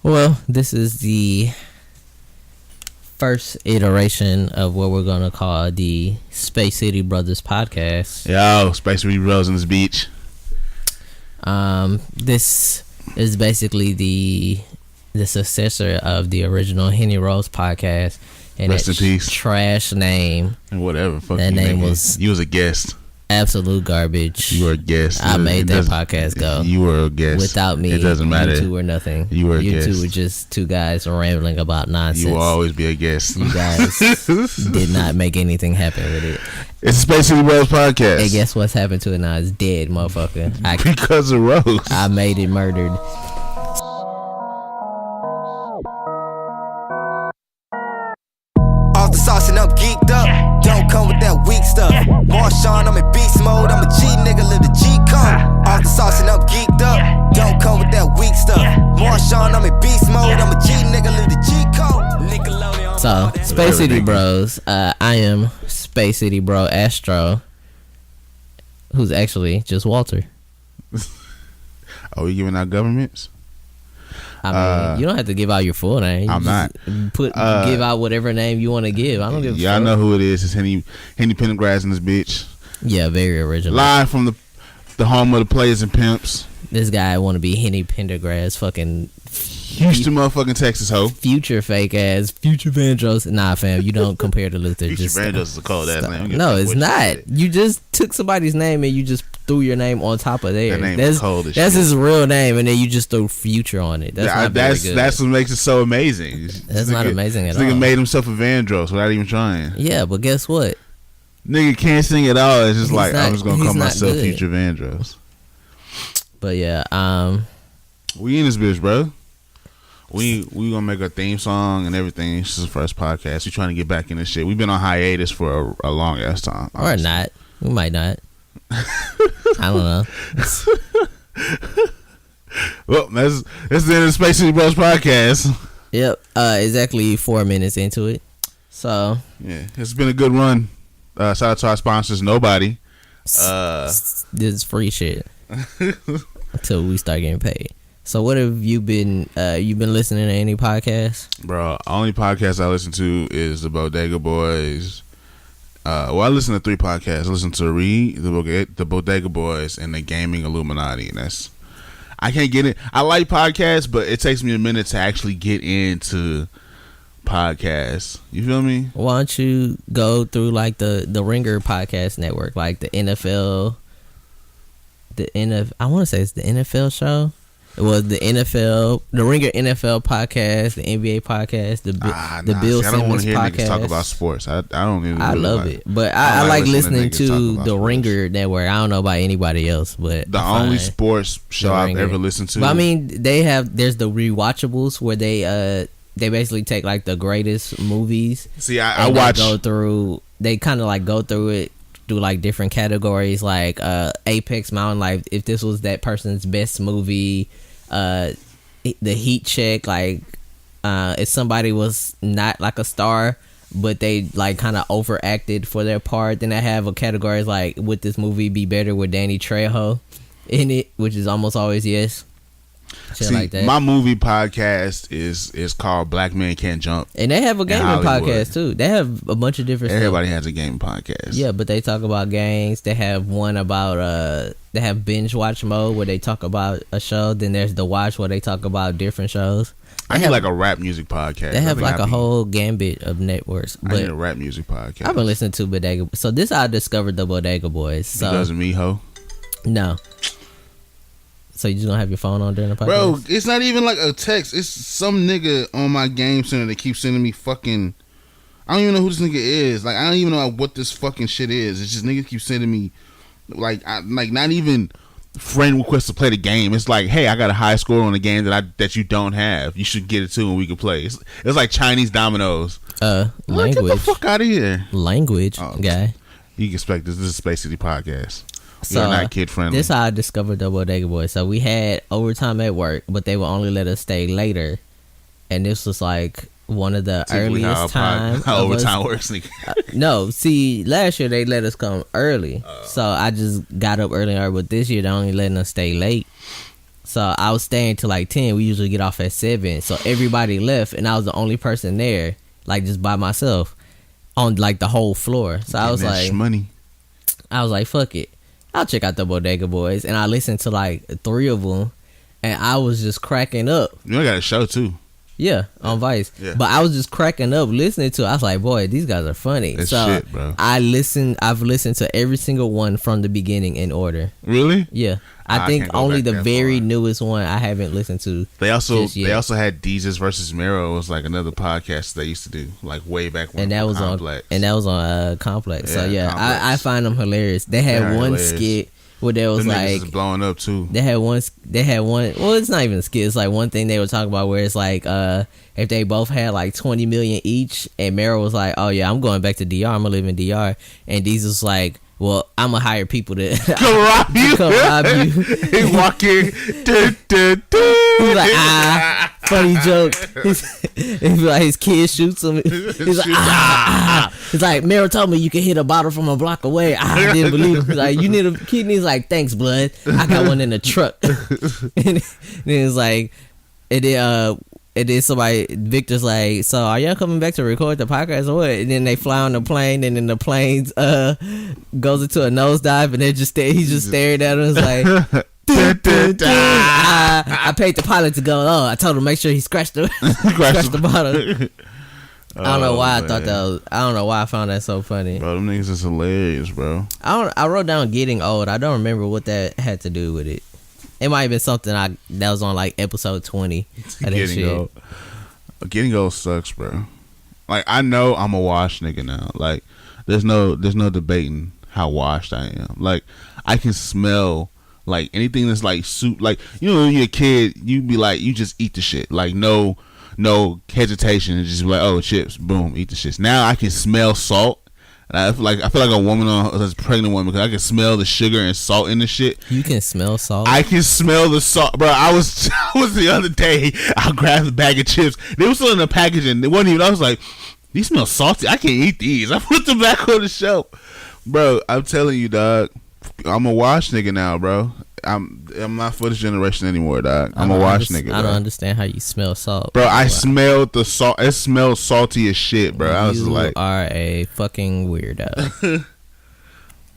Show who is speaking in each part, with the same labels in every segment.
Speaker 1: Well, this is the first iteration of what we're gonna call the Space City Brothers podcast.
Speaker 2: Yo, Space City Brothers in this beach.
Speaker 1: This is basically the successor of the original Henny Rose podcast, and
Speaker 2: Rest in peace.
Speaker 1: Trash name
Speaker 2: And whatever. Fuck
Speaker 1: that
Speaker 2: you,
Speaker 1: name
Speaker 2: nigga.
Speaker 1: was
Speaker 2: You was a guest.
Speaker 1: absolute garbage.
Speaker 2: You were a guest.
Speaker 1: I made that podcast go.
Speaker 2: You were a guest.
Speaker 1: Without me,
Speaker 2: it doesn't matter.
Speaker 1: You two were nothing.
Speaker 2: You were a guest.
Speaker 1: You two were just two guys rambling about nonsense.
Speaker 2: You will always be a guest.
Speaker 1: You guys did not make anything happen with it.
Speaker 2: It's a Space City Brothers podcast.
Speaker 1: And guess what's happened to it now? It's dead, motherfucker.
Speaker 2: Because of Rose.
Speaker 1: I made it murdered.
Speaker 3: Off the sauce and I'm geeked up. Don't come with that weak stuff. Marshawn, I'm in beast mode. I'm a G nigga, live the G code. Off the sauce and I'm geeked up. Don't come with that weak stuff. Marshawn, I'm in beast mode. I'm a G nigga, live the G code. Nickelodeon.
Speaker 1: So, Space City Bros. I am Space City Bro Astro, who's actually just Walter.
Speaker 2: Are we giving out governments?
Speaker 1: I mean, you don't have to give out your full name.
Speaker 2: I'm not.
Speaker 1: Give out whatever name you want to give. I don't give a fuck.
Speaker 2: Y'all know who it is. It's Henny Pendergrass in this bitch.
Speaker 1: Yeah, very original.
Speaker 2: Live from the home of the players and pimps.
Speaker 1: This guy want to be Henny Pendergrass, fucking
Speaker 2: Houston, motherfucking Texas hoe.
Speaker 1: future fake ass, future Vandross. Nah, fam, you don't compare to Luther.
Speaker 2: Future
Speaker 1: Just
Speaker 2: Vandross is a cold ass name.
Speaker 1: no, it's not. You just took somebody's name and you just threw your name on top of theirs.
Speaker 2: That name is cold as
Speaker 1: That's
Speaker 2: shit.
Speaker 1: his real name, and then you just threw future on it. That's not very good.
Speaker 2: That's what makes it so amazing.
Speaker 1: That's not amazing at
Speaker 2: This nigga
Speaker 1: all.
Speaker 2: made himself a Vandross without even trying.
Speaker 1: Yeah, but guess what?
Speaker 2: Nigga can't sing at all. It's just
Speaker 1: He's
Speaker 2: like
Speaker 1: not-
Speaker 2: I'm just gonna
Speaker 1: he's
Speaker 2: call
Speaker 1: not
Speaker 2: myself
Speaker 1: good.
Speaker 2: Future Vandross.
Speaker 1: But yeah,
Speaker 2: We in this bitch, bro. We gonna make a theme song and everything. This is the first podcast. We trying to get back in this shit. We've been on hiatus for a long ass time.
Speaker 1: or not. We might not. I don't know.
Speaker 2: Well, that's the end of the Space City Bros podcast.
Speaker 1: Yep. Exactly 4 minutes into it. So
Speaker 2: Yeah, it's been a good run. Shout out to our sponsors. Nobody.
Speaker 1: this is free shit until we start getting paid. So what have you been? You been listening to any podcasts?
Speaker 2: Bro, only podcast I listen to is the Bodega Boys. Well, I listen to 3 podcasts. I listen to the Bodega Boys, and the Gaming Illuminati. And that's, I can't get it. I like podcasts, but it takes me a minute to actually get into podcasts. You feel me?
Speaker 1: Why don't you go through like the Ringer podcast network, like the NFL, I want to say it's the NFL show. It was the NFL, the Ringer NFL podcast, the NBA podcast, the Bill
Speaker 2: I don't want
Speaker 1: Simmons
Speaker 2: to hear
Speaker 1: podcast.
Speaker 2: niggas talk about sports. I don't even.
Speaker 1: I
Speaker 2: really
Speaker 1: love
Speaker 2: like
Speaker 1: it, but I like listening
Speaker 2: niggas talk
Speaker 1: to
Speaker 2: about
Speaker 1: the
Speaker 2: sports.
Speaker 1: Ringer network. I don't know about anybody else, but
Speaker 2: The
Speaker 1: I
Speaker 2: only
Speaker 1: find
Speaker 2: sports show
Speaker 1: the
Speaker 2: I've
Speaker 1: Ringer.
Speaker 2: ever listened to.
Speaker 1: But I mean, there's the rewatchables where they basically take like the greatest movies.
Speaker 2: See, I
Speaker 1: and
Speaker 2: watch.
Speaker 1: They kind of like go through it, do like different categories, like Apex Mountain. Like if this was that person's best movie, the Heat check. Like if somebody was not like a star, but they like kind of overacted for their part, then I have a category like would this movie be better with Danny Trejo in it, which is almost always yes. Shit
Speaker 2: See,
Speaker 1: like that.
Speaker 2: my movie podcast is called Black Men Can't Jump.
Speaker 1: And they have a gaming
Speaker 2: Hollywood.
Speaker 1: podcast too. They have a bunch of different stuff.
Speaker 2: Everybody has a gaming podcast.
Speaker 1: Yeah, but they talk about gangs. They have one about they have binge watch mode where they talk about a show. Then there's the watch where they talk about different shows.
Speaker 2: I need like a rap music podcast.
Speaker 1: They have like a whole gambit of networks.
Speaker 2: I need
Speaker 1: But
Speaker 2: a rap music podcast.
Speaker 1: I've been listening to Bodega. So this I discovered the Bodega Boys. So
Speaker 2: Because of me, ho.
Speaker 1: no. So you just gonna have your phone on during the podcast?
Speaker 2: Bro, it's not even like a text. It's some nigga on my game center that keeps sending me fucking. I don't even know who this nigga is. Like, I don't even know what this fucking shit is. It's just niggas keep sending me, like not even friend requests to play the game. It's like, hey, I got a high score on the game that you don't have. You should get it too, and we can play. It's like Chinese dominoes.
Speaker 1: Language.
Speaker 2: Get the fuck out of here.
Speaker 1: Language,
Speaker 2: Oh,
Speaker 1: guy.
Speaker 2: You can expect this. This is Space City Podcast.
Speaker 1: So
Speaker 2: We're not kid friendly.
Speaker 1: This how I discovered the Bodega Boys. So we had overtime at work, but they would only let us stay later. And this was like one of the earliest times.
Speaker 2: How overtime works, nigga.
Speaker 1: No, see, last year they let us come early. So I just got up early, but this year they're only letting us stay late. So I was staying till like 10. We usually get off at 7. So everybody left, and I was the only person there, like just by myself on like the whole floor. So I was like, fuck it, I'll check out the Bodega Boys, and I listened to like 3 of them, and I was just cracking up.
Speaker 2: You got a show too.
Speaker 1: Yeah, on Vice. Yeah. But I was just cracking up listening to it. I was like, boy, these guys are funny.
Speaker 2: That's
Speaker 1: so
Speaker 2: shit, bro.
Speaker 1: I've listened to every single one from the beginning in order.
Speaker 2: Really?
Speaker 1: Yeah. I think only the very newest one I haven't listened to.
Speaker 2: They also had Deezus versus Mero. It was like another podcast they used to do, like way back when.
Speaker 1: And that was
Speaker 2: Complex.
Speaker 1: on Complex.
Speaker 2: Yeah,
Speaker 1: so yeah,
Speaker 2: Complex.
Speaker 1: I find them hilarious. They had one skit where there was
Speaker 2: them
Speaker 1: like
Speaker 2: is blowing up too.
Speaker 1: They had one. Well, it's not even a skit. It's like one thing they were talking about where it's like if they both had like 20 million each, and Mero was like, oh yeah, I'm going back to DR. I'm gonna live in DR, and Deezus was like, well, I'm gonna hire people to
Speaker 2: come rob you. He walk in.
Speaker 1: He's like, funny joke. He's like, his kid shoots him. He's like, He's like, Mero told me you can hit a bottle from a block away. I didn't believe him. He's like, you need a kidney? He's like, thanks, blood. I got one in the truck. And then it's like, and then somebody, Victor's like, so are y'all coming back to record the podcast or what? And then they fly on the plane, and then the plane goes into a nosedive, and he's just staring at him. It's like, I paid the pilot to go. Oh, I told him make sure he scratched the bottle. I don't know why I thought that was. I don't know why I found that so funny.
Speaker 2: Bro, them niggas is hilarious, bro.
Speaker 1: I wrote down getting old. I don't remember what that had to do with it. It might have been something that was on like episode 20.
Speaker 2: Getting old sucks, bro. Like, I know I'm a washed nigga now. Like, there's no debating how washed I am. Like, I can smell like anything that's like soup. Like, you know, when you're a kid, you be like, you just eat the shit. Like, no hesitation. It's just like, oh, chips, boom, eat the shits. Now I can smell salt. And I feel like a woman, a pregnant woman, because I can smell the sugar and salt in the shit.
Speaker 1: You can smell salt?
Speaker 2: I can smell the salt, bro. I was the other day, I grabbed a bag of chips. They were still in the packaging. They wasn't even. I was like, these smell salty. I can't eat these. I put them back on the shelf, bro. I'm telling you, dog. I'm a wash nigga now, bro. I'm not for this generation anymore, dog. I'm a wash nigga.
Speaker 1: I don't understand how you smell salt,
Speaker 2: bro. I smelled the salt. It smells salty as shit, bro. I was like,
Speaker 1: you are a fucking weirdo,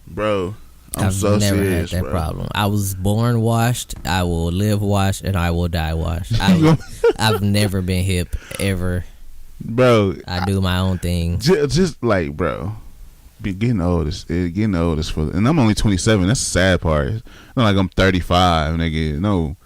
Speaker 2: bro. I've so
Speaker 1: never
Speaker 2: serious,
Speaker 1: had that
Speaker 2: bro.
Speaker 1: problem. I was born washed. I will live washed, and I will die washed. I've never been hip ever,
Speaker 2: bro.
Speaker 1: I do my own thing.
Speaker 2: Just like, bro. Getting old is for, and I'm only 27. That's the sad part. It's not like I'm 35, nigga. No,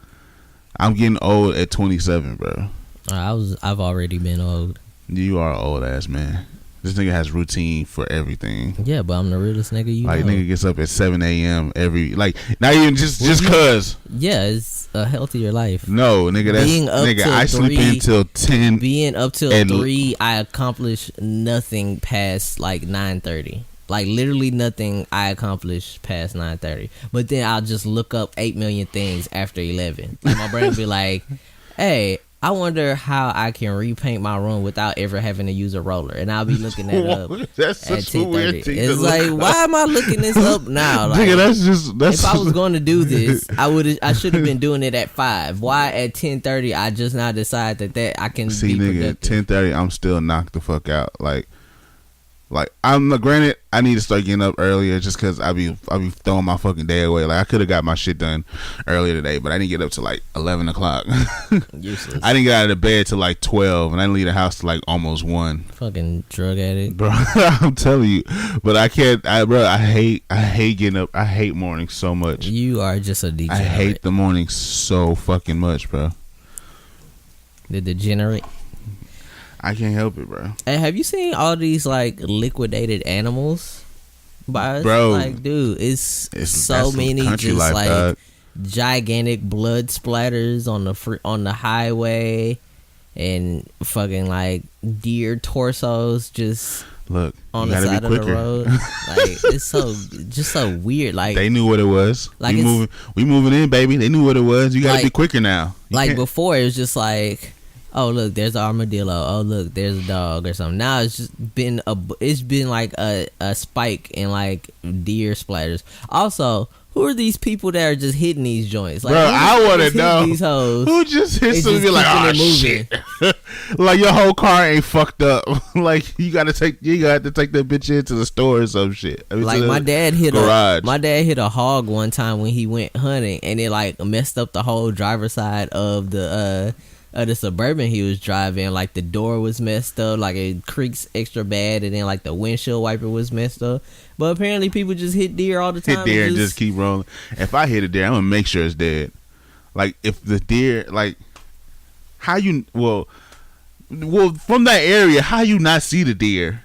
Speaker 2: I'm getting old at 27, bro.
Speaker 1: I've already been old.
Speaker 2: You are an old ass man. This nigga has routine for everything.
Speaker 1: Yeah, but I'm the realest nigga you
Speaker 2: like,
Speaker 1: know.
Speaker 2: Nigga gets up at 7 a.m. every, like, not even just cause.
Speaker 1: Yeah, it's a healthier life.
Speaker 2: No, nigga, I sleep until 10.
Speaker 1: Being up till 3, I accomplish nothing past like 9:30. Like, literally nothing I accomplish past 9:30. But then I'll just look up 8 million things after 11. Like, my brain will be like, hey, I wonder how I can repaint my room without ever having to use a roller, and I'll be looking that up
Speaker 2: that's
Speaker 1: at
Speaker 2: such a weird
Speaker 1: 10:30.
Speaker 2: thing.
Speaker 1: It's like, why am I looking this up now? Like,
Speaker 2: nigga, that's
Speaker 1: if I was going to do this, I should have been doing it at 5. Why at 10:30? I just now decide that I can
Speaker 2: see,
Speaker 1: be
Speaker 2: nigga.
Speaker 1: productive.
Speaker 2: 10:30, I'm still knocked the fuck out. Like I'm granted, I need to start getting up earlier just because I be throwing my fucking day away. Like, I could have got my shit done earlier today, but I didn't get up till like 11 o'clock.
Speaker 1: Useless.
Speaker 2: I didn't get out of the bed till like 12, and I didn't leave the house till like almost 1.
Speaker 1: Fucking drug addict,
Speaker 2: bro. I'm telling you, but I can't. I hate getting up. I hate mornings so much.
Speaker 1: You are just a degenerate.
Speaker 2: I hate the mornings so fucking much, bro.
Speaker 1: The degenerate.
Speaker 2: I can't help it, bro.
Speaker 1: Hey, have you seen all these like liquidated animals?
Speaker 2: Bro,
Speaker 1: like, dude, it's so many just
Speaker 2: life,
Speaker 1: like
Speaker 2: dog.
Speaker 1: gigantic blood splatters on the highway, and fucking like deer torsos just on the side of the road. Like, it's so weird. Like,
Speaker 2: they knew what it was. Like, we moving in, baby. They knew what it was. You gotta be quicker now.
Speaker 1: Before, it was just like, oh, look, there's an armadillo. Oh, look, there's a dog or something. Now it's just been like a spike in like deer splatters. Also, who are these people that are just hitting these joints? Like,
Speaker 2: bro, I want to know
Speaker 1: these hoes.
Speaker 2: who just hits them and be like, oh shit. Like your whole car ain't fucked up. Like you got to take that bitch into the store or some shit. I mean,
Speaker 1: like my dad hit
Speaker 2: garage.
Speaker 1: a hog one time when he went hunting, and it like messed up the whole driver's side of the Suburban he was driving. Like the door was messed up, like it creaks extra bad, and then like the windshield wiper was messed up. But apparently people just hit deer all the time.
Speaker 2: Hit deer and just keep rolling. If I hit a deer, I'm gonna make sure it's dead. Like if the deer, like how you well from that area, how you not see the deer?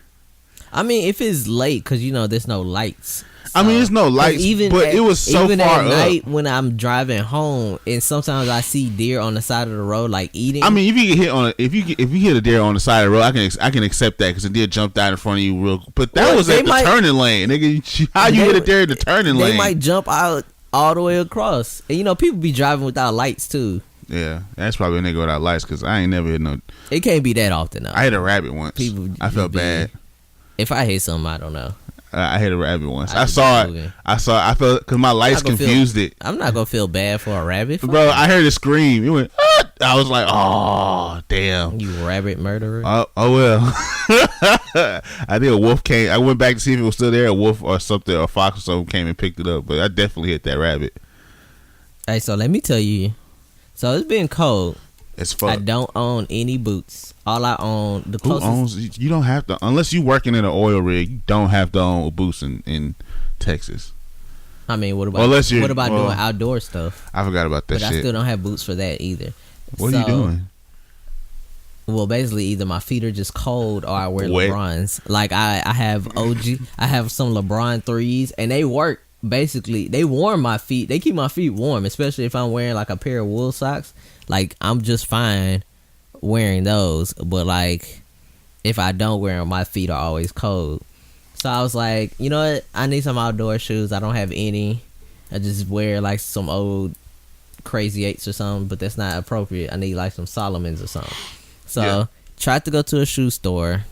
Speaker 1: I mean, if it's late, because there's no lights.
Speaker 2: So, I mean, there's no lights, it was so
Speaker 1: even
Speaker 2: far
Speaker 1: at
Speaker 2: up.
Speaker 1: night when I'm driving home, and sometimes I see deer on the side of the road, like eating.
Speaker 2: I mean, if you get hit if you hit a deer on the side of the road, I can accept that because the deer jumped out in front of you real. But that was at the turning lane, nigga. How you hit a deer in the turning lane?
Speaker 1: They might jump out all the way across, and people be driving without lights too.
Speaker 2: Yeah, that's probably a nigga without lights because I ain't never hit no.
Speaker 1: It can't be that often though.
Speaker 2: I hit a rabbit once. I felt bad.
Speaker 1: If I hit something, I don't know.
Speaker 2: I hit a rabbit once. I saw it. I felt because my lights confused it.
Speaker 1: I'm not gonna feel bad for a rabbit,
Speaker 2: bro. I heard it scream. It went. Ah! I was like, oh damn,
Speaker 1: you rabbit murderer.
Speaker 2: Oh well. I think a wolf came. I went back to see if it was still there. A wolf or something, or a fox or something came and picked it up. But I definitely hit that rabbit.
Speaker 1: Hey, so let me tell you. So it's been cold.
Speaker 2: It's fuck.
Speaker 1: I don't own any boots. All I own, the closest.
Speaker 2: Who owns? You don't have to, unless you working in an oil rig. You don't have to own boots in Texas.
Speaker 1: I mean, what about doing outdoor stuff?
Speaker 2: I forgot about that
Speaker 1: but
Speaker 2: shit.
Speaker 1: I still don't have boots for that either.
Speaker 2: What are you doing?
Speaker 1: Well, basically, either my feet are just cold or I wear LeBrons. Like I have I have some LeBron 3s, and they work. Basically, they warm my feet. They keep my feet warm, especially if I'm wearing like a pair of wool socks. Like I'm just fine wearing those, but like if I don't wear them, my feet are always cold. So I was like, you know what? I need some outdoor shoes. I don't have any. I just wear like some old Crazy 8s or something, but that's not appropriate. I need like some Solomons or something. So tried to go to a shoe store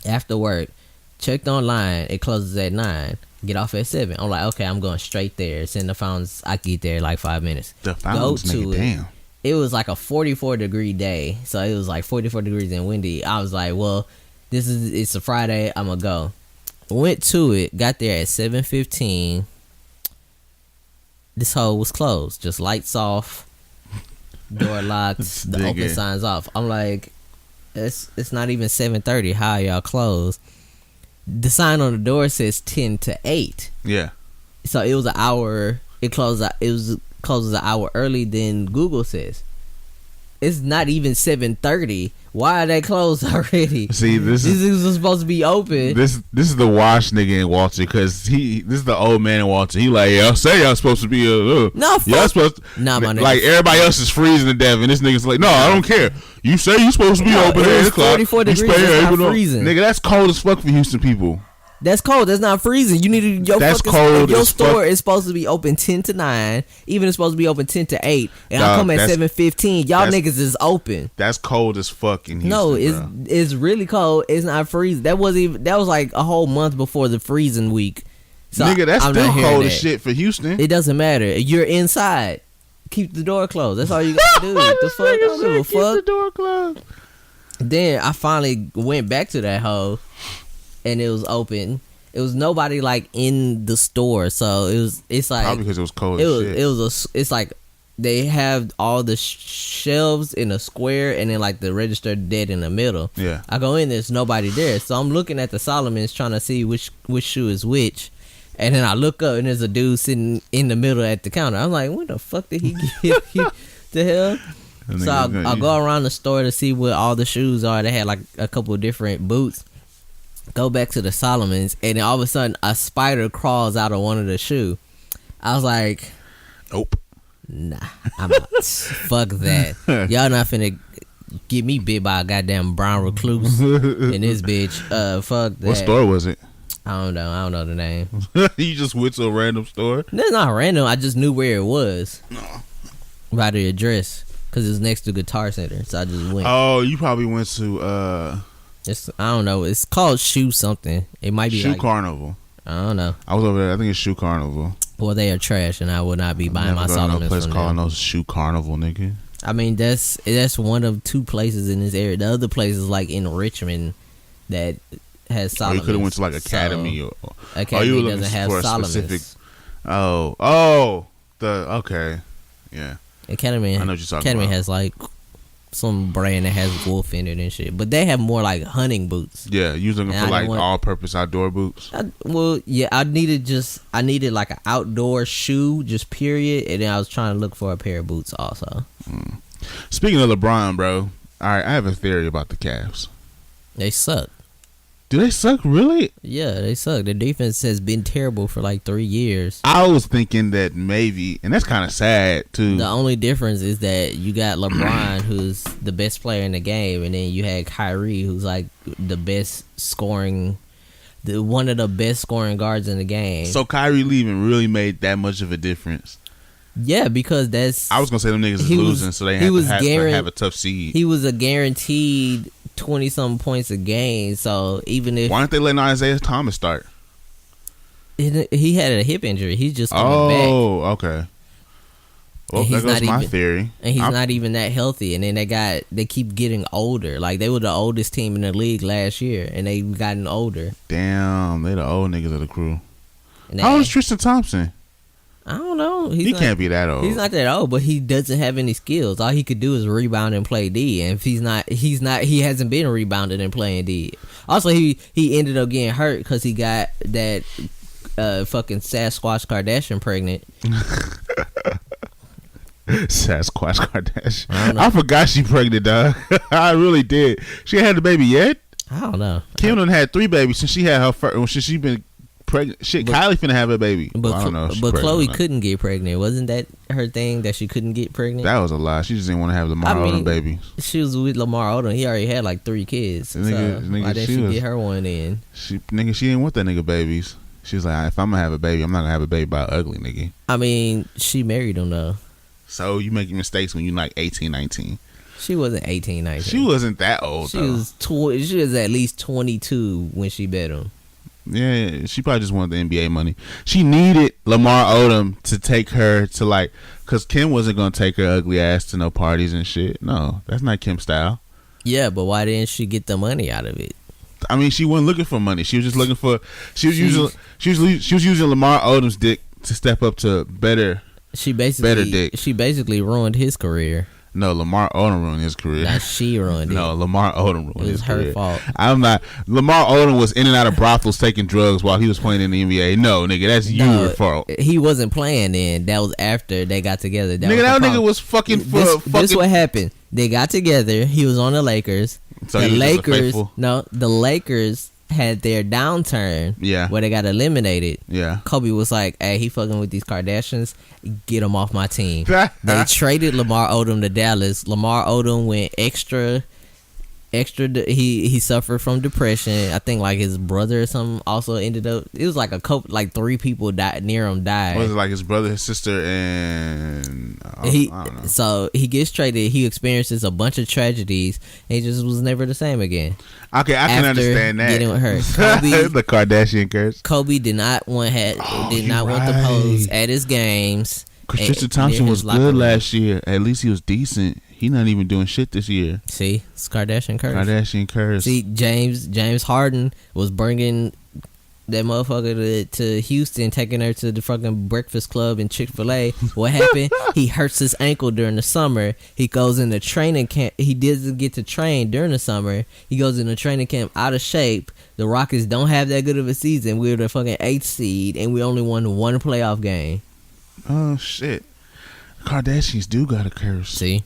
Speaker 1: after work. Checked online. It closes at 9. Get off at 7. I'm like, okay, I'm going straight there. It's in the Fountains. I get there in like 5 minutes.
Speaker 2: The Fountains, nigga, damn.
Speaker 1: It was like a 44-degree day, so it was like 44 degrees and windy. I was like, well, it's a Friday. I'm gonna go. Went to it. Got there at 7:15. This hole was closed. Just lights off, door locked, the open signs off. I'm like, it's not even 7:30. How are y'all closed? The sign on the door says 10 to 8.
Speaker 2: Yeah.
Speaker 1: So it was an hour. It closes an hour early than Google says. It's not even 7:30. Why are they closed already?
Speaker 2: See, this
Speaker 1: is supposed to be open.
Speaker 2: This is the wash nigga in Walter, because this is the old man in Walter. He like, y'all say y'all supposed to be
Speaker 1: no,
Speaker 2: y'all supposed to,
Speaker 1: nah, my nigga.
Speaker 2: Like everybody else is freezing to death, and this nigga's like, no, I don't care. You say you supposed to be open at 8 o'clock.
Speaker 1: 44 degrees. It's not freezing.
Speaker 2: Nigga, that's cold as fuck for Houston people.
Speaker 1: That's cold. That's not freezing. You need to your store is supposed to be open 10 to 9. Even it's supposed to be open 10 to 8. And I come at 7:15. Y'all niggas is open.
Speaker 2: That's cold as fuck in Houston.
Speaker 1: No,
Speaker 2: bro.
Speaker 1: It's really cold. It's not freezing. That was like a whole month before the freezing week. So
Speaker 2: nigga, that's still cold as shit for Houston.
Speaker 1: It doesn't matter. You're inside. Keep the door closed. That's all you gotta do. The fuck? I don't give a fuck.
Speaker 2: Keep the door closed.
Speaker 1: Then I finally went back to that hole, and it was open. It was nobody like in the store, so it's like
Speaker 2: probably because it was cold as shit.
Speaker 1: It's like they have all the shelves in a square, and then like the register dead in the middle.
Speaker 2: Yeah,
Speaker 1: I go in, there's nobody there, so I'm looking at the Solomons trying to see which shoe is which, and then I look up and there's a dude sitting in the middle at the counter. I'm like, what the fuck did he get? The hell? So I'll go around the store to see what all the shoes are. They had like a couple of different boots. Go back to the Solomons, and then all of a sudden a spider crawls out of one of the shoe. I was like,
Speaker 2: nope,
Speaker 1: nah, I'm out. Fuck that. Y'all not finna get me bit by a goddamn brown recluse in this bitch. Fuck that.
Speaker 2: What store was it?
Speaker 1: I don't know the name.
Speaker 2: You just went to a random store?
Speaker 1: That's not random. I just knew where it was.
Speaker 2: No.
Speaker 1: By the address, because it was next to Guitar Center, so I just went.
Speaker 2: Oh, you probably went to
Speaker 1: I don't know. It's called Shoe something. It might be
Speaker 2: Shoe
Speaker 1: like,
Speaker 2: Carnival.
Speaker 1: I don't know.
Speaker 2: I was over there. I think it's Shoe Carnival.
Speaker 1: Well, they are trash, and I will not be buying my Solomons
Speaker 2: no place
Speaker 1: from
Speaker 2: called
Speaker 1: them.
Speaker 2: no Shoe Carnival, nigga.
Speaker 1: I mean, that's one of two places in this area. The other place is like in Richmond that has Solomons.
Speaker 2: Or you could have went to like Academy.
Speaker 1: So,
Speaker 2: or
Speaker 1: Academy doesn't have Solomons.
Speaker 2: Okay, yeah.
Speaker 1: Academy,
Speaker 2: I know what you're talking
Speaker 1: Academy
Speaker 2: about.
Speaker 1: has like some brand that has wolf in it and shit, but they have more like hunting boots.
Speaker 2: Yeah, you was looking
Speaker 1: And
Speaker 2: for
Speaker 1: I
Speaker 2: like all-purpose outdoor boots.
Speaker 1: I needed like an outdoor shoe, just period, and then I was trying to look for a pair of boots also.
Speaker 2: Speaking of LeBron, bro, all right, I have a theory about the Cavs.
Speaker 1: They suck.
Speaker 2: Do they suck really?
Speaker 1: Yeah, they suck. Their defense has been terrible for like 3 years.
Speaker 2: I was thinking that maybe, and that's kind of sad too.
Speaker 1: The only difference is that you got LeBron, who's the best player in the game, and then you had Kyrie, who's like the best scoring, one of the best scoring guards in the game.
Speaker 2: So Kyrie leaving really made that much of a difference.
Speaker 1: Yeah, because that's.
Speaker 2: I was gonna say them niggas is losing, so they have to have a tough seed.
Speaker 1: He was a guaranteed 20-something points a game. So even if
Speaker 2: why aren't they letting Isaiah Thomas start?
Speaker 1: He had a hip injury, he's just coming back.
Speaker 2: Oh, okay. Well, that goes my theory.
Speaker 1: And he's not even that healthy. And then they keep getting older. Like they were the oldest team in the league last year, and they've gotten older.
Speaker 2: Damn, they the old niggas of the crew.
Speaker 1: And
Speaker 2: how old is Tristan Thompson?
Speaker 1: I don't know.
Speaker 2: He can't be that old.
Speaker 1: He's not that old, but he doesn't have any skills. All he could do is rebound and play D. And if he hasn't been rebounding and playing D. Also, he ended up getting hurt because he got that fucking Sasquatch Kardashian pregnant.
Speaker 2: Sasquatch Kardashian. I forgot she pregnant, dog. I really did. She had the baby yet?
Speaker 1: I don't know.
Speaker 2: Kim done had 3 babies since she had her first. Since she been pregnant. Shit, Kylie finna have a baby.
Speaker 1: But
Speaker 2: I don't know.
Speaker 1: But Chloe couldn't get pregnant. Wasn't that her thing, that she couldn't get pregnant?
Speaker 2: That was a lie. She just didn't want to have Lamar Odom babies.
Speaker 1: She was with Lamar Odom. He already had like 3 kids. Why didn't she get her one in?
Speaker 2: She didn't want that nigga babies. She was like, if I'm gonna have a baby, I'm not gonna have a baby by an ugly nigga.
Speaker 1: I mean, she married him though.
Speaker 2: So you making mistakes when you're like 18, 19.
Speaker 1: She wasn't 18, 19.
Speaker 2: She wasn't that old. She
Speaker 1: was at least 22 when she bet him.
Speaker 2: Yeah, she probably just wanted the NBA money. She needed Lamar Odom to take her to like, cause Kim wasn't gonna take her ugly ass to no parties and shit. No, that's not Kim's style.
Speaker 1: Yeah, but why didn't she get the money out of it?
Speaker 2: I mean, she wasn't looking for money. She was just looking for. She was using Lamar Odom's dick to step up to better. Better dick.
Speaker 1: She basically ruined his career.
Speaker 2: No, Lamar Odom ruined his career.
Speaker 1: Not she ruined it.
Speaker 2: No, Lamar Odom ruined his career.
Speaker 1: It was her fault.
Speaker 2: I'm not. Lamar Odom was in and out of brothels taking drugs while he was playing in the NBA. No, nigga, that's your fault.
Speaker 1: He wasn't playing then. That was after they got together. That
Speaker 2: nigga was fucking for
Speaker 1: this what happened. They got together. He was on the Lakers.
Speaker 2: So
Speaker 1: the Lakers had their downturn.
Speaker 2: Yeah.
Speaker 1: Where they got eliminated.
Speaker 2: Yeah.
Speaker 1: Kobe was like, hey, he fucking with these Kardashians. Get him off my team. They traded Lamar Odom to Dallas. Lamar Odom went extra. He suffered from depression. I think like his brother or something also ended up. It was like a couple, like 3 people died near him. Died.
Speaker 2: Was it like his brother, his sister, and I don't know.
Speaker 1: So he gets traded. He experiences a bunch of tragedies. And he just was never the same again.
Speaker 2: Okay, I can understand that.
Speaker 1: Getting with her, Kobe,
Speaker 2: the Kardashian curse.
Speaker 1: Kobe did not want to pose at his games.
Speaker 2: Tristan Thompson was good last year. At least he was decent. He not even doing shit this year.
Speaker 1: See, it's Kardashian curse. See, James Harden was bringing that motherfucker to Houston, taking her to the fucking Breakfast Club and Chick-fil-A. What happened? He hurts his ankle during the summer. He goes into training camp. He doesn't get to train during the summer. He goes into training camp out of shape. The Rockets don't have that good of a season. We're the fucking 8th seed, and we only won 1 playoff game.
Speaker 2: Oh shit! Kardashians do got a curse.
Speaker 1: See,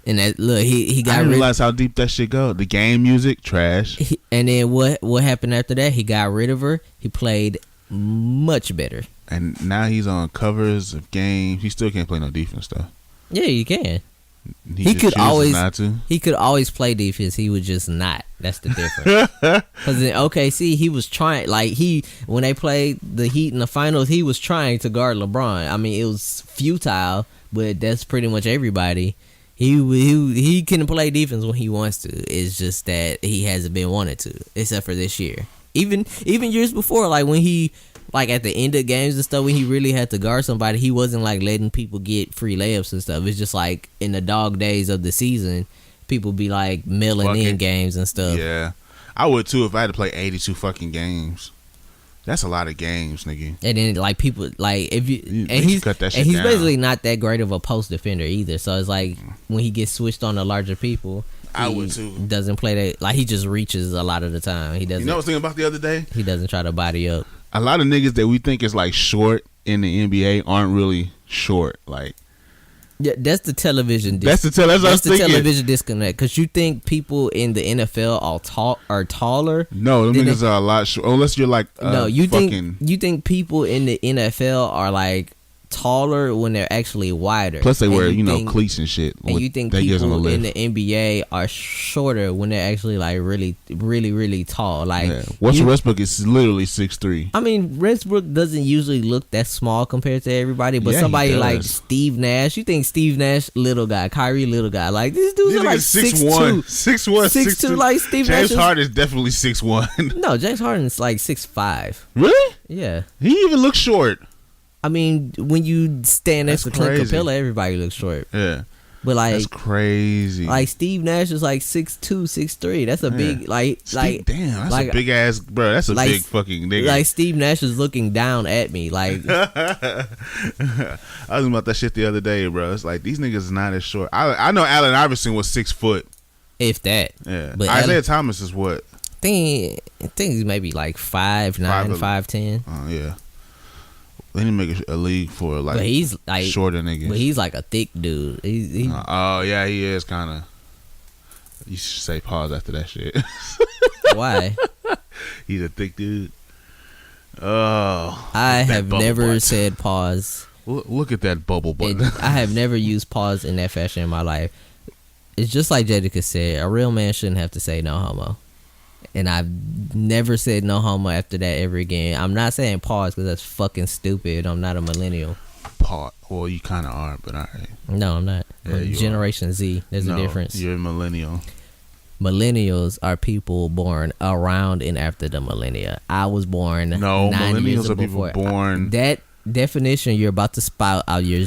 Speaker 1: and that look, he got.
Speaker 2: I didn't realize how deep that shit go. The game music trash.
Speaker 1: And then what happened after that? He got rid of her. He played much better. And
Speaker 2: now he's on covers of games. He still can't play no defense though.
Speaker 1: Yeah, you can. He could always play defense. He would just not. That's the difference. Because in OKC, he was trying. Like when they played the Heat in the finals, he was trying to guard LeBron. I mean, it was futile, but that's pretty much everybody. He can play defense when he wants to. It's just that he hasn't been wanted to, except for this year. Even years before, like when he like at the end of games and stuff when he really had to guard somebody, he wasn't like letting people get free layups and stuff. It's just like in the dog days of the season, people be like milling in games and stuff.
Speaker 2: Yeah, I would too if I had to play 82 fucking games. That's a lot of games, nigga.
Speaker 1: And then like people like if you and he's
Speaker 2: cut that shit
Speaker 1: he's
Speaker 2: down.
Speaker 1: basically not that great of a post defender either. So it's like when he gets switched on to larger people,
Speaker 2: I would too.
Speaker 1: Doesn't play that, like he just reaches a lot of the time. He doesn't.
Speaker 2: You know what I was thinking about the other day?
Speaker 1: He doesn't try to body up.
Speaker 2: A lot of niggas that we think is like short in the NBA aren't really short. Like,
Speaker 1: yeah, that's the television.
Speaker 2: That's the
Speaker 1: television disconnect. Because you think people in the NFL are taller.
Speaker 2: No, them niggas are a lot short. Unless you're like
Speaker 1: you think people in the NFL are like taller when they're actually wider.
Speaker 2: Plus they wear cleats and shit.
Speaker 1: And you think people in the NBA are shorter when they're actually like really, really, really tall. Like
Speaker 2: Russell Westbrook is literally 6'3".
Speaker 1: I mean, Westbrook doesn't usually look that small compared to everybody, but somebody like Steve Nash, you think Steve Nash little guy, Kyrie little guy, like these dudes are like 6'1", 6'2", like Steve Nash.
Speaker 2: James Harden is definitely 6'1".
Speaker 1: No, James Harden's like 6'5".
Speaker 2: Really?
Speaker 1: Yeah.
Speaker 2: He even looks short.
Speaker 1: I mean, when you stand next to Clint Capella, everybody looks short.
Speaker 2: Yeah.
Speaker 1: But like,
Speaker 2: that's crazy.
Speaker 1: Like Steve Nash is like 6'2", 6'3". That's a big
Speaker 2: damn. That's a big ass bro. That's a big fucking nigga.
Speaker 1: Like Steve Nash is looking down at me. Like
Speaker 2: I was about that shit the other day, bro. It's like these niggas is not as short. I know Allen Iverson was 6 foot,
Speaker 1: if that.
Speaker 2: Yeah. But Isaiah Thomas is what?
Speaker 1: I think he's maybe like 5'9", 5'10".
Speaker 2: Oh yeah. They didn't make a league for like, but he's like shorter niggas.
Speaker 1: But he's like a thick dude.
Speaker 2: Oh yeah, he is kind of. You should say pause after that shit.
Speaker 1: Why?
Speaker 2: He's a thick dude. Oh,
Speaker 1: I have never said pause.
Speaker 2: Look at that bubble button.
Speaker 1: I have never used pause in that fashion in my life. It's just like Jedica said. A real man shouldn't have to say no homo. And I've never said no homo after that ever again. I'm not saying pause because that's fucking stupid. I'm not a millennial.
Speaker 2: Pause. Well, you kind of are, but all right.
Speaker 1: No, I'm not. Yeah, Generation Z. There's a difference.
Speaker 2: You're a millennial.
Speaker 1: Millennials are people born around and after the millennia. I was born.
Speaker 2: No, millennials are people born.
Speaker 1: That definition you're about to spout out your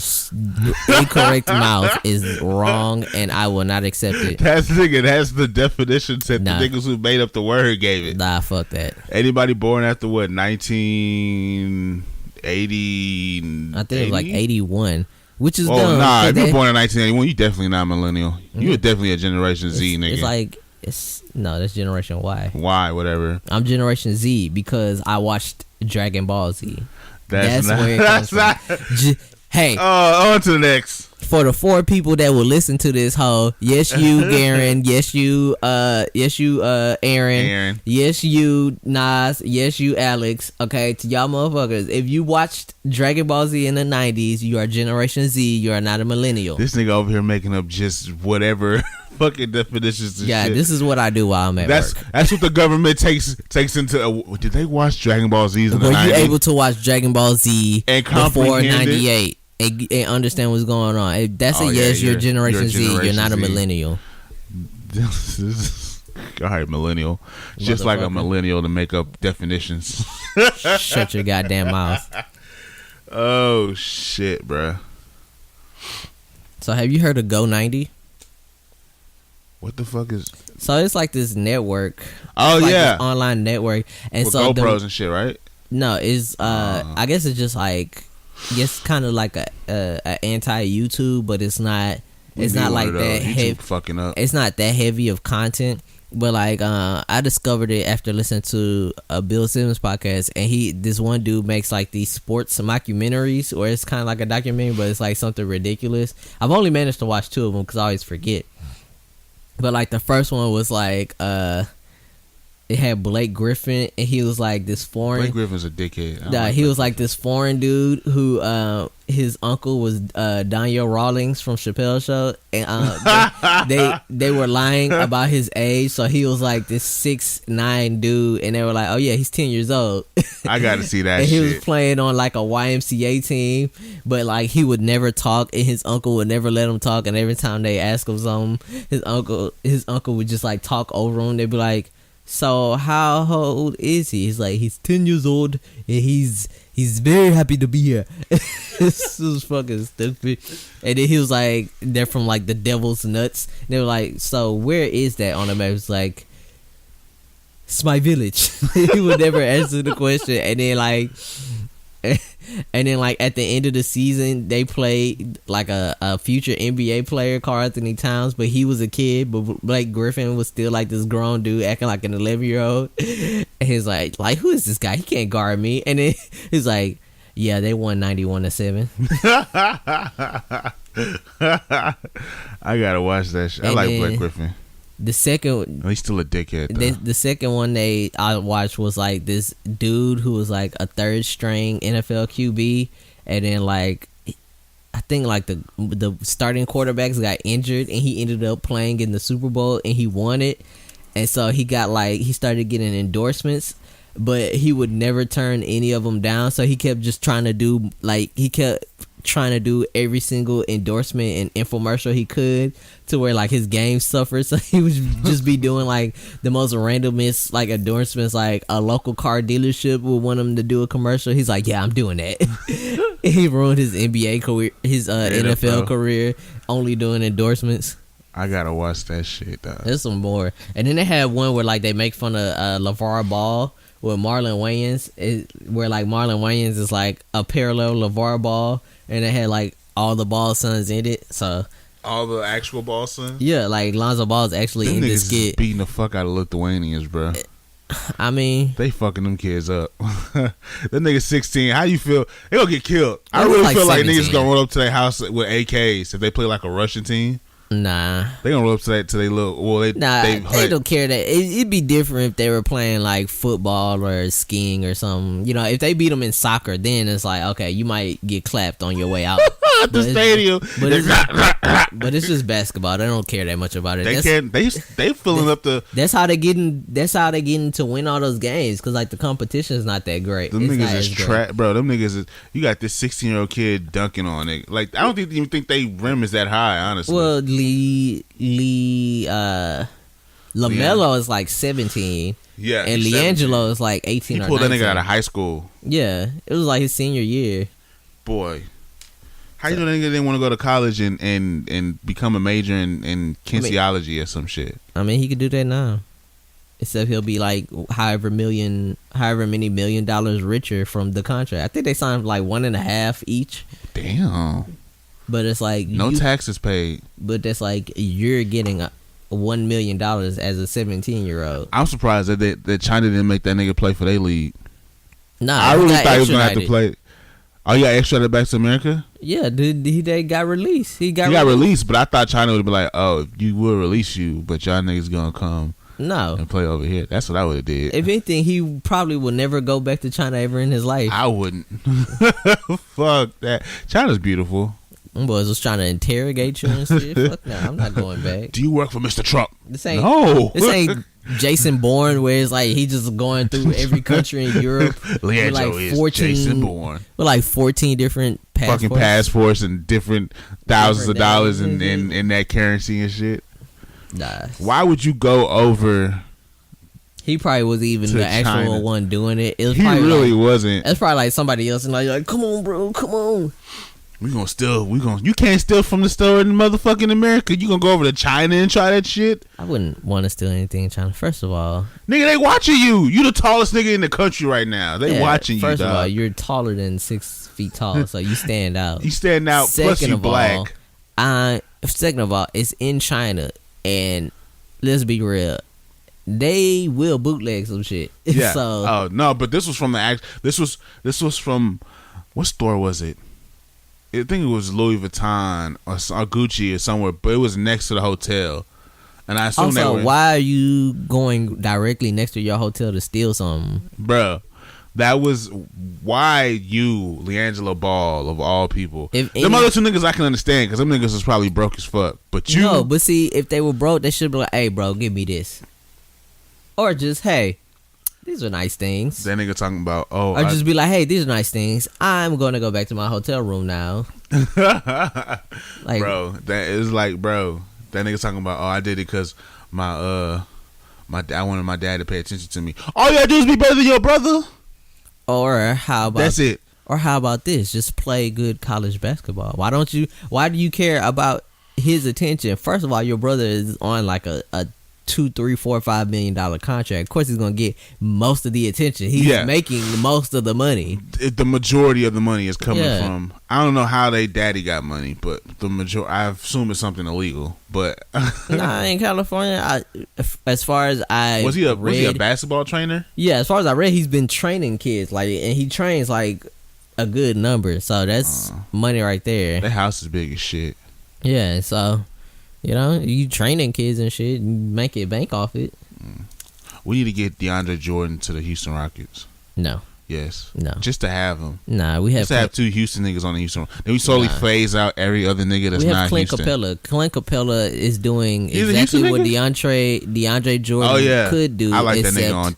Speaker 1: incorrect mouth is wrong, and I will not accept it.
Speaker 2: That's the definition that the niggas who made up the word gave it.
Speaker 1: Nah, fuck that.
Speaker 2: Anybody born after what, 1980?
Speaker 1: I think it was like 81. Which is dumb.
Speaker 2: Nah, if you're born in 1981, you definitely not a millennial. You're definitely a Generation Z nigga.
Speaker 1: It's like that's Generation Y.
Speaker 2: Y, whatever.
Speaker 1: I'm Generation Z because I watched Dragon Ball Z. That's where it comes from. Hey.
Speaker 2: On to the next.
Speaker 1: For the 4 people that will listen to this hoe, yes you Garen, yes you Aaron, yes you Nas, yes you Alex. Okay, to y'all motherfuckers, if you watched Dragon Ball Z in the 90s, you are Generation Z, you are not a millennial.
Speaker 2: This nigga over here making up just whatever fucking definitions.
Speaker 1: Yeah, shit. This is what I do while I'm at work.
Speaker 2: That's what the government takes into. Did they watch Dragon Ball Z in the 90s? Were you
Speaker 1: able to watch Dragon Ball Z
Speaker 2: and
Speaker 1: before 98? And understand what's going on. If that's yes, you're Generation Z. You're not a millennial.
Speaker 2: All right, millennial. Just like a millennial to make up definitions.
Speaker 1: Shut your goddamn mouth.
Speaker 2: Oh shit, bruh.
Speaker 1: So have you heard of Go 90?
Speaker 2: What the fuck is?
Speaker 1: So it's like this network.
Speaker 2: Oh
Speaker 1: like
Speaker 2: yeah,
Speaker 1: this online network, and
Speaker 2: with
Speaker 1: so
Speaker 2: GoPros and shit, right?
Speaker 1: No, it's I guess it's just like. It's kind of like a anti YouTube, but it's not. It's not like that heavy.
Speaker 2: Fucking up.
Speaker 1: It's not that heavy of content. But like, I discovered it after listening to a Bill Simmons podcast, and this one dude makes like these sports mockumentaries, or it's kind of like a documentary, but it's like something ridiculous. I've only managed to watch 2 of them because I always forget. But like the first one was like, it had Blake Griffin, and he was like this foreign.
Speaker 2: Blake Griffin's a dickhead.
Speaker 1: He was like this foreign dude who his uncle was Daniel Rawlings from Chappelle's Show, and they were lying about his age, so he was like this 6'9" dude, and they were like, oh yeah, he's 10 years old.
Speaker 2: I got to see that.
Speaker 1: And
Speaker 2: shit.
Speaker 1: He was playing on like a YMCA team, but like he would never talk, and his uncle would never let him talk, and every time they ask him something, his uncle would just like talk over him. They'd be like, so how old is he? He's like, he's 10 years old and he's very happy to be here. This was fucking stupid. And then he was like, they're from like the Devil's Nuts. And they were like, so where is that on the map? It's like, it's my village. He would never answer the question. And then like at the end of the season, they played like a future NBA player called Anthony Towns, but he was a kid. But Blake Griffin was still like this grown dude acting like an 11-year-old. And he's like who is this guy? He can't guard me. And then he's like, yeah, they won 91-7.
Speaker 2: I gotta watch that shit. I like Blake Griffin.
Speaker 1: The second,
Speaker 2: he's still a dickhead though.
Speaker 1: The second one I watched was like this dude who was like a third string NFL QB, and then like I think like the starting quarterbacks got injured, and he ended up playing in the Super Bowl and he won it, and so he started getting endorsements, but he would never turn any of them down. So he kept just trying to do every single endorsement and infomercial he could, to where like his game suffered. So he would just be doing like the most randomest like endorsements, like a local car dealership would want him to do a commercial. He's like, yeah, I'm doing that. He ruined his NBA career, his NFL career, only doing endorsements.
Speaker 2: I gotta watch that shit though.
Speaker 1: There's some more. And then they had one where like they make fun of LeVar Ball with Marlon Wayans, where like Marlon Wayans is like a parallel LeVar Ball, and they had like all the Ball sons in it. So
Speaker 2: all the actual Ball sons?
Speaker 1: Yeah, like Lonzo Ball's actually
Speaker 2: them
Speaker 1: in this
Speaker 2: skit.
Speaker 1: skit.
Speaker 2: Beating the fuck out of Lithuanians, bro.
Speaker 1: I mean,
Speaker 2: they fucking them kids up. That nigga 16. How you feel? They gonna get killed. I really
Speaker 1: like
Speaker 2: feel
Speaker 1: 17.
Speaker 2: like niggas gonna roll up to their house with AKs if they play like a Russian team.
Speaker 1: Nah,
Speaker 2: they gonna roll up to they little. Well, they
Speaker 1: don't care that it'd be different if they were playing like football or skiing or something. You know, if they beat them in soccer, then it's like, okay, you might get clapped on your way out
Speaker 2: at the stadium.
Speaker 1: But it's just basketball. They don't care that much about it.
Speaker 2: They filling up the.
Speaker 1: That's how they getting to win all those games, because like the competition is not that great.
Speaker 2: Them niggas is trash, bro. Them niggas is. You got this 16-year-old kid dunking on it. Like I don't even think they rim is that high. Honestly,
Speaker 1: well, LaMelo is like 17.
Speaker 2: Yeah,
Speaker 1: and LiAngelo is like 18.
Speaker 2: He
Speaker 1: or
Speaker 2: pulled
Speaker 1: 19.
Speaker 2: that nigga out of high school.
Speaker 1: Yeah, it was like his senior year.
Speaker 2: Boy, how you know that nigga didn't want to go to college and become a major in kinesiology or some shit?
Speaker 1: I mean, he could do that now. Except he'll be like however many $1 million richer from the contract. I think they signed like 1.5 each.
Speaker 2: Damn.
Speaker 1: But it's like
Speaker 2: no taxes paid.
Speaker 1: But that's like you're getting $1 million as a 17-year-old.
Speaker 2: I'm surprised that China didn't make that nigga play for their league.
Speaker 1: Nah,
Speaker 2: I really thought he was gonna have to play. Oh, you got extradited back to America?
Speaker 1: Yeah, they got released. He got
Speaker 2: released, but I thought China would be like, oh, you will release you, but y'all niggas gonna come and play over here. That's what I would have did.
Speaker 1: If anything, he probably will never go back to China ever in his life.
Speaker 2: I wouldn't. Fuck that. China's beautiful.
Speaker 1: Them boys was trying to interrogate you and shit. Fuck nah, I'm not going back.
Speaker 2: Do you work for Mr. Trump?
Speaker 1: This ain't Jason Bourne, where it's like he just going through every country in Europe.
Speaker 2: LiAngelo like is Jason Bourne.
Speaker 1: With like 14 different passports.
Speaker 2: Fucking passports and different thousands of dollars in that currency and shit.
Speaker 1: Nah.
Speaker 2: Why would you go over?
Speaker 1: He probably was even the actual
Speaker 2: China.
Speaker 1: one doing it. It was
Speaker 2: he really wasn't.
Speaker 1: That's probably like somebody else, and like, come on, bro, come on.
Speaker 2: You can't steal from the store in motherfucking America. You gonna go over to China and try that shit?
Speaker 1: I wouldn't want to steal anything in China. First of all,
Speaker 2: nigga, they watching you. You the tallest nigga in the country right now. They watching you.
Speaker 1: First of all, you're taller than 6 feet tall, so you stand out.
Speaker 2: You stand out. Plus you black.
Speaker 1: Second of all, it's in China, and let's be real, they will bootleg some shit.
Speaker 2: Yeah.
Speaker 1: So,
Speaker 2: oh no, but this was from This was from what store was it? I think it was Louis Vuitton or Gucci or somewhere, but it was next to the hotel. And I assume
Speaker 1: also, why are you going directly next to your hotel to steal something?
Speaker 2: Bruh, that was why you, LiAngelo Ball, of all people. Them other two niggas I can understand, because them niggas was probably broke as fuck. But you...
Speaker 1: No, but see, if they were broke, they should be like, hey, bro, give me this. Or just, hey, these are nice things.
Speaker 2: That nigga talking about,
Speaker 1: or just be like, hey, these are nice things. I'm going to go back to my hotel room now.
Speaker 2: Like, bro, that is like, bro, that nigga talking about, I did it because my I wanted my dad to pay attention to me. All you gotta do is be better than your brother.
Speaker 1: Or how about
Speaker 2: that's it?
Speaker 1: Or how about this? Just play good college basketball. Why do you care about his attention? First of all, your brother is on like a $2, $3, $4, $5 million contract. Of course, he's gonna get most of the attention. He's making most of the money.
Speaker 2: The majority of the money is coming from. I don't know how they daddy got money, but I assume it's something illegal. But
Speaker 1: nah, in California, as far as I
Speaker 2: was he a basketball trainer?
Speaker 1: Yeah, as far as I read, he's been training kids and he trains like a good number. So that's money right there.
Speaker 2: That house is big as shit.
Speaker 1: Yeah, so. You training kids and shit and make it bank off it.
Speaker 2: We need to get DeAndre Jordan to the Houston Rockets.
Speaker 1: No.
Speaker 2: Yes.
Speaker 1: No.
Speaker 2: Just to have him.
Speaker 1: Nah, we have
Speaker 2: to have two Houston niggas on the Houston. Then we slowly phase out every other nigga that's not
Speaker 1: Clint
Speaker 2: Houston.
Speaker 1: Capella. Clint Capella is doing exactly what DeAndre Jordan could do.
Speaker 2: I like that nigga on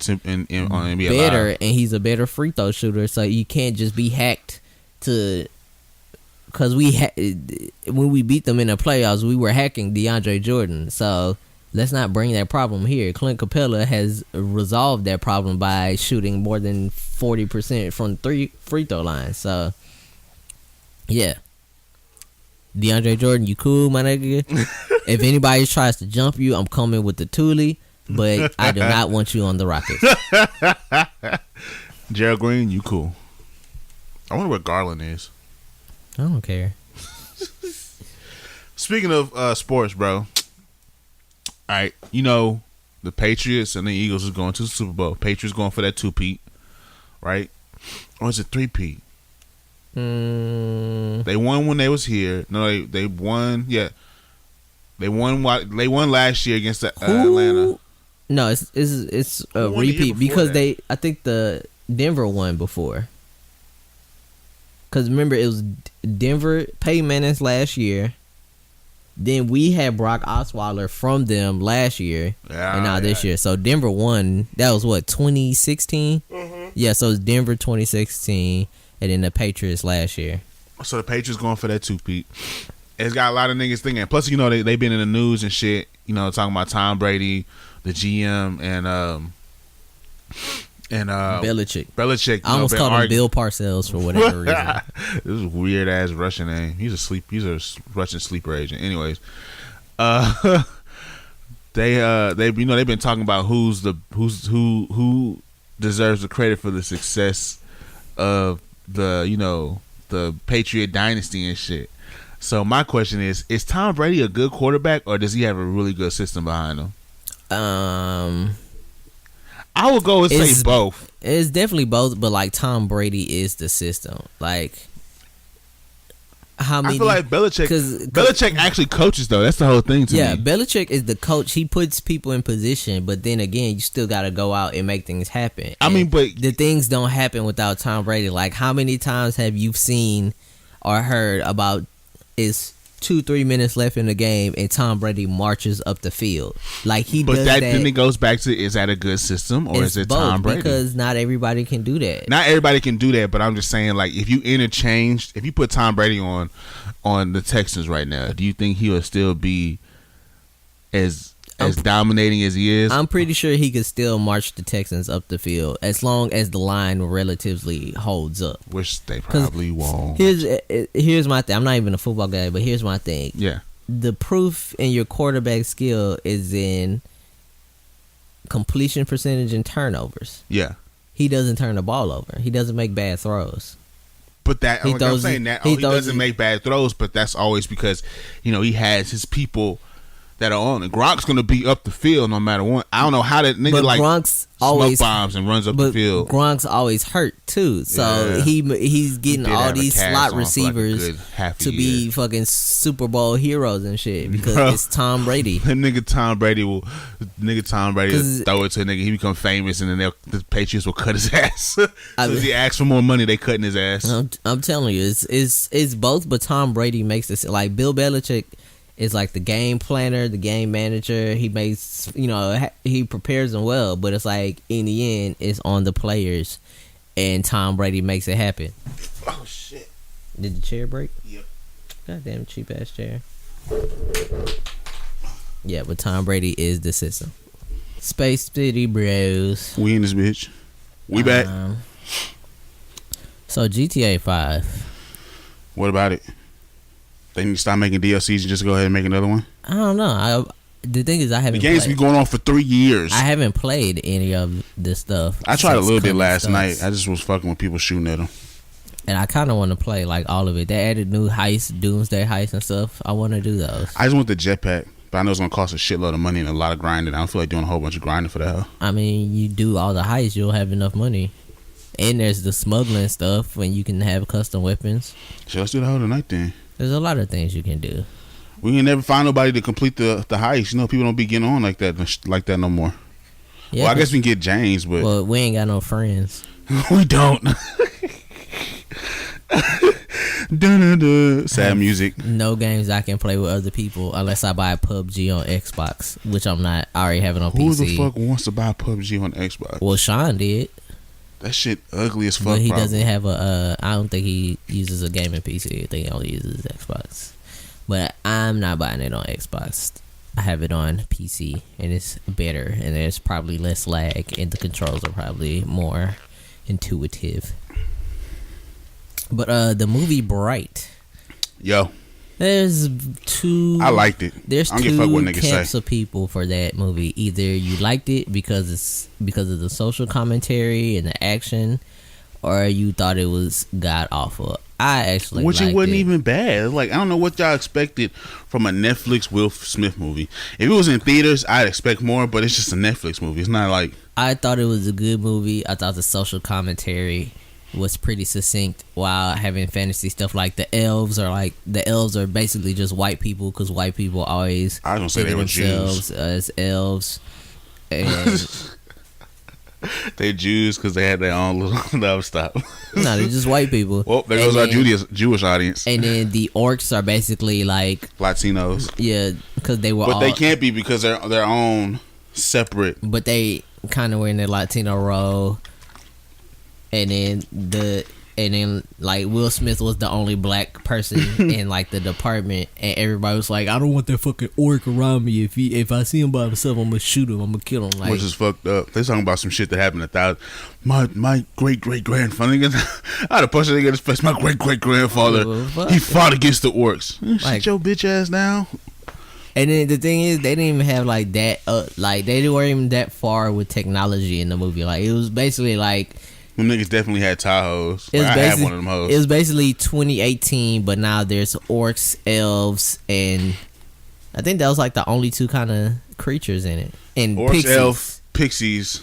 Speaker 2: NBA
Speaker 1: better,
Speaker 2: Live.
Speaker 1: And he's a better free throw shooter. So you can't just be hacked to. Because when we beat them in the playoffs, we were hacking DeAndre Jordan. So let's not bring that problem here. Clint Capella has resolved that problem by shooting more than 40% from 3 free throw lines. So, yeah. DeAndre Jordan, you cool, my nigga? If anybody tries to jump you, I'm coming with the Thule. But I do not want you on the Rockets.
Speaker 2: Gerald Green, you cool. I wonder what Garland is.
Speaker 1: I don't care.
Speaker 2: Speaking of sports, bro. All right, the Patriots and the Eagles is going to the Super Bowl. Patriots going for that 2-peat, right? Or is it 3-peat? They won when they was here. No, they won. Yeah, they won. They won last year against Atlanta.
Speaker 1: No, it's a repeat because I think the Denver won before. Because remember, it was Denver, Peyton Manning last year. Then we had Brock Osweiler from them last year. And now this year. So Denver won. That was what, 2016? Mm-hmm. Yeah, so it's Denver 2016. And then the Patriots last year.
Speaker 2: So the Patriots going for that 2-peat. It's got a lot of niggas thinking. Plus, they've been in the news and shit. Talking about Tom Brady, the GM, and Belichick.
Speaker 1: I almost called him Bill Parcells for whatever reason.
Speaker 2: This is a weird ass Russian name. He's a Russian sleeper agent. Anyways, they've been talking about who deserves the credit for the success of the Patriot dynasty and shit. So my question is Tom Brady a good quarterback, or does he have a really good system behind him? I would go and say both.
Speaker 1: It's definitely both, but like Tom Brady is the system. Like how many?
Speaker 2: I feel like Belichick actually coaches though. That's the whole thing to me.
Speaker 1: Yeah, Belichick is the coach. He puts people in position, but then again, you still got to go out and make things happen.
Speaker 2: I mean, but
Speaker 1: the things don't happen without Tom Brady. Like how many times have you seen or heard about is 2-3 minutes left in the game and Tom Brady marches up the field like he does that. But
Speaker 2: then it goes back to, is that a good system or is it both, Tom Brady?
Speaker 1: Because not everybody can do that.
Speaker 2: Not everybody can do that, but I'm just saying, like, if you put Tom Brady on the Texans right now, do you think he will still be as dominating as he is?
Speaker 1: I'm pretty sure he could still march the Texans up the field as long as the line relatively holds up.
Speaker 2: Which they probably won't.
Speaker 1: Here's my thing. I'm not even a football guy, but here's my thing.
Speaker 2: Yeah.
Speaker 1: The proof in your quarterback skill is in completion percentage and turnovers.
Speaker 2: Yeah.
Speaker 1: He doesn't turn the ball over. He doesn't make bad throws.
Speaker 2: But he doesn't make bad throws, but that's always because, he has his people that are on it. Gronk's gonna be up the field no matter what. I don't know how that nigga
Speaker 1: Gronk's
Speaker 2: smoke bombs and runs up the field.
Speaker 1: Gronk's always hurt too, so he's getting all these slot receivers to be fucking Super Bowl heroes and shit because it's Tom Brady.
Speaker 2: The nigga Tom Brady will throw it to a nigga. He become famous and then the Patriots will cut his ass. If he asks for more money, they cutting his ass.
Speaker 1: I'm telling you, it's both. But Tom Brady makes this like Bill Belichick is like the game planner, the game manager. He makes, he prepares them well, but it's like in the end, it's on the players, and Tom Brady makes it happen.
Speaker 2: Oh shit!
Speaker 1: Did the chair break?
Speaker 2: Yep.
Speaker 1: Goddamn cheap ass chair. Yeah, but Tom Brady is the system. Space City Bros.
Speaker 2: We in this bitch. We back.
Speaker 1: So GTA 5.
Speaker 2: What about it? They need to stop making DLCs and just go ahead and make another one.
Speaker 1: I don't know. The thing is, I haven't.
Speaker 2: The game's been going on for 3 years.
Speaker 1: I haven't played any of this stuff.
Speaker 2: I tried a little bit last night. I just was fucking with people shooting at them.
Speaker 1: And I kind of want to play like all of it. They added new heists, Doomsday heists and stuff. I want to do those.
Speaker 2: I just want the jetpack, but I know it's gonna cost a shitload of money and a lot of grinding. I don't feel like doing a whole bunch of grinding for that hell.
Speaker 1: I mean, you do all the heists, you'll have enough money. And there's the smuggling stuff when you can have custom weapons.
Speaker 2: So let's do the whole tonight then.
Speaker 1: There's a lot of things you can do.
Speaker 2: We can never find nobody to complete the heist. You know, people don't be getting on like that no more. Yeah, well, I guess we can get James, but
Speaker 1: well, we ain't got no friends.
Speaker 2: We don't. Sad music.
Speaker 1: No games I can play with other people unless I buy PUBG on Xbox, which I'm not. I already have it on PC.
Speaker 2: Who the fuck wants to buy PUBG on Xbox?
Speaker 1: Well, Sean did.
Speaker 2: That shit ugly as fuck.
Speaker 1: But he doesn't have a. I don't think he uses a gaming PC. I think he only uses Xbox. But I'm not buying it on Xbox. I have it on PC, and it's better, and there's probably less lag, and the controls are probably more intuitive. But the movie Bright.
Speaker 2: Yo.
Speaker 1: There's two.
Speaker 2: I liked it.
Speaker 1: There's
Speaker 2: I don't
Speaker 1: two
Speaker 2: give a fuck what niggas
Speaker 1: camps
Speaker 2: say.
Speaker 1: of people for that movie. Either you liked it because of the social commentary and the action, or you thought it was god awful. I actually
Speaker 2: which
Speaker 1: liked
Speaker 2: it wasn't
Speaker 1: it.
Speaker 2: even bad. Like, I don't know what y'all expected from a Netflix Will Smith movie. If it was in theaters, I'd expect more, but it's just a Netflix movie. It's not like.
Speaker 1: I thought it was a good movie. I thought the social commentary was pretty succinct while having fantasy stuff. Like the elves are basically just white people because white people always
Speaker 2: I was gonna say they were
Speaker 1: themselves
Speaker 2: Jews
Speaker 1: as elves. And
Speaker 2: they Jews because they had their own little. No, stop.
Speaker 1: No, they're just white people.
Speaker 2: Well, there goes our Jewish audience.
Speaker 1: And then the orcs are basically like
Speaker 2: Latinos.
Speaker 1: Yeah, because they were.
Speaker 2: But they can't be because they're their own separate.
Speaker 1: But they kind of were in their Latino role. And then like Will Smith was the only black person in like the department, and everybody was like, I don't want that fucking orc around me. If I see him by himself, I'm gonna shoot him. I'm gonna kill him. Like,
Speaker 2: which is fucked up. They're talking about some shit that happened 1,000. My great grandfather. I'd have punched a nigga in his face. My great grandfather. He fought against the orcs. Shut your bitch ass down.
Speaker 1: And then the thing is, they didn't even have like that. Like they weren't even that far with technology in the movie. Like it was basically like.
Speaker 2: Them niggas definitely had Tahoes. Like, I had one of them hoes.
Speaker 1: It was basically 2018, but now there's orcs, elves, and I think that was like the only two kind of creatures in it. And
Speaker 2: orcs,
Speaker 1: pixies.
Speaker 2: elf, pixies.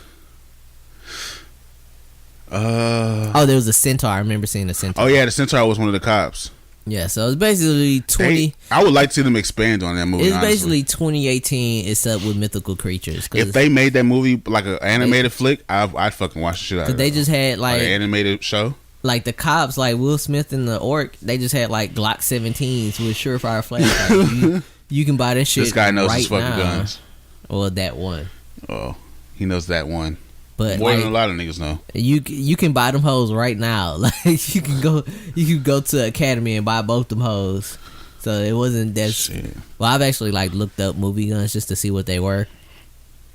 Speaker 1: Oh, there was a centaur. I remember seeing a centaur.
Speaker 2: Oh yeah, the centaur was one of the cops.
Speaker 1: Yeah, so it's basically 20.
Speaker 2: I would like to see them expand on that movie.
Speaker 1: It's
Speaker 2: honestly.
Speaker 1: basically 2018 except with mythical creatures.
Speaker 2: If they made that movie like an animated flick, I'd fucking watch the shit out of it.
Speaker 1: They just had like
Speaker 2: an animated show.
Speaker 1: Like the cops, like Will Smith and the orc, they just had like Glock 17s with surefire flashlights. you can buy this shit.
Speaker 2: This guy knows
Speaker 1: right
Speaker 2: his fucking
Speaker 1: now.
Speaker 2: guns.
Speaker 1: Well, that one.
Speaker 2: Oh, he knows that one.
Speaker 1: But
Speaker 2: more
Speaker 1: like,
Speaker 2: than a lot of niggas know.
Speaker 1: You can buy them hoes right now. Like you can go to Academy and buy both them hoes. So it wasn't that.
Speaker 2: Shit.
Speaker 1: Well, I've actually like looked up movie guns just to see what they were.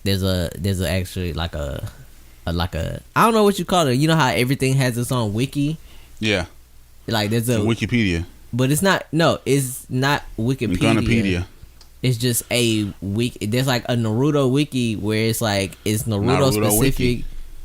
Speaker 1: There's actually like a I don't know what you call it. You know how everything has its own wiki.
Speaker 2: Yeah.
Speaker 1: Like there's a
Speaker 2: Wikipedia.
Speaker 1: But it's not. No, it's not Wikipedia.
Speaker 2: Gunnapedia.
Speaker 1: It's just a wiki. There's like a Naruto wiki where it's like it's Naruto specific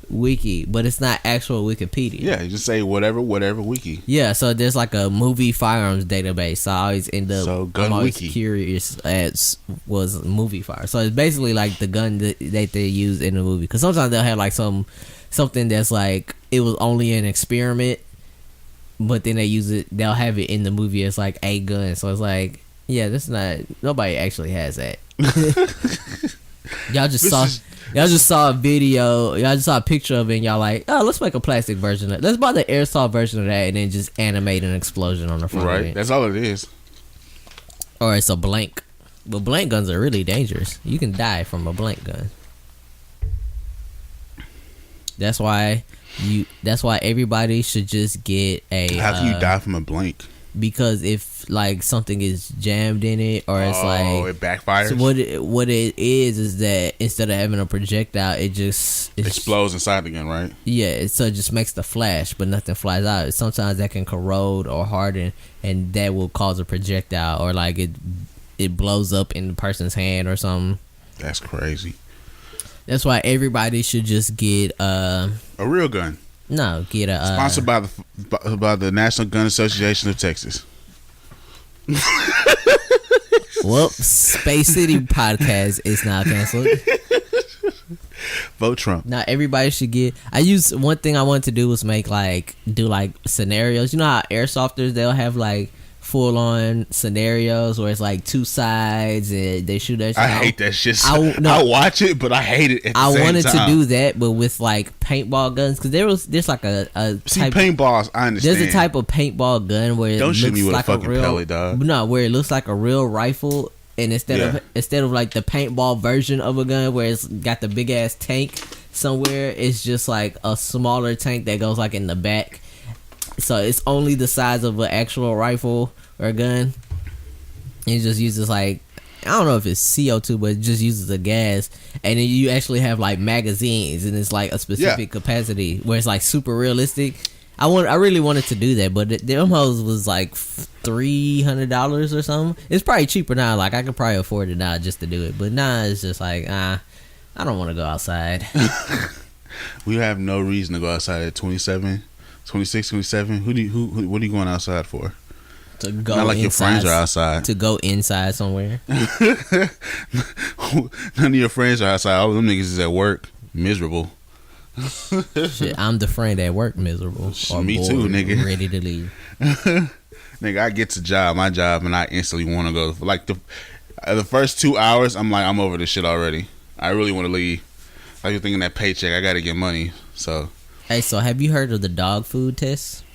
Speaker 1: wiki, but it's not actual Wikipedia.
Speaker 2: Yeah, you just say whatever wiki.
Speaker 1: Yeah, so there's like a movie firearms database. So I always end up. I'm always curious as was movie fire. So it's basically like the gun that they use in the movie. Because sometimes they'll have like something that's like it was only an experiment, but then they use it. They'll have it in the movie as like a gun. So it's like. Yeah, that's not. Nobody actually has that. Y'all just saw a video. Y'all just saw a picture of it. And y'all like, oh, let's make a plastic version of it. Let's buy the airsoft version of that, and then just animate an explosion on the front.
Speaker 2: Right,
Speaker 1: of it.
Speaker 2: that's all it is.
Speaker 1: Or it's a blank. But blank guns are really dangerous. You can die from a blank gun. That's why everybody should just get a.
Speaker 2: How can you die from a blank?
Speaker 1: because if like something is jammed in it or it's
Speaker 2: it backfires.
Speaker 1: So what it is that instead of having a projectile, it just
Speaker 2: explodes inside again, right?
Speaker 1: Yeah, so it just makes the flash, but nothing flies out. Sometimes that can corrode or harden, and that will cause a projectile, or like it blows up in the person's hand or something.
Speaker 2: That's crazy.
Speaker 1: That's why everybody should just get
Speaker 2: a real gun.
Speaker 1: No, get a
Speaker 2: sponsored by the National Gun Association of Texas.
Speaker 1: Well, Space City podcast is now canceled.
Speaker 2: Vote Trump.
Speaker 1: Now everybody should get. One thing I wanted to do was do scenarios. You know how airsofters, they'll have like full on scenarios where it's like two sides and they shoot at you.
Speaker 2: I hate that shit. I watch it, but I hate it. I wanted
Speaker 1: to do that, but with like paintball guns, because there's like a type,
Speaker 2: paintballs. I understand.
Speaker 1: There's a type of paintball gun where
Speaker 2: don't
Speaker 1: it
Speaker 2: shoot
Speaker 1: looks
Speaker 2: me with
Speaker 1: like
Speaker 2: a fucking
Speaker 1: real,
Speaker 2: pellet, dog.
Speaker 1: No, where it looks like a real rifle, and instead of like the paintball version of a gun where it's got the big ass tank somewhere, it's just like a smaller tank that goes like in the back. So it's only the size of an actual rifle or a gun. It just uses like, I don't know if it's CO2, but it just uses a gas. And then you actually have like magazines, and it's like a specific capacity where it's like super realistic. I really wanted to do that, but them hoes was like $300 or something. It's probably cheaper now. Like I could probably afford it now just to do it. But nah, it's just like I don't want to go outside.
Speaker 2: We have no reason to go outside at 27, 26, 27. What are you going outside for?
Speaker 1: To go
Speaker 2: not like
Speaker 1: inside,
Speaker 2: your friends are outside.
Speaker 1: To go inside somewhere.
Speaker 2: None of your friends are outside. All of them niggas is at work, miserable.
Speaker 1: Shit, I'm the friend at work, miserable. Or
Speaker 2: me
Speaker 1: bored,
Speaker 2: too, nigga.
Speaker 1: Ready to leave.
Speaker 2: Nigga, I get to my job, and I instantly want to go. Like the first 2 hours, I'm like, I'm over this shit already. I really want to leave. Like you're thinking that paycheck, I got to get money. So.
Speaker 1: Hey, so have you heard of the dog food test?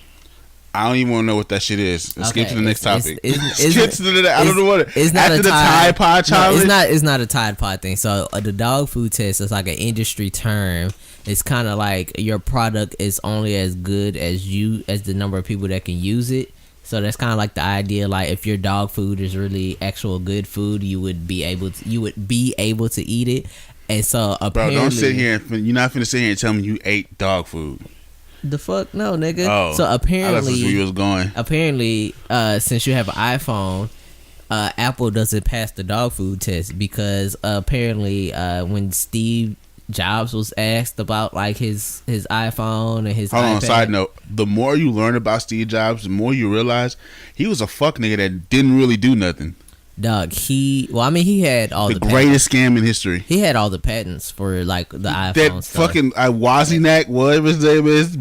Speaker 2: I don't even want to know what that shit is. Let's skip to the next topic.
Speaker 1: Skip
Speaker 2: to the I don't know what it is.
Speaker 1: It's not
Speaker 2: after
Speaker 1: a
Speaker 2: the Tide Pod challenge.
Speaker 1: No, it's not a Tide Pod thing. So the dog food test is like an industry term. It's kind of like your product is only as good as the number of people that can use it. So that's kind of like the idea. Like if your dog food is really actual good food, you would be able to eat it. And so apparently,
Speaker 2: bro, don't sit here. You're not finna sit here and tell me you ate dog food.
Speaker 1: The fuck no, nigga.
Speaker 2: Oh,
Speaker 1: so apparently,
Speaker 2: that's where you was going.
Speaker 1: Apparently, since you have an iPhone, Apple doesn't pass the dog food test because apparently, when Steve Jobs was asked about like his iPhone and his
Speaker 2: Hold
Speaker 1: iPad.
Speaker 2: on, side note, the more you learn about Steve Jobs, the more you realize he was a fuck nigga that didn't really do nothing.
Speaker 1: Dog, he had all the
Speaker 2: greatest scam in history.
Speaker 1: He had all the patents for like the iPhone
Speaker 2: that
Speaker 1: stuff.
Speaker 2: Fucking Wozniak, whatever his name is,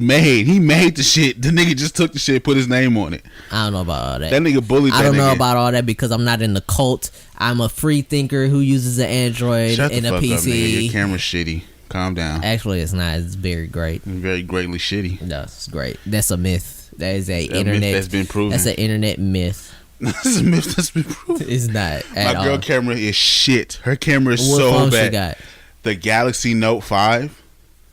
Speaker 2: he made the shit. The nigga just took the shit, put his name on it.
Speaker 1: I don't know about all that.
Speaker 2: That nigga bullied.
Speaker 1: I don't know about all that because I'm not in the cult. I'm a free thinker who uses an Android and a PC.
Speaker 2: Up, nigga. Your camera's shitty. Calm down.
Speaker 1: Actually, it's not. It's very great.
Speaker 2: Very greatly shitty.
Speaker 1: No, it's great. That's a myth. That is a
Speaker 2: internet myth that's been proven.
Speaker 1: That's an internet myth.
Speaker 2: This is a myth that's been proven.
Speaker 1: It's not at
Speaker 2: My girl
Speaker 1: all.
Speaker 2: camera is shit. Her camera is
Speaker 1: what
Speaker 2: so
Speaker 1: phone
Speaker 2: bad.
Speaker 1: She got?
Speaker 2: The Galaxy Note 5.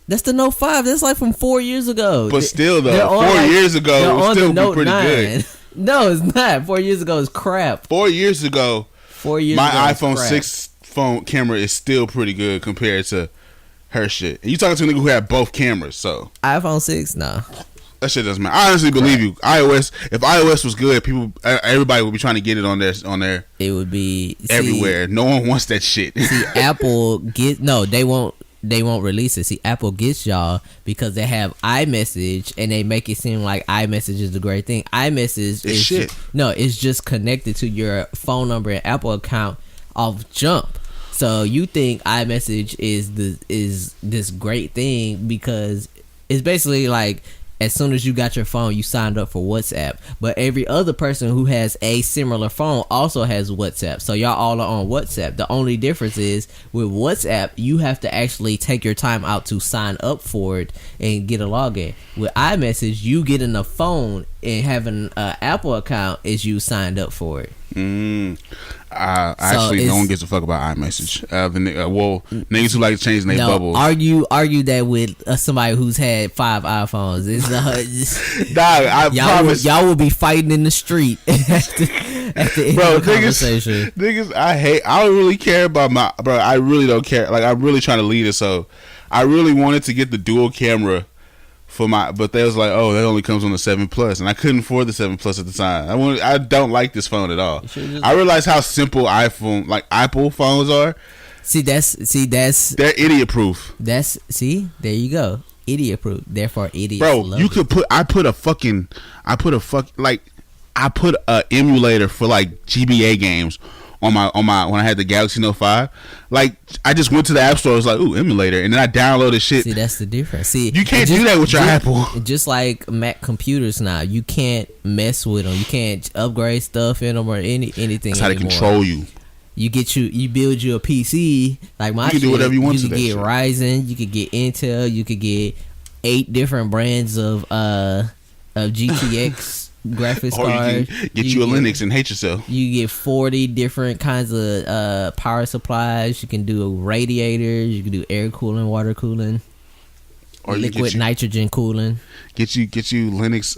Speaker 1: That's the Note 5. That's like from 4 years ago.
Speaker 2: But still, though, 4 years ago, it was still be pretty 9. Good.
Speaker 1: No, it's not. 4 years ago is crap.
Speaker 2: 4 years ago,
Speaker 1: 4 years
Speaker 2: my
Speaker 1: ago
Speaker 2: iPhone 6 phone camera is still pretty good compared to her shit. And you talking to a nigga who had both cameras, so.
Speaker 1: iPhone 6? No.
Speaker 2: That shit doesn't matter. I honestly believe you. If iOS was good, everybody would be trying to get it on there.
Speaker 1: It would be
Speaker 2: everywhere. No one wants that shit.
Speaker 1: See, Apple they won't release it. See, Apple gets y'all because they have iMessage and they make it seem like iMessage is the great thing. iMessage is
Speaker 2: shit.
Speaker 1: It's just connected to your phone number and Apple account off jump. So you think iMessage is this great thing because it's basically like as soon as you got your phone, you signed up for WhatsApp. But every other person who has a similar phone also has WhatsApp. So y'all all are on WhatsApp. The only difference is with WhatsApp, you have to actually take your time out to sign up for it and get a login. With iMessage, you getting a phone and having an Apple account is you signed up for it.
Speaker 2: Actually, no one gives a fuck about iMessage. Niggas who like to change their bubbles.
Speaker 1: Argue that with somebody who's had 5 iPhones. It's
Speaker 2: I promise.
Speaker 1: Y'all will be fighting in the street at the end of the conversation.
Speaker 2: Niggas, I don't really care about I really don't care. Like, I'm really trying to lead it, so I really wanted to get the dual camera but they was like, oh, that only comes on the 7 Plus, and I couldn't afford the 7 Plus at the time. I don't like this phone at all. I realize how simple Apple phones are.
Speaker 1: They're
Speaker 2: idiot proof.
Speaker 1: There you go, idiot proof. Therefore, idiots.
Speaker 2: Bro, you could I put a emulator for like GBA games on my when I had the Galaxy Note 5. Like, I just went to the App Store. I was like, ooh, emulator, and then I downloaded shit.
Speaker 1: See, that's the difference. See,
Speaker 2: you can't do that with your Apple.
Speaker 1: Just like Mac computers now, you can't mess with them. You can't upgrade stuff in them or anything.
Speaker 2: That's how they control you.
Speaker 1: You build you a PC like my.
Speaker 2: You can do whatever you want.
Speaker 1: You could get Ryzen. You could get Intel. You could get 8 different brands of GTX. Graphics card.
Speaker 2: You can get you a Linux and hate yourself.
Speaker 1: You get 40 different kinds of power supplies. You can do radiators. You can do air cooling, water cooling, or liquid nitrogen cooling.
Speaker 2: Get you Linux.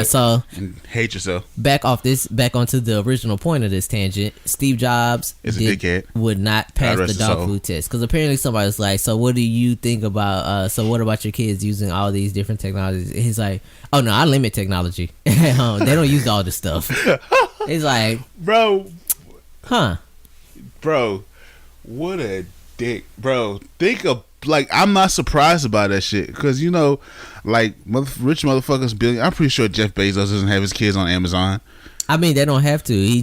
Speaker 1: So
Speaker 2: and hate yourself.
Speaker 1: Back onto the original point of this tangent. Steve Jobs
Speaker 2: is a dickhead.
Speaker 1: Would not pass the dog food test because apparently somebody's like, so what do you think about? So what about your kids using all these different technologies? He's like, oh no, I limit technology. They don't use all this stuff. He's like,
Speaker 2: bro,
Speaker 1: bro,
Speaker 2: what a dick, bro. Think of. Like, I'm not surprised about that shit because, you know, like, rich motherfuckers, billion. I'm pretty sure Jeff Bezos doesn't have his kids on Amazon.
Speaker 1: I mean, they don't have to. They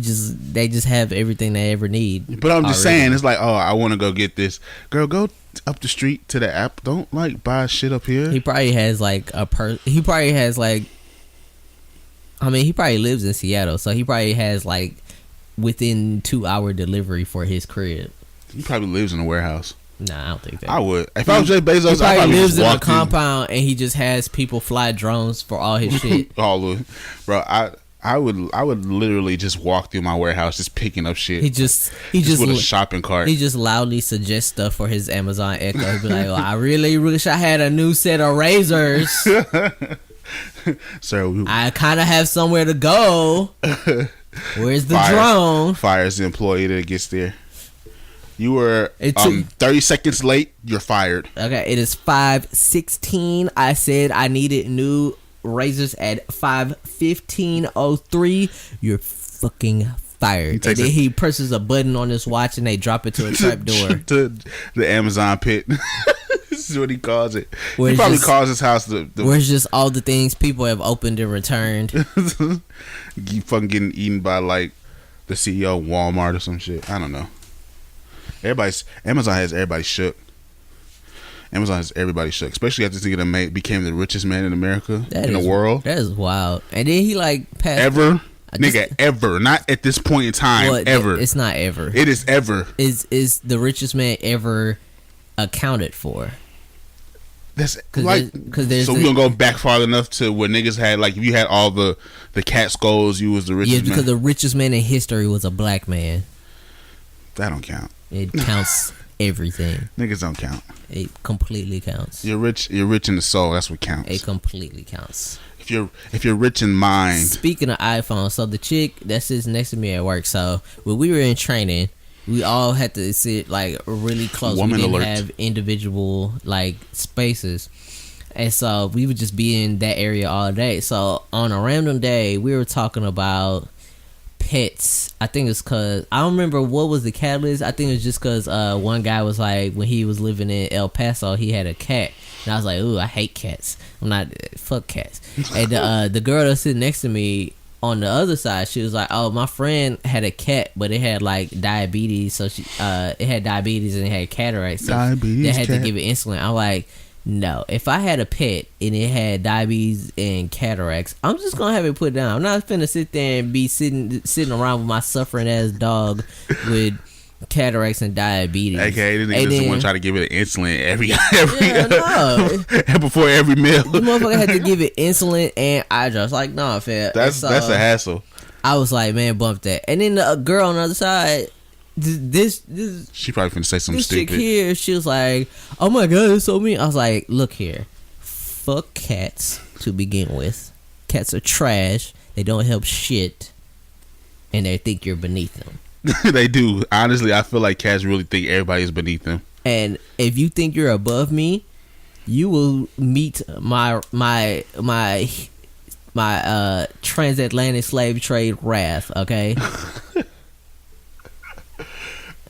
Speaker 1: just have everything they ever need.
Speaker 2: But I'm just saying, it's like, oh, I want to go get this. Girl, go up the street to the app. Don't like buy shit up here.
Speaker 1: He probably has like he probably lives in Seattle, so he probably has like within 2-hour delivery for his crib.
Speaker 2: He probably lives in a warehouse.
Speaker 1: Nah, I don't think that.
Speaker 2: I would. If I was Jeff Bezos,
Speaker 1: he probably lives in a compound
Speaker 2: in.
Speaker 1: and he just has people fly drones for all his shit.
Speaker 2: Bro, I would literally just walk through my warehouse just picking up shit.
Speaker 1: He just
Speaker 2: with a shopping cart.
Speaker 1: He just loudly suggests stuff for his Amazon Echo. He'd be like, oh, I really wish I had a new set of razors.
Speaker 2: Sir,
Speaker 1: I kind of have somewhere to go. Where's the drone?
Speaker 2: Fires the employee that gets there. You were 30 seconds late. You're fired.
Speaker 1: Okay, it is 5:16. I said I needed new razors at 5:15:03. You're fucking fired. And then he presses a button on his watch and they drop it to a trap door.
Speaker 2: To the Amazon pit. This is what he calls it. He probably calls his house
Speaker 1: where's just all the things people have opened and returned.
Speaker 2: You fucking getting eaten by like the CEO of Walmart or some shit. I don't know. Amazon has everybody shook. Especially after this nigga became the richest man in America in the world.
Speaker 1: That is wild. And then he like passed
Speaker 2: ever. Not at this point in time. Ever.
Speaker 1: It's not ever.
Speaker 2: It is ever.
Speaker 1: Is the richest man ever accounted for?
Speaker 2: That's like so we gonna go back far enough to where niggas had like if you had all the cat skulls, you was the richest man.
Speaker 1: Yeah, because the richest man in history was a black man.
Speaker 2: That don't count.
Speaker 1: It counts everything.
Speaker 2: Niggas don't count.
Speaker 1: It completely counts.
Speaker 2: You're rich in the soul. That's what counts.
Speaker 1: It completely counts.
Speaker 2: If you're rich in mind.
Speaker 1: Speaking of iPhone, so the chick that sits next to me at work. So when we were in training, we all had to sit like really close. We didn't have individual like spaces, and so we would just be in that area all day. So on a random day, we were talking about pets. I think it's because I don't remember what was the catalyst. I think it was just because one guy was like, when he was living in El Paso, he had a cat, and I was like, ooh, I hate cats. Fuck cats. And the girl that's sitting next to me on the other side, she was like, oh, my friend had a cat, but it had like diabetes, so it had diabetes and it had cataracts, so they had to give it insulin. I'm like, no, if I had a pet and it had diabetes and cataracts, I'm just gonna have it put down. I'm not finna sit there and be sitting around with my suffering ass dog with cataracts and diabetes.
Speaker 2: Okay, this nigga doesn't want to try to give it insulin before every meal.
Speaker 1: The motherfucker had to give it insulin and eye drops. Like, no, fam.
Speaker 2: That's a hassle.
Speaker 1: I was like, man, bump that. And then the girl on the other side, this
Speaker 2: she probably finna say something
Speaker 1: this
Speaker 2: stupid.
Speaker 1: chick here, she was like, oh my god, it's so mean. I was like, look here, fuck cats to begin with. Cats are trash. They don't help shit, and they think you're beneath them.
Speaker 2: They do. Honestly, I feel like cats really think everybody is beneath them.
Speaker 1: And if you think you're above me, you will meet my transatlantic slave trade wrath. Okay.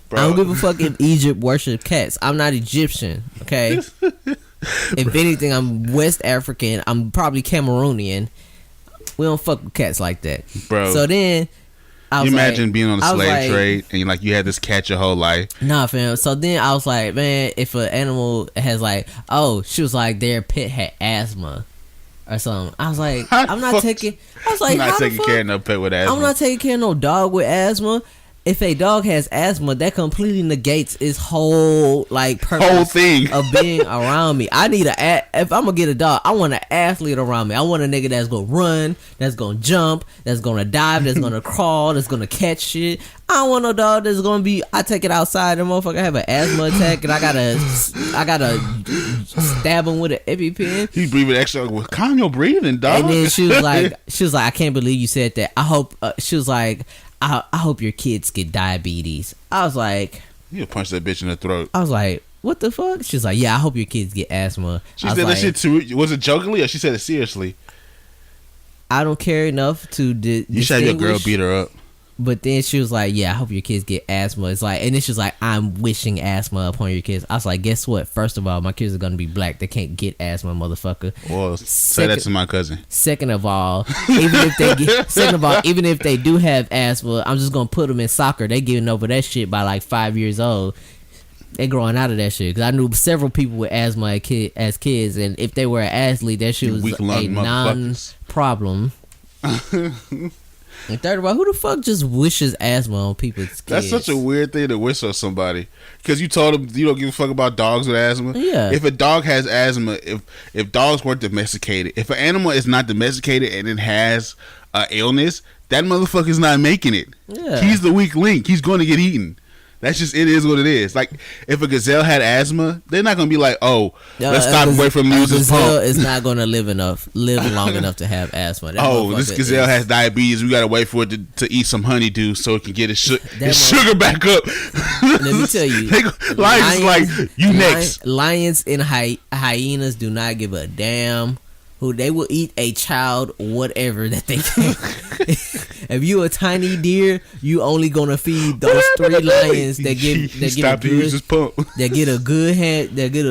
Speaker 2: Bro.
Speaker 1: I don't give a fuck if Egypt worship cats. I'm not Egyptian. Okay. If anything, I'm West African. I'm probably Cameroonian. We don't fuck with cats like that,
Speaker 2: bro.
Speaker 1: So then, I was
Speaker 2: imagine being on the slave
Speaker 1: like,
Speaker 2: trade and like you had this cat your whole life.
Speaker 1: Nah, fam. So then I was like, man, if an animal has like, oh, she was like, their pet had asthma or something. I was like, I'm not taking. I was like,
Speaker 2: I'm not
Speaker 1: how
Speaker 2: taking
Speaker 1: the fuck?
Speaker 2: care of no pet with asthma.
Speaker 1: I'm not taking care of no dog with asthma. If a dog has asthma, that completely negates its whole like purpose
Speaker 2: whole thing
Speaker 1: of being around me. I need if I'm gonna get a dog, I want an athlete around me. I want a nigga that's gonna run, that's gonna jump, that's gonna dive, that's gonna crawl, that's gonna catch shit. I don't want no dog that's gonna be. I take it outside, and motherfucker have an asthma attack, and I gotta stab him with an EpiPen.
Speaker 2: He's breathing extra. Well, calm your breathing, dog.
Speaker 1: And then she was like, I can't believe you said that. I hope. She was like, I hope your kids get diabetes. I was like,
Speaker 2: you punch that bitch in the throat.
Speaker 1: I was like, what the fuck? She's like, yeah, I hope your kids get asthma.
Speaker 2: She said that shit too. Was it jokingly or she said it seriously?
Speaker 1: I don't care enough to
Speaker 2: you should have your girl beat her up.
Speaker 1: But then she was like, yeah, I hope your kids get asthma. It's like, and then she was like, I'm wishing asthma upon your kids. I was like, guess what? First of all, my kids are going to be black. They can't get asthma, motherfucker.
Speaker 2: Well, say that to my cousin.
Speaker 1: Second of all, even if they do have asthma, I'm just going to put them in soccer. They getting over that shit by like 5 years old. They growing out of that shit. Because I knew several people with asthma as kids, and if they were an athlete, that shit was a non-problem. And third of all, who the fuck just wishes asthma on people's kids?
Speaker 2: That's such a weird thing to wish on somebody. Because you told them you don't give a fuck about dogs with asthma.
Speaker 1: Yeah.
Speaker 2: If a dog has asthma, if dogs weren't domesticated, if an animal is not domesticated and it has an illness, that motherfucker's not making it.
Speaker 1: Yeah.
Speaker 2: He's the weak link. He's going to get eaten. That's just, it is what it is. Like, if a gazelle had asthma, they're not going to be like, oh, let's stop away from using this pump.
Speaker 1: Gazelle is not going to live long enough to have asthma.
Speaker 2: This gazelle has diabetes. We got to wait for it to eat some honeydew so it can get its sugar back up.
Speaker 1: Let me tell you.
Speaker 2: Lions like, you next.
Speaker 1: Lions and hyenas do not give a damn. Who they will eat a child, whatever that they can. If you a tiny deer, you only gonna feed those 3 lions that get a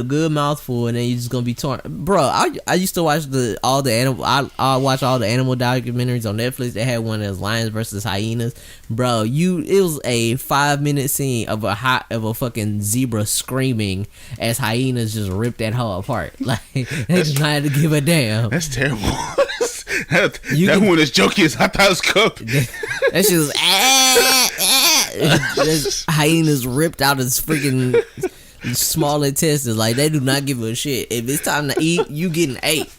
Speaker 1: good mouthful, and then you just gonna be torn. Bro, I used to watch all the animal documentaries on Netflix. They had one as lions versus hyenas. Bro, it was a 5-minute scene of a fucking zebra screaming as hyenas just ripped that hoe apart. Like they just not to give a damn.
Speaker 2: That's terrible. that one is jokey as hot as cooked.
Speaker 1: That shit was hyenas ripped out his freaking small intestines. Like they do not give a shit. If it's time to eat, you getting ate.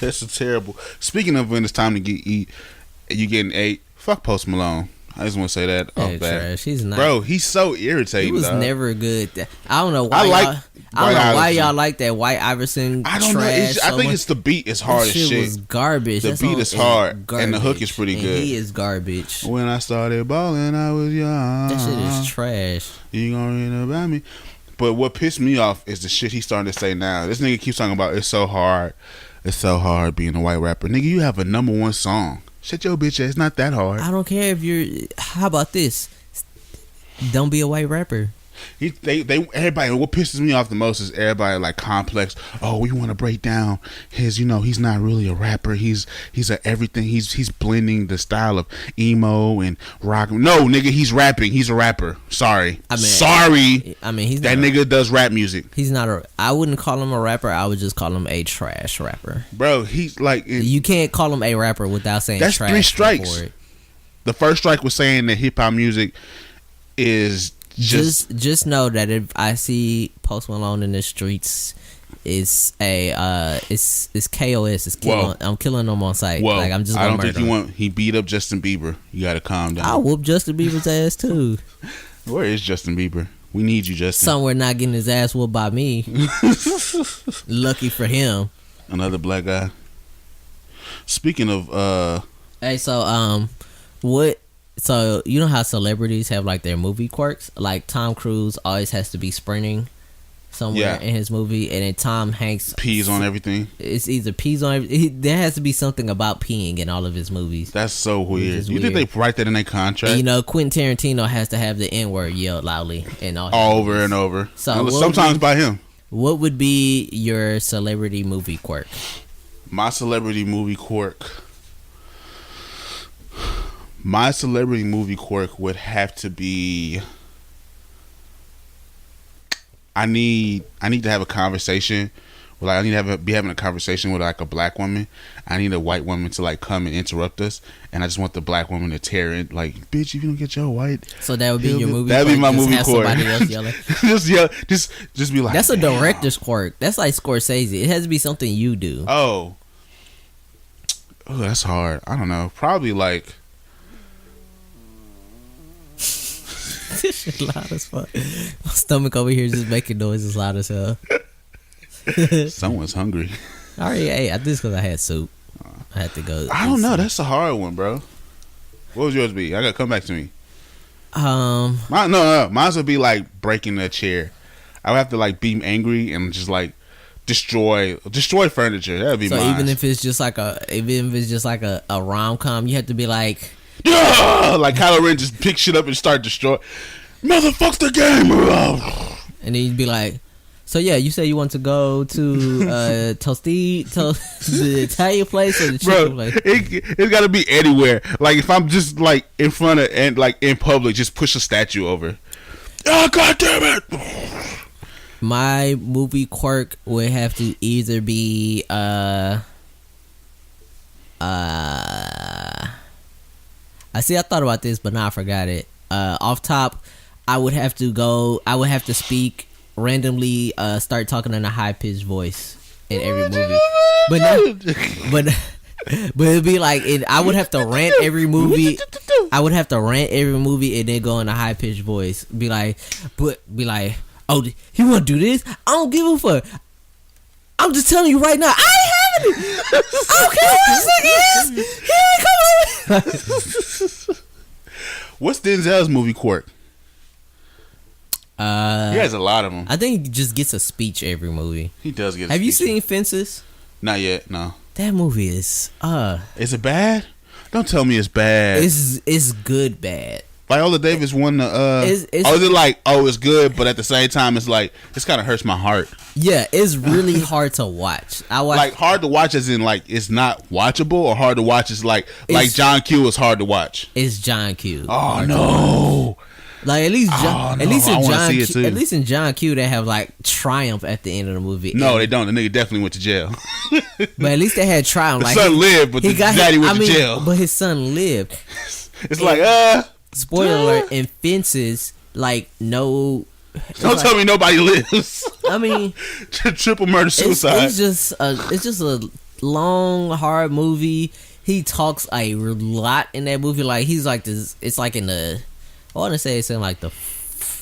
Speaker 2: That's terrible. Speaking of when it's time to eat, you getting ate. Fuck Post Malone. I just want to say that off bat.
Speaker 1: He's not,
Speaker 2: bro. He's so irritating.
Speaker 1: He was never good. I don't know why.
Speaker 2: I don't know
Speaker 1: why y'all like that White Iverson.
Speaker 2: I don't know. I think it's the beat is hard as shit.
Speaker 1: Was garbage.
Speaker 2: The beat is hard, and the hook is pretty good.
Speaker 1: He is garbage.
Speaker 2: When I started balling, I was young.
Speaker 1: That shit is trash.
Speaker 2: You gonna read about me? But what pissed me off is the shit he's starting to say now. This nigga keeps talking about it's so hard being a white rapper. Nigga, you have a #1 song. Shut your bitch ass. It's not that hard.
Speaker 1: I don't care if you're. How about this? Don't be a white rapper.
Speaker 2: Everybody. What pisses me off the most is everybody like complex. Oh, we want to break down his. He's not really a rapper. He's a everything. He's blending the style of emo and rock. No, nigga, he's rapping. He's a rapper. Sorry. Sorry.
Speaker 1: He's
Speaker 2: that nigga does rap music.
Speaker 1: He's not I wouldn't call him a rapper. I would just call him a trash rapper.
Speaker 2: Bro, he's like.
Speaker 1: You can't call him a rapper without saying
Speaker 2: that's
Speaker 1: trash.
Speaker 2: 3 strikes. The first strike was saying that hip hop music is. Just
Speaker 1: know that if I see Post Malone in the streets, It's it's KOS. It's killing. I'm killing them on sight.
Speaker 2: Whoa.
Speaker 1: Like I'm just.
Speaker 2: I
Speaker 1: Gonna
Speaker 2: don't think
Speaker 1: murder
Speaker 2: you
Speaker 1: him.
Speaker 2: want. He beat up Justin Bieber. You gotta calm down.
Speaker 1: I'll whoop Justin Bieber's ass too.
Speaker 2: Where is Justin Bieber? We need you, Justin.
Speaker 1: Somewhere not getting his ass whooped by me. Lucky for him.
Speaker 2: Another black guy. Speaking of
Speaker 1: Hey, so what? So you know how celebrities have like their movie quirks? Like Tom Cruise always has to be sprinting somewhere in his movie, and then Tom Hanks
Speaker 2: pees on everything.
Speaker 1: It's either pees on. There has to be something about peeing in all of his movies.
Speaker 2: That's so weird. You think they write that in their contract?
Speaker 1: And, you know, Quentin Tarantino has to have the N word yelled loudly and all
Speaker 2: over and over.
Speaker 1: So
Speaker 2: sometimes by him.
Speaker 1: What would be your celebrity movie quirk?
Speaker 2: My celebrity movie quirk. My celebrity movie quirk would have to be. I need to have a conversation. Like I need to be having a conversation with like a black woman. I need a white woman to like come and interrupt us, and I just want the black woman to tear it. Like, bitch, if you don't get your white,
Speaker 1: so that would be your movie.
Speaker 2: That'd be my movie quirk.
Speaker 1: Somebody else yelling.
Speaker 2: just yell, just be like.
Speaker 1: That's a director's quirk. That's like Scorsese. It has to be something you do.
Speaker 2: Oh, that's hard. I don't know. Probably like.
Speaker 1: This shit loud as fuck. My stomach over here just making noises loud as hell.
Speaker 2: Someone's hungry.
Speaker 1: I already ate. I think it's because I had soup. I had to go.
Speaker 2: I don't know. That's a hard one, bro. What would yours be? I gotta come back to me. Mine would be like breaking a chair. I would have to like be angry and just like destroy furniture. That'd be mine.
Speaker 1: So even if it's just like a rom-com, you have to be like.
Speaker 2: Like Kylo Ren just pick shit up and start destroy. Motherfucks the game.
Speaker 1: And then you'd be like, so yeah, you say you want to go to the Italian place or the chicken place?
Speaker 2: It's got to be anywhere. Like if I'm just like in front of and like in public, just push a statue over. Oh god damn it!
Speaker 1: My movie quirk would have to either be I thought about this, but now I forgot it. Off top, I would have to speak randomly, start talking in a high pitched voice in every movie. But it'd be like I would have to rant every movie. I would have to rant every movie and then go in a high pitched voice. Be like, oh, he want to do this? I don't give a fuck. I'm just telling you right now, I ain't having it. I don't care what this nigga is. He ain't coming over.
Speaker 2: What's Denzel's movie quirk?
Speaker 1: He has
Speaker 2: a lot of them.
Speaker 1: I think he just gets a speech every movie.
Speaker 2: He does get a speech.
Speaker 1: Have you seen Fences?
Speaker 2: Not yet, no.
Speaker 1: That movie is...
Speaker 2: Is it bad? Don't tell me it's bad.
Speaker 1: It's good bad.
Speaker 2: Viola Davis won the is it like it's good, but at the same time it's like this kind of hurts my heart.
Speaker 1: Yeah, it's really hard to watch.
Speaker 2: Like hard to watch as in like it's not watchable, or hard to watch is like John Q is hard to watch.
Speaker 1: It's John Q.
Speaker 2: Oh no.
Speaker 1: Like at least in John Q they have like triumph at the end of the movie.
Speaker 2: No, they don't. The nigga definitely went to jail.
Speaker 1: But at least they had triumph.
Speaker 2: His son lived, but daddy went to jail.
Speaker 1: But his son lived.
Speaker 2: It's like
Speaker 1: spoiler alert, in Fences, like no.
Speaker 2: Don't tell me nobody lives.
Speaker 1: I mean,
Speaker 2: triple murder suicide.
Speaker 1: It's just a long, hard movie. He talks a lot in that movie. Like he's like this. It's like in the. I want to say it's in like the.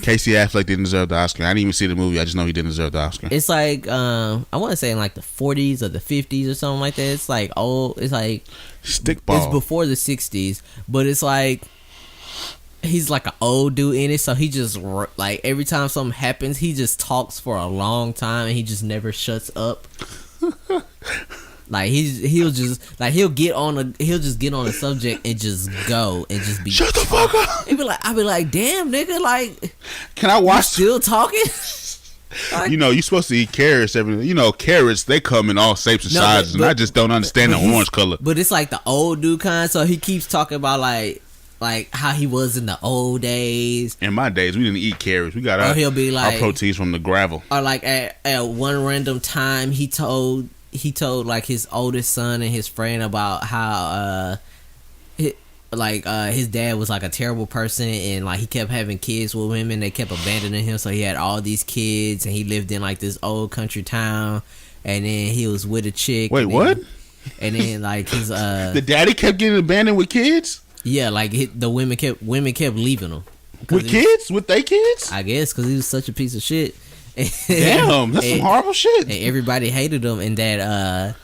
Speaker 2: Casey Affleck didn't deserve the Oscar. I didn't even see the movie. I just know he didn't deserve the Oscar.
Speaker 1: It's like I want to say in like the 40s or the 50s or something like that. It's like old. It's like
Speaker 2: stickball.
Speaker 1: It's before the 60s, but it's like. He's like an old dude in it, so he just like every time something happens, he just talks for a long time and he just never shuts up. Like he'll just get on a subject and just go and just be
Speaker 2: shut the fuck up.
Speaker 1: I'll be like, damn nigga, like
Speaker 2: can I watch
Speaker 1: still talking?
Speaker 2: Like, you're supposed to eat carrots carrots they come in all shapes and sizes, and I just don't understand the orange color.
Speaker 1: But it's like the old dude kind, so he keeps talking about like how he was in the old days.
Speaker 2: In my days, we didn't eat carrots. We got
Speaker 1: he'll be like,
Speaker 2: our proteins from the gravel.
Speaker 1: Or like at one random time, he told like his oldest son and his friend about how like his dad was like a terrible person, and like he kept having kids with women. They kept abandoning him, so he had all these kids, and he lived in like this old country town. And then he was with a chick.
Speaker 2: Wait, what?
Speaker 1: And then like his
Speaker 2: the daddy kept getting abandoned with kids.
Speaker 1: Yeah, like the women kept leaving him
Speaker 2: with kids, with their kids.
Speaker 1: I guess because he was such a piece of shit.
Speaker 2: Damn, that's some horrible shit.
Speaker 1: And everybody hated him, and that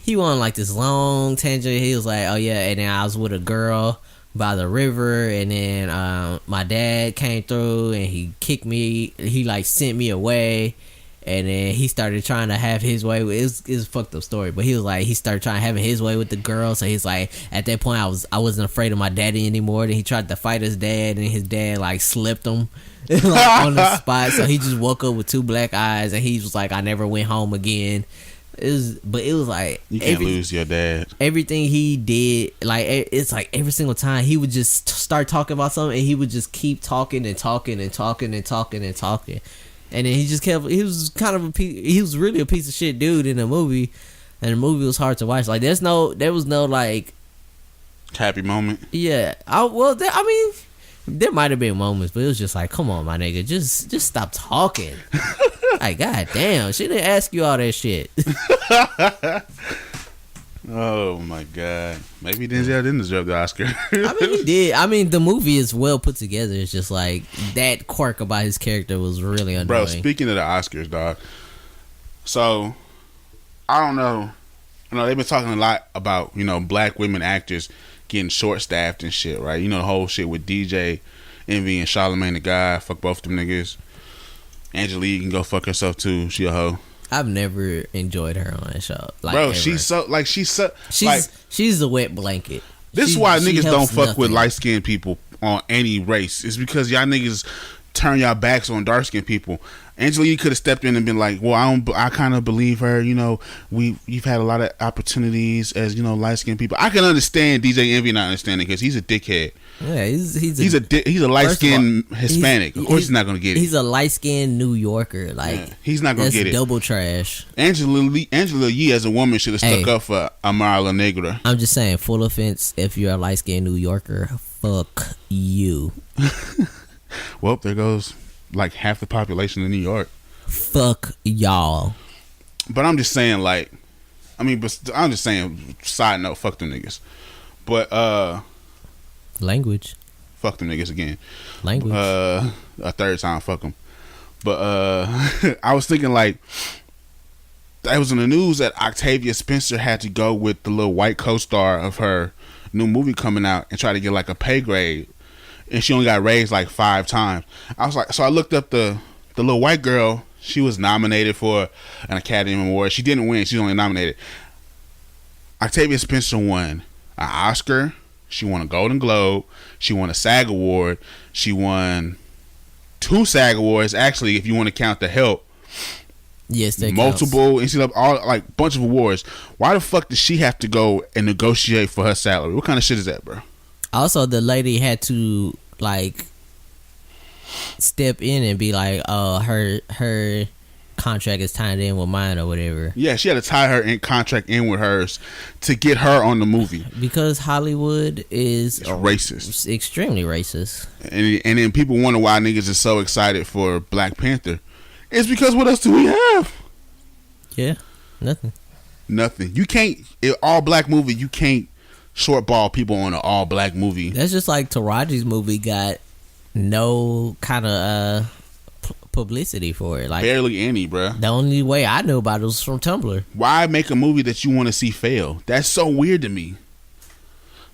Speaker 1: he went on like this long tangent. He was like, "Oh yeah," and then I was with a girl by the river, and then my dad came through and he kicked me. He like sent me away, and then he started trying to have his way. It was a fucked up story, but he was like, he started trying to have his way with the girl. So he's like, at that point, I wasn't afraid of my daddy anymore. Then he tried to fight his dad, and his dad like slipped him. Like, on the spot, so he just woke up with 2 black eyes, and he was like, "I never went home again." It was like
Speaker 2: you can't lose your dad.
Speaker 1: Everything he did, like it's like every single time he would just start talking about something, and he would just keep talking and talking and talking and talking and talking, and then he just kept. He was kind of he was really a piece of shit dude in the movie, and the movie was hard to watch. Like there was no like
Speaker 2: happy moment.
Speaker 1: Yeah, there might have been moments, but it was just like, come on, my nigga, just stop talking. Like, god damn, she didn't ask you all that shit.
Speaker 2: Oh my god, maybe Denzel didn't deserve the Oscar.
Speaker 1: I mean, he did. I mean, the movie is well put together. It's just like that quirk about his character was really annoying.
Speaker 2: Bro, speaking of the Oscars, dog. So, I don't know. You know, they've been talking a lot about, you know, black women actors getting short staffed and shit, right? You know, the whole shit with DJ Envy and Charlamagne the God. Fuck both them niggas. Angelique can go fuck herself too. She a hoe.
Speaker 1: I've never enjoyed her on that show. Like,
Speaker 2: bro,
Speaker 1: ever.
Speaker 2: she's
Speaker 1: a wet blanket.
Speaker 2: This is why niggas don't fuck with light skinned people on any race. It's because y'all niggas turn y'all backs on dark skinned people. Angelique could have stepped in and been like, well, I kind of believe her. You know, you've had a lot of opportunities as, you know, light skinned people. I can understand DJ Envy not understanding because he's a dickhead. Yeah, he's a light skinned Hispanic. Of course, he's not gonna get it.
Speaker 1: He's a light skinned New Yorker. Like, yeah,
Speaker 2: he's not gonna get it.
Speaker 1: Double trash.
Speaker 2: Angela Yee as a woman should have stuck up for Amara La Negra.
Speaker 1: I'm just saying, full offense. If you're a light skinned New Yorker, fuck you.
Speaker 2: Well, there goes like half the population of New York.
Speaker 1: Fuck y'all.
Speaker 2: But I'm just saying, like, I'm just saying, side note, fuck them niggas. But
Speaker 1: language.
Speaker 2: Fuck them niggas again.
Speaker 1: Language.
Speaker 2: A third time, fuck them. But I was thinking, like, it was in the news that Octavia Spencer had to go with the little white co-star of her new movie coming out and try to get like a pay grade, and she only got raised like 5 times. I was like, so I looked up the little white girl. She was nominated for an Academy Award. She didn't win. She was only nominated. Octavia Spencer won an Oscar. She won a Golden Globe. She won a SAG Award. She won 2 SAG Awards. Actually, if you want to count The Help.
Speaker 1: Yes, they
Speaker 2: multiple and she got all like bunch of awards. Why the fuck does she have to go and negotiate for her salary? What kind of shit is that, bro?
Speaker 1: Also, the lady had to like step in and be like, "Oh, her contract is tied in with mine or whatever."
Speaker 2: Yeah, she had to tie her contract in with hers to get her on the movie
Speaker 1: because Hollywood is
Speaker 2: racist,
Speaker 1: extremely racist.
Speaker 2: And then people wonder why niggas are so excited for Black Panther. It's because what else do we have?
Speaker 1: Yeah, nothing.
Speaker 2: You can't all black movie. You can't shortball people on an all black movie.
Speaker 1: That's just like Taraji's movie got no kind of publicity for it. Like
Speaker 2: barely any, bruh.
Speaker 1: The only way I knew about it was from Tumblr.
Speaker 2: Why make a movie that you want to see fail? That's so weird to me.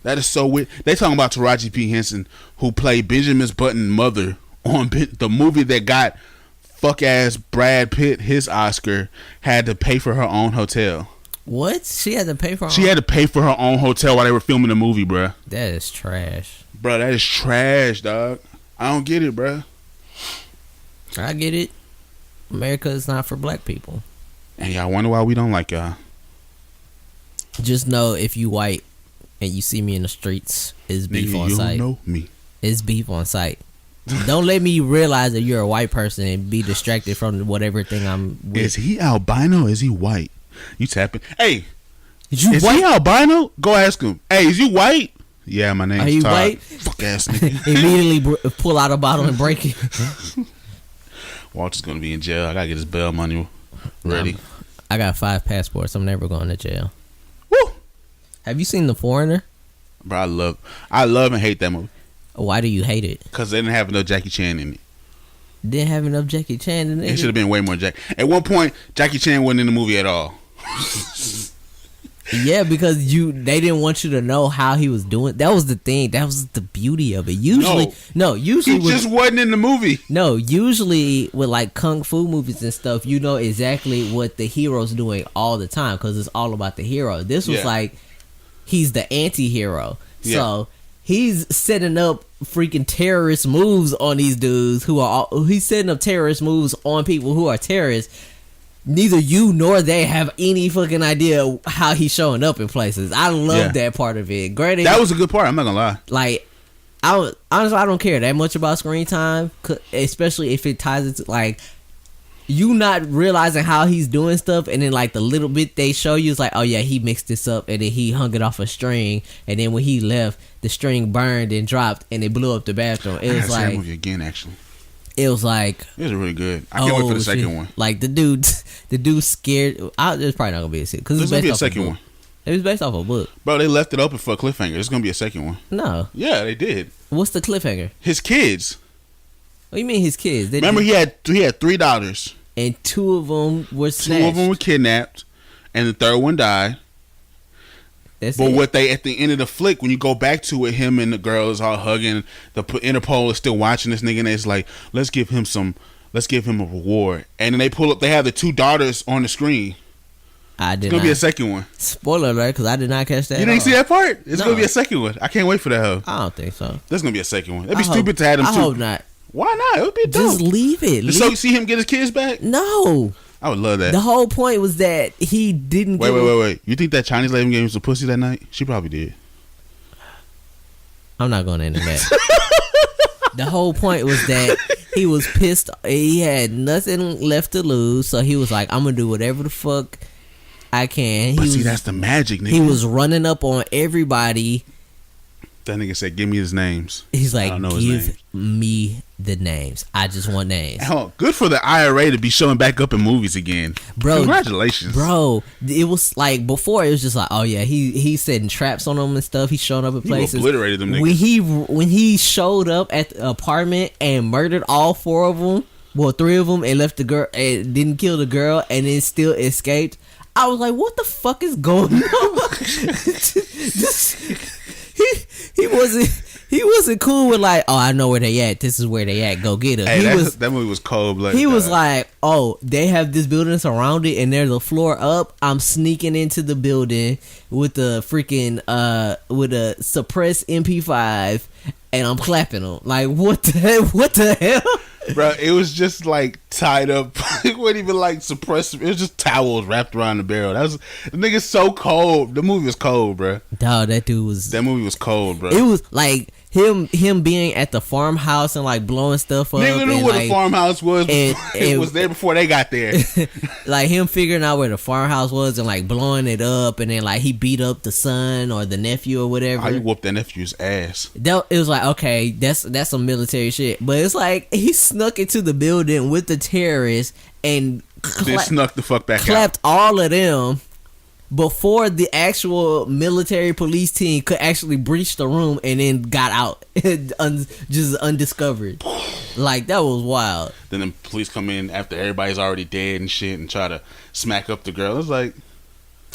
Speaker 2: That is so weird. They talking about Taraji P. Henson, who played Benjamin Button's mother on the movie that got fuck ass Brad Pitt his Oscar, had to pay for her own hotel.
Speaker 1: What? She had to pay for her
Speaker 2: She had to pay for her own hotel while they were filming the movie, bruh.
Speaker 1: That is trash.
Speaker 2: Bruh, that is trash, dog. I don't get it, bruh.
Speaker 1: I get it. America is not for black people.
Speaker 2: And y'all wonder why we don't like y'all.
Speaker 1: Just know if you white and you see me in the streets, it's beef on sight.
Speaker 2: You know me.
Speaker 1: It's beef on sight. Don't let me realize that you're a white person and be distracted from whatever thing I'm with.
Speaker 2: Is he albino or is he white? You tapping? Hey,
Speaker 1: is
Speaker 2: he albino? Go ask him. Hey, is you white? Yeah, my name's
Speaker 1: Are you
Speaker 2: Todd.
Speaker 1: white?
Speaker 2: Fuck ass nigga.
Speaker 1: Immediately pull out a bottle and break it.
Speaker 2: Walter's gonna be in jail. I gotta get his bail money ready.
Speaker 1: I got 5 passports. I'm never going to jail.
Speaker 2: Woo!
Speaker 1: Have you seen The Foreigner?
Speaker 2: Bro, I love and hate that movie.
Speaker 1: Why do you hate it?
Speaker 2: Because they didn't have no Jackie Chan in it.
Speaker 1: Didn't have enough Jackie Chan in it.
Speaker 2: It should have been way more Jackie. At one point, Jackie Chan wasn't in the movie at all.
Speaker 1: Yeah, because they didn't want you to know how he was doing. That was the thing. That was the beauty of it. Usually
Speaker 2: he just wasn't in the movie.
Speaker 1: No, usually with like kung fu movies and stuff, you know exactly what the hero's doing all the time because it's all about the hero. This was like he's the anti-hero, so he's setting up freaking terrorist moves on these dudes he's setting up terrorist moves on people who are terrorists. Neither you nor they have any fucking idea how he's showing up in places. I love that part of it. Granted,
Speaker 2: that was a good part. I'm not gonna lie.
Speaker 1: Like, honestly, I don't care that much about screen time, especially if it ties into like you not realizing how he's doing stuff, and then like the little bit they show you is like, oh yeah, he mixed this up, and then he hung it off a string, and then when he left, the string burned and dropped, and it blew up the bathroom. It was like that
Speaker 2: movie again, actually.
Speaker 1: It was like
Speaker 2: it was really good. I can't wait for the second one.
Speaker 1: Like the dude scared. There's probably not gonna be a second because it's
Speaker 2: gonna
Speaker 1: based
Speaker 2: be a
Speaker 1: off
Speaker 2: second
Speaker 1: a
Speaker 2: one.
Speaker 1: It was based off a book.
Speaker 2: Bro, they left it open for a cliffhanger. There's gonna be a second one.
Speaker 1: No.
Speaker 2: Yeah, they did.
Speaker 1: What's the cliffhanger?
Speaker 2: His kids.
Speaker 1: What do you mean his kids?
Speaker 2: Remember, he had 3 daughters,
Speaker 1: and 2 of them were snatched.
Speaker 2: 2 of them were kidnapped, and the 3rd one died. What they at the end of the flick, when you go back to it, him and the girl is all hugging. The Interpol is still watching this nigga, and it's like, let's give him a reward. And then they pull up. They have the 2 daughters on the screen. It's gonna be a second one.
Speaker 1: Spoiler alert, because I did not catch that.
Speaker 2: You didn't see that part? It's gonna be a second one. I can't wait for that hoe.
Speaker 1: I don't think so.
Speaker 2: There's gonna be a second one. It'd be stupid to have them. I
Speaker 1: hope not.
Speaker 2: Why not? It would be dope.
Speaker 1: Just leave it.
Speaker 2: So you see him get his kids back?
Speaker 1: No.
Speaker 2: I would love that.
Speaker 1: The whole point was that he didn't.
Speaker 2: Wait. You think that Chinese lady gave him some pussy that night? She probably did.
Speaker 1: I'm not going into that. The whole point was that he was pissed. He had nothing left to lose, so he was like, "I'm gonna do whatever the fuck I can."
Speaker 2: That's the magic, nigga.
Speaker 1: He was running up on everybody.
Speaker 2: That nigga said, "Give me his names."
Speaker 1: He's like, "Give me the names. I just want names."
Speaker 2: Hell, good for the IRA to be showing back up in movies again, bro. Congratulations,
Speaker 1: bro. It was like before. It was just like, oh yeah, he's setting traps on them and stuff. He's showing up in places.
Speaker 2: He obliterated them niggas.
Speaker 1: When he showed up at the apartment and murdered all 4 of them, well 3 of them, and left the girl and didn't kill the girl, and then still escaped. I was like, what the fuck is going on? He wasn't cool with like, oh, I know where they at. This is where they at. Go get them.
Speaker 2: Hey, that movie was cold blooded.
Speaker 1: He was like, oh, they have this building surrounded and there's a floor up. I'm sneaking into the building with the freaking with a suppressed MP5 and I'm clapping them. Like, what the hell?
Speaker 2: Bro, it was just like tied up. It wasn't even like suppressed. It was just towels wrapped around the barrel. The nigga's so cold. The movie was cold, bro.
Speaker 1: Dog, that movie
Speaker 2: was cold, bro.
Speaker 1: It was like him being at the farmhouse and like blowing stuff up.
Speaker 2: Nigga knew where the farmhouse was. It was there before they got there.
Speaker 1: Like him figuring out where the farmhouse was and like blowing it up, and then like he beat up the son or the nephew or whatever.
Speaker 2: How you whooped that nephew's ass?
Speaker 1: It was like, okay, that's some military shit. But it's like he snuck into the building with the terrorists and
Speaker 2: snuck the fuck back out.
Speaker 1: Clapped all of them before the actual military police team could actually breach the room, and then got out just undiscovered. Like, that was wild.
Speaker 2: Then the police come in after everybody's already dead and shit and try to smack up the girl. It's like,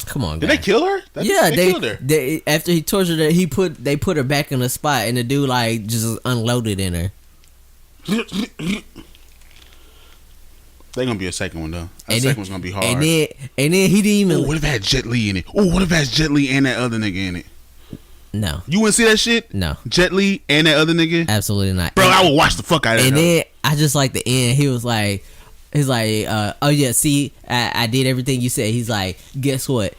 Speaker 1: come on,
Speaker 2: did they kill her?
Speaker 1: Yeah,
Speaker 2: they killed her.
Speaker 1: After he tortured her, they put her back in the spot, and the dude like just unloaded in her.
Speaker 2: They're gonna be a second one though. The second one's gonna be hard.
Speaker 1: And then he didn't even.
Speaker 2: What if it had Jet Li in it? Oh, what if it has Jet Li and that other nigga in it?
Speaker 1: No.
Speaker 2: You wouldn't see that shit?
Speaker 1: No.
Speaker 2: Jet Li and that other nigga?
Speaker 1: Absolutely not.
Speaker 2: Bro, I would watch the fuck out of that.
Speaker 1: And then I just like the end. He's like, oh yeah, see, I did everything you said. He's like, guess what?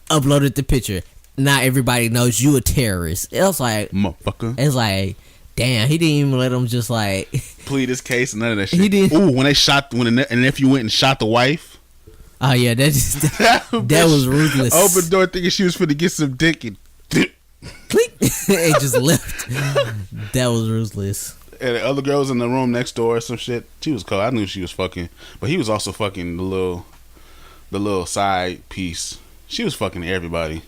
Speaker 1: Uploaded the picture. Now everybody knows you a terrorist. It was like,
Speaker 2: motherfucker.
Speaker 1: It's like, damn, he didn't even let him just like
Speaker 2: plead his case. None of that shit.
Speaker 1: He didn't.
Speaker 2: Ooh, when the nephew went and shot the wife.
Speaker 1: Oh yeah, that was ruthless.
Speaker 2: Open the door thinking she was finna get some dick and
Speaker 1: Click. It just left. That was ruthless.
Speaker 2: And the other girl was in the room next door or some shit. She was cold. I knew she was fucking, but he was also fucking the little side piece. She was fucking everybody.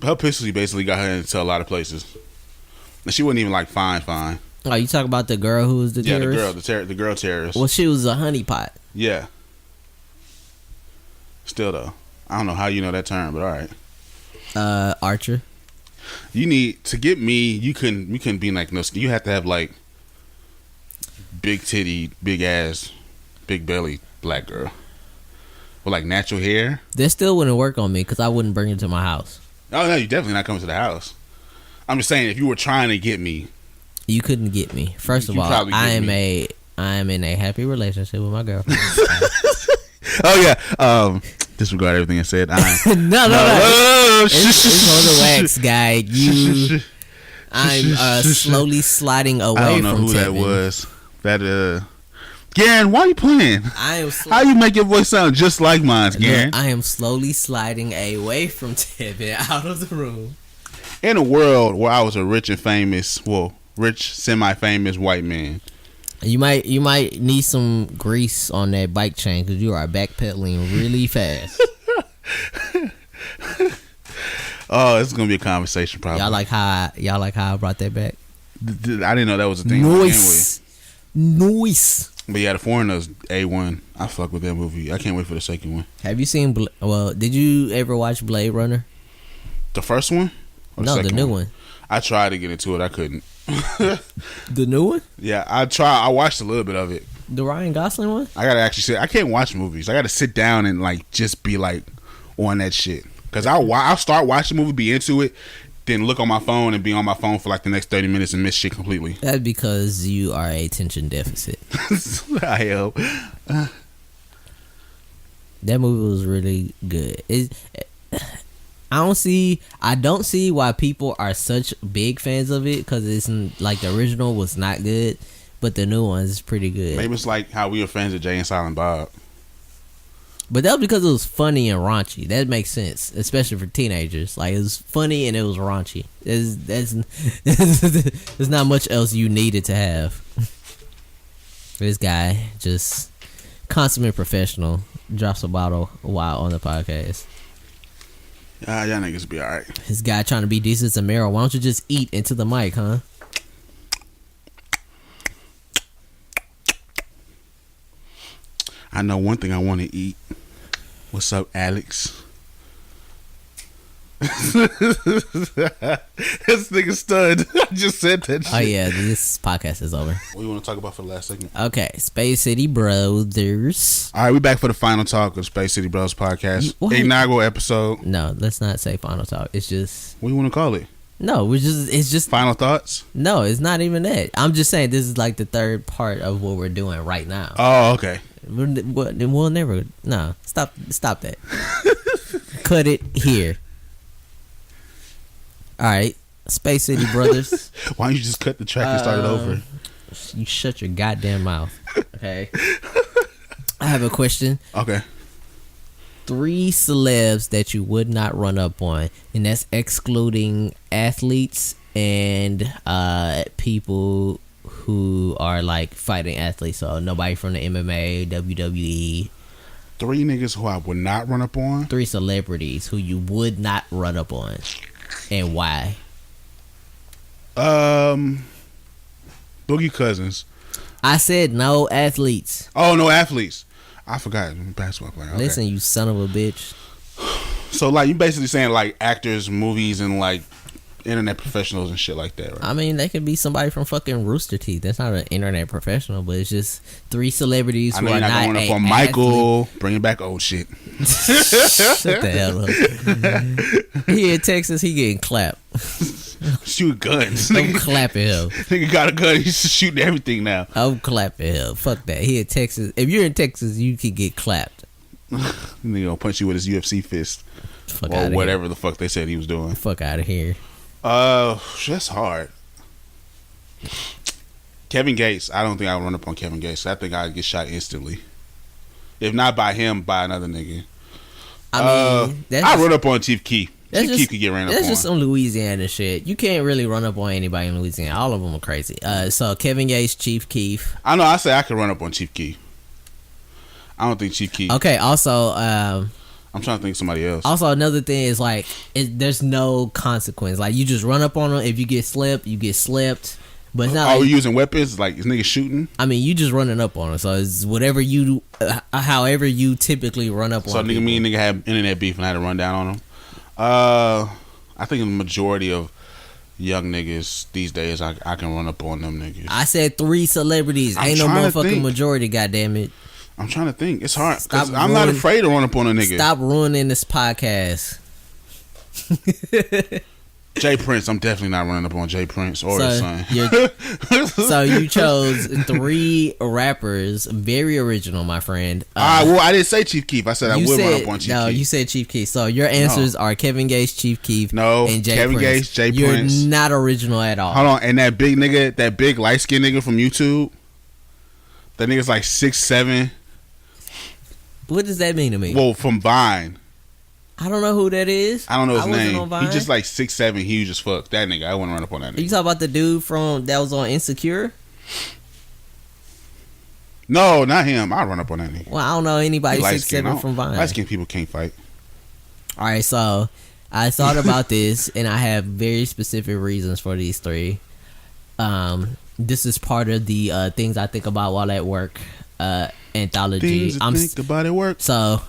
Speaker 2: Her pussy basically got her into a lot of places. And she wasn't even like fine.
Speaker 1: Oh, you talk about the girl who was the terrorist?
Speaker 2: the girl terrorist.
Speaker 1: Well, she was a honeypot.
Speaker 2: Yeah. Still though, I don't know how you know that term, but all right.
Speaker 1: Archer.
Speaker 2: You need to get me. You couldn't be like no. You have to have like big titty, big ass, big belly, black girl with like natural hair.
Speaker 1: That still wouldn't work on me because I wouldn't bring it to my house.
Speaker 2: Oh no, you definitely not coming to the house. I'm just saying if you were trying to get me,
Speaker 1: you couldn't get me. First of all, I am in a happy relationship with my girlfriend.
Speaker 2: Oh yeah. Disregard everything I said.
Speaker 1: No. It's on the wax, guy. I'm slowly sliding away from
Speaker 2: I don't know who that was. Garen, why are you playing? How you make your voice sound just like mine, Garen?
Speaker 1: I am slowly sliding away from Tevin out of the room.
Speaker 2: In a world where I was a rich, semi-famous white man.
Speaker 1: You might need some grease on that bike chain because you are backpedaling really fast.
Speaker 2: Oh, it's gonna be a conversation probably.
Speaker 1: Y'all like how I brought that back?
Speaker 2: I didn't know that was a thing.
Speaker 1: Noise.
Speaker 2: But yeah, The Foreigner's A1. I fuck with that movie. I can't wait for the second one.
Speaker 1: Have you seen? Did you ever watch Blade Runner?
Speaker 2: The first one?
Speaker 1: No, the new one.
Speaker 2: I tried to get into it. I couldn't.
Speaker 1: The new one?
Speaker 2: Yeah, I watched a little bit of it.
Speaker 1: The Ryan Gosling one?
Speaker 2: I gotta actually say I can't watch movies. I gotta sit down and like just be like on that shit. Cause I'll start watching the movie, be into it, then look on my phone and be on my phone for like the next 30 minutes and miss shit completely.
Speaker 1: That's because you are a attention deficit.
Speaker 2: I am.
Speaker 1: That movie was really good. I don't see why people are such big fans of it because it's like the original was not good, but the new one is pretty good.
Speaker 2: Maybe it's like how we were fans of Jay and Silent Bob.
Speaker 1: But that was because it was funny and raunchy. That makes sense, especially for teenagers. Like it was funny and it was raunchy. There's not much else you needed to have. This guy just consummate professional drops a bottle while on the podcast.
Speaker 2: Y'all niggas be alright.
Speaker 1: This guy trying to be decent to Meryl. Why don't you just eat into the mic, huh?
Speaker 2: I know one thing I want to eat. What's up, Alex? This nigga stud. I just said that shit.
Speaker 1: Oh yeah, this podcast is over.
Speaker 2: What do you want to talk about for the last segment?
Speaker 1: Okay, Space City Brothers.
Speaker 2: Alright, we back for the final talk of Space City Bros podcast. Inaugural episode.
Speaker 1: No, let's not say final talk. It's just...
Speaker 2: What do you want to call it?
Speaker 1: No, it's just...
Speaker 2: Final thoughts?
Speaker 1: No, it's not even that. I'm just saying this is like the third part of what we're doing right now.
Speaker 2: Oh, okay.
Speaker 1: We'll never... No, stop that. Cut it here. Alright, Space City Brothers.
Speaker 2: Why don't you just cut the track and start it over?
Speaker 1: You shut your goddamn mouth. Okay. I have a question.
Speaker 2: Okay.
Speaker 1: 3 celebs that you would not run up on, and that's excluding athletes and people who are like fighting athletes. So nobody from the MMA, WWE.
Speaker 2: 3 niggas who I would not run up on.
Speaker 1: 3 celebrities who you would not run up on, and why?
Speaker 2: Boogie Cousins.
Speaker 1: I said no athletes.
Speaker 2: Oh, no athletes. I forgot. Basketball player. Okay.
Speaker 1: Listen, you son of a bitch.
Speaker 2: So, like, you basically saying, like, actors, movies, and, like, internet professionals and shit like that, right?
Speaker 1: I mean, they could be somebody from fucking Rooster Teeth. That's not an internet professional, but it's just 3 celebrities who are not
Speaker 2: going up on Michael. Bringing back old shit.
Speaker 1: Shut the hell up. He in Texas, he getting clapped.
Speaker 2: Shoot guns.
Speaker 1: I'm clapping him.
Speaker 2: Nigga got a gun. He's shooting everything now.
Speaker 1: I'm clapping him. Fuck that. He in Texas. If you're in Texas, you can get clapped.
Speaker 2: Nigga gonna punch you with his UFC fist.
Speaker 1: Fuck
Speaker 2: or whatever the fuck they said he was doing.
Speaker 1: Fuck out of here.
Speaker 2: That's hard. Kevin Gates. I don't think I would run up on Kevin Gates. I think I'd get shot instantly. If not by him, by another nigga.
Speaker 1: I mean,
Speaker 2: I run up on Chief Keef. Chief Keef could get ran up on.
Speaker 1: That's just some Louisiana shit. You can't really run up on anybody in Louisiana. All of them are crazy. So Kevin Gates, Chief Keef.
Speaker 2: I know. I say I could run up on Chief Keef. I don't think Chief Keef.
Speaker 1: Okay. Also,
Speaker 2: I'm trying to think of somebody else.
Speaker 1: Also, another thing is like, there's no consequence. Like, you just run up on them. If you get slipped, you get slipped. But it's not.
Speaker 2: Are we using weapons? Like, is niggas shooting?
Speaker 1: I mean, you just running up on them. So it's whatever you, however you typically run up on.
Speaker 2: So
Speaker 1: people.
Speaker 2: me and nigga had internet beef and I had to run down on them. I think the majority of young niggas these days, I can run up on them niggas.
Speaker 1: I said 3 celebrities. Ain't no motherfucking majority. Goddamn it.
Speaker 2: I'm trying to think. It's hard because I'm not afraid to run up on a nigga.
Speaker 1: Stop ruining this podcast.
Speaker 2: Jay Prince, I'm definitely not running up on Jay Prince or his son.
Speaker 1: So you chose 3 rappers, very original, my friend.
Speaker 2: Well, I didn't say Chief Keef. I said I would run up on Chief Keef.
Speaker 1: No, you said Chief Keef. So your answers are Kevin Gates, Chief Keef, and Jay
Speaker 2: Kevin
Speaker 1: Prince.
Speaker 2: Gates, Jay Prince.
Speaker 1: You're not original at all.
Speaker 2: Hold on, and that big nigga, that big light skinned nigga from YouTube, that nigga's like 6'7".
Speaker 1: What does that mean to me?
Speaker 2: Well, from Vine.
Speaker 1: I don't know who that is.
Speaker 2: I don't know his name. He's just like 6'7", huge as fuck. That nigga, I wouldn't run up on that nigga.
Speaker 1: Are you talking about the dude that was on Insecure?
Speaker 2: No, not him. I'd run up on that nigga.
Speaker 1: Well, I don't know anybody 6'7" from Vine.
Speaker 2: Light skinned people can't fight.
Speaker 1: All right, so I thought about this, and I have very specific reasons for these 3. This is part of the things I think about while at work anthology.
Speaker 2: Things I think about at work.
Speaker 1: So,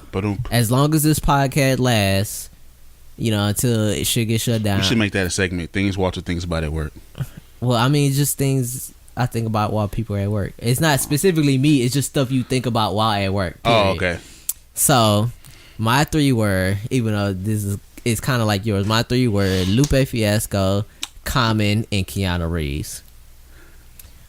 Speaker 1: as long as this podcast lasts, until it should get shut down.
Speaker 2: We should make that a segment. Things Walter thinks about at work.
Speaker 1: Well, I mean, just things I think about while people are at work. It's not specifically me. It's just stuff you think about while at work. Period.
Speaker 2: Oh, okay.
Speaker 1: So, my 3 were, even though it's kind of like yours, my 3 were Lupe Fiasco, Common, and Keanu Reeves.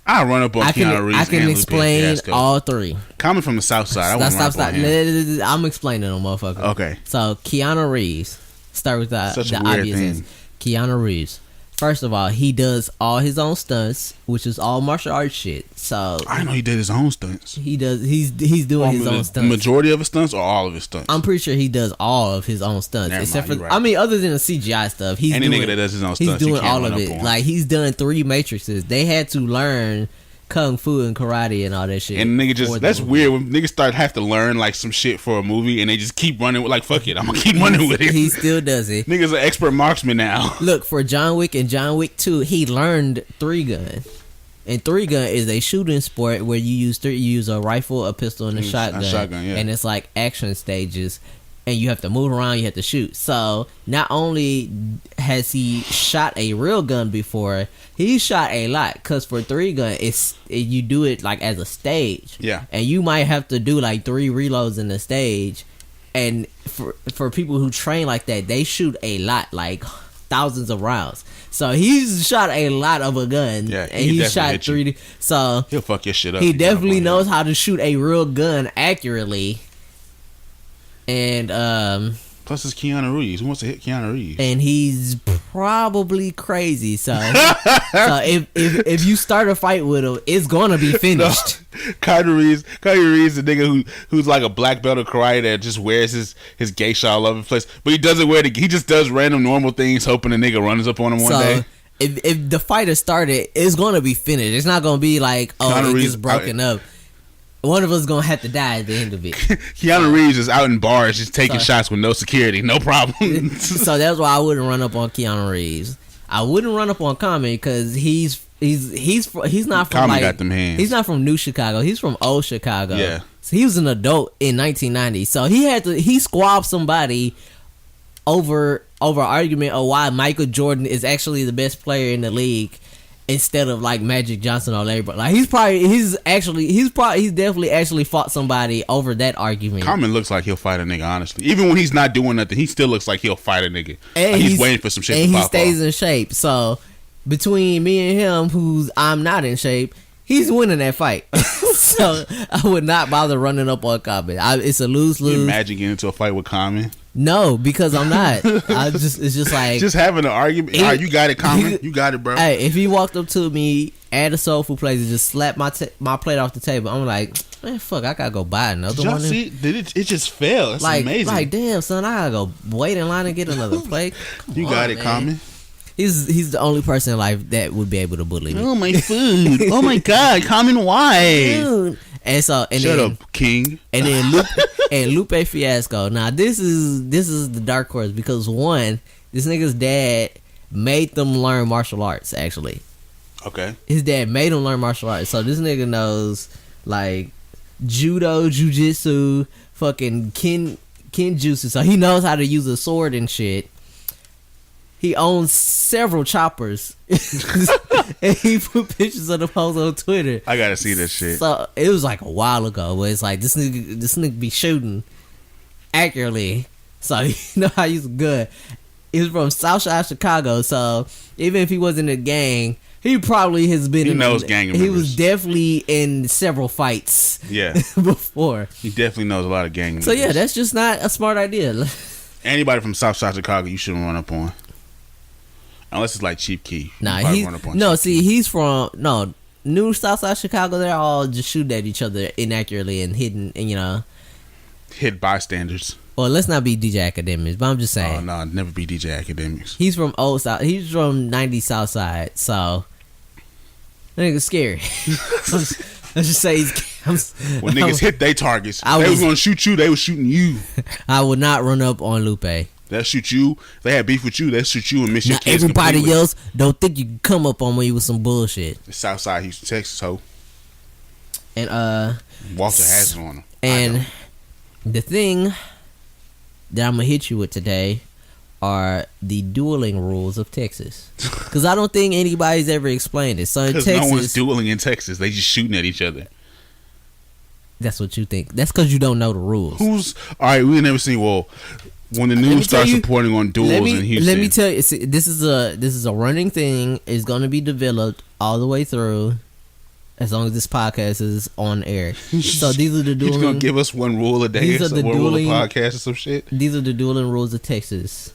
Speaker 2: I'll run up on Keanu Reeves.
Speaker 1: I can explain all 3.
Speaker 2: Common from the South Side. Stop.
Speaker 1: I'm explaining them, motherfucker.
Speaker 2: Okay.
Speaker 1: So, Keanu Reeves. Start with the obvious thing. Keanu Reeves. First of all, he does all his own stunts, which is all martial arts shit. So
Speaker 2: I know he did his own stunts.
Speaker 1: He does. He's doing his own stunts.
Speaker 2: Majority of his stunts or all of his stunts?
Speaker 1: I'm pretty sure he does all of his own stunts, except for I mean, other than the CGI stuff. He's
Speaker 2: any nigga that does his own stunts,
Speaker 1: he's doing all of it. Like he's done 3 Matrixes. They had to learn kung fu and karate and all that shit.
Speaker 2: And nigga just that's weird when niggas have to learn like some shit for a movie and they just keep running with like fuck it, I'm gonna keep running with it.
Speaker 1: He still does it.
Speaker 2: Niggas an expert marksman now.
Speaker 1: Look, for John Wick and John Wick 2, he learned 3-gun. And 3-gun is a shooting sport where you use a rifle, a pistol, and a shotgun.
Speaker 2: Yeah.
Speaker 1: And it's like action stages. And you have to move around, you have to shoot. So, not only has he shot a real gun before, he shot a lot. Because for 3-gun, you do it like as a stage.
Speaker 2: Yeah.
Speaker 1: And you might have to do like 3 reloads in the stage. And for people who train like that, they shoot a lot, like thousands of rounds. So, he's shot a lot of a gun.
Speaker 2: Yeah,
Speaker 1: and he shot 3. So,
Speaker 2: he'll fuck your shit up.
Speaker 1: He definitely knows how to shoot a real gun accurately. And
Speaker 2: plus it's Keanu Reeves. Who wants to hit Keanu Reeves?
Speaker 1: And he's probably crazy. So if you start a fight with him, it's gonna be finished.
Speaker 2: No. Keanu Reeves, the nigga who's like a black belt of karate that just wears his geisha all over the place, but he doesn't wear he just does random normal things, hoping the nigga runs up on him one day.
Speaker 1: If the fight has started, it's gonna be finished. It's not gonna be like Keanu Reeves gets broken up. One of us gonna have to die at the end of it.
Speaker 2: Keanu Reeves is out in bars just taking shots with no security, no problem.
Speaker 1: So that's why I wouldn't run up on Keanu Reeves. I wouldn't run up on Common because he's not from
Speaker 2: Common got them hands.
Speaker 1: He's not from New Chicago. He's from Old Chicago.
Speaker 2: Yeah.
Speaker 1: So he was an adult in 1990. So he squabbed somebody over argument of why Michael Jordan is actually the best player in the league. Instead of like Magic Johnson or Larry Bird, like he's definitely actually fought somebody over that argument.
Speaker 2: Common looks like he'll fight a nigga, honestly. Even when he's not doing nothing, he still looks like he'll fight a nigga. And like he's waiting for some shit to pop off. And he stays
Speaker 1: in shape. So between me and him, I'm not in shape, he's winning that fight. So I would not bother running up on Common. It's a lose-lose.
Speaker 2: Can you imagine getting into a fight with Common?
Speaker 1: No, because I'm not. It's just like
Speaker 2: just having an argument. All right, you got it, Common. You got it, bro.
Speaker 1: Hey, if he walked up to me at a soul food place and just slapped my plate off the table, I'm like, man, fuck, I gotta go buy another
Speaker 2: Did y'all
Speaker 1: one.
Speaker 2: See, it just fell. It's amazing.
Speaker 1: Like, damn, son, I gotta go wait in line and get another plate.
Speaker 2: You got it, Common.
Speaker 1: He's the only person in life that would be able to bully me.
Speaker 2: Oh, my food. Oh my God, Common, why?
Speaker 1: Dude. And so,
Speaker 2: Shut up, King.
Speaker 1: And then Lupe Fiasco. Now this is the dark horse because one, this nigga's dad made them learn martial arts. Actually,
Speaker 2: okay,
Speaker 1: his dad made him learn martial arts. So this nigga knows like judo, jujitsu, fucking kenjutsu. So he knows how to use a sword and shit. He owns several choppers. And he put pictures of the post on Twitter.
Speaker 2: I gotta see this shit.
Speaker 1: So it was like a while ago where it's like this nigga be shooting accurately. So you know how he's good. He was from Southside Chicago, so even if he wasn't in a gang, he probably has been.
Speaker 2: He knows gang members.
Speaker 1: He was definitely in several fights.
Speaker 2: Yeah,
Speaker 1: before.
Speaker 2: He definitely knows a lot of gang members.
Speaker 1: So yeah, that's just not a smart idea.
Speaker 2: Anybody from Southside Chicago, you shouldn't run up on. Unless it's like Chief Key.
Speaker 1: Nah, he's from New Southside Chicago. They're all just shooting at each other inaccurately and hidden, and
Speaker 2: hit bystanders.
Speaker 1: Well, let's not be DJ Academics, but I'm just saying.
Speaker 2: Oh no, never be DJ Academics.
Speaker 1: He's from Old South. He's from 90 Southside, so that nigga's scary. Let's just say
Speaker 2: when niggas hit their targets, they was gonna shoot you. They was shooting you.
Speaker 1: I would not run up on Lupe.
Speaker 2: They'll shoot you. If they had beef with you, they'll shoot you and miss your kids.
Speaker 1: Everybody else don't think you can come up on me with some bullshit.
Speaker 2: The Southside Houston, Texas, ho.
Speaker 1: And
Speaker 2: Walter has it on them.
Speaker 1: And the thing that I'm gonna hit you with today are the dueling rules of Texas. Because I don't think anybody's ever explained it. So in Texas,
Speaker 2: no one's dueling in Texas. They just shooting at each other.
Speaker 1: That's what you think. That's because you don't know the rules.
Speaker 2: All right, we never seen. Well, when the news starts reporting on duels in Houston,
Speaker 1: let me tell you. See, this is a running thing. It's going to be developed all the way through, as long as this podcast is on air. So these are the dueling.
Speaker 2: He's gonna give us one rule a day. These are the dueling podcast or some shit.
Speaker 1: These are the dueling rules of Texas.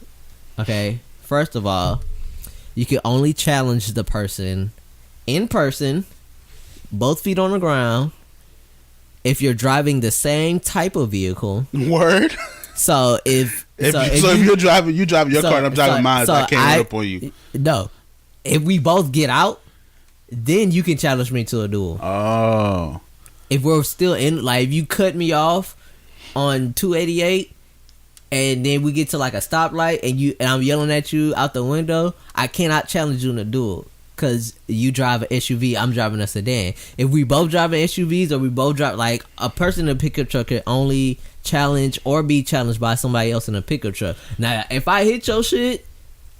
Speaker 1: Okay, first of all, you can only challenge the person in person, both feet on the ground, if you're driving the same type of vehicle.
Speaker 2: Word.
Speaker 1: So if
Speaker 2: you're driving your car and I'm driving mine, I can't run up on you.
Speaker 1: No, if we both get out, then you can challenge me to a duel.
Speaker 2: Oh,
Speaker 1: if we're still in, like, if you cut me off on 288, and then we get to like a stoplight, and I'm yelling at you out the window, I cannot challenge you in a duel. Because you drive an SUV, I'm driving a sedan. If we both driving SUVs, or we both drive, like, a person in a pickup truck can only challenge or be challenged by somebody else in a pickup truck. Now, if I hit your shit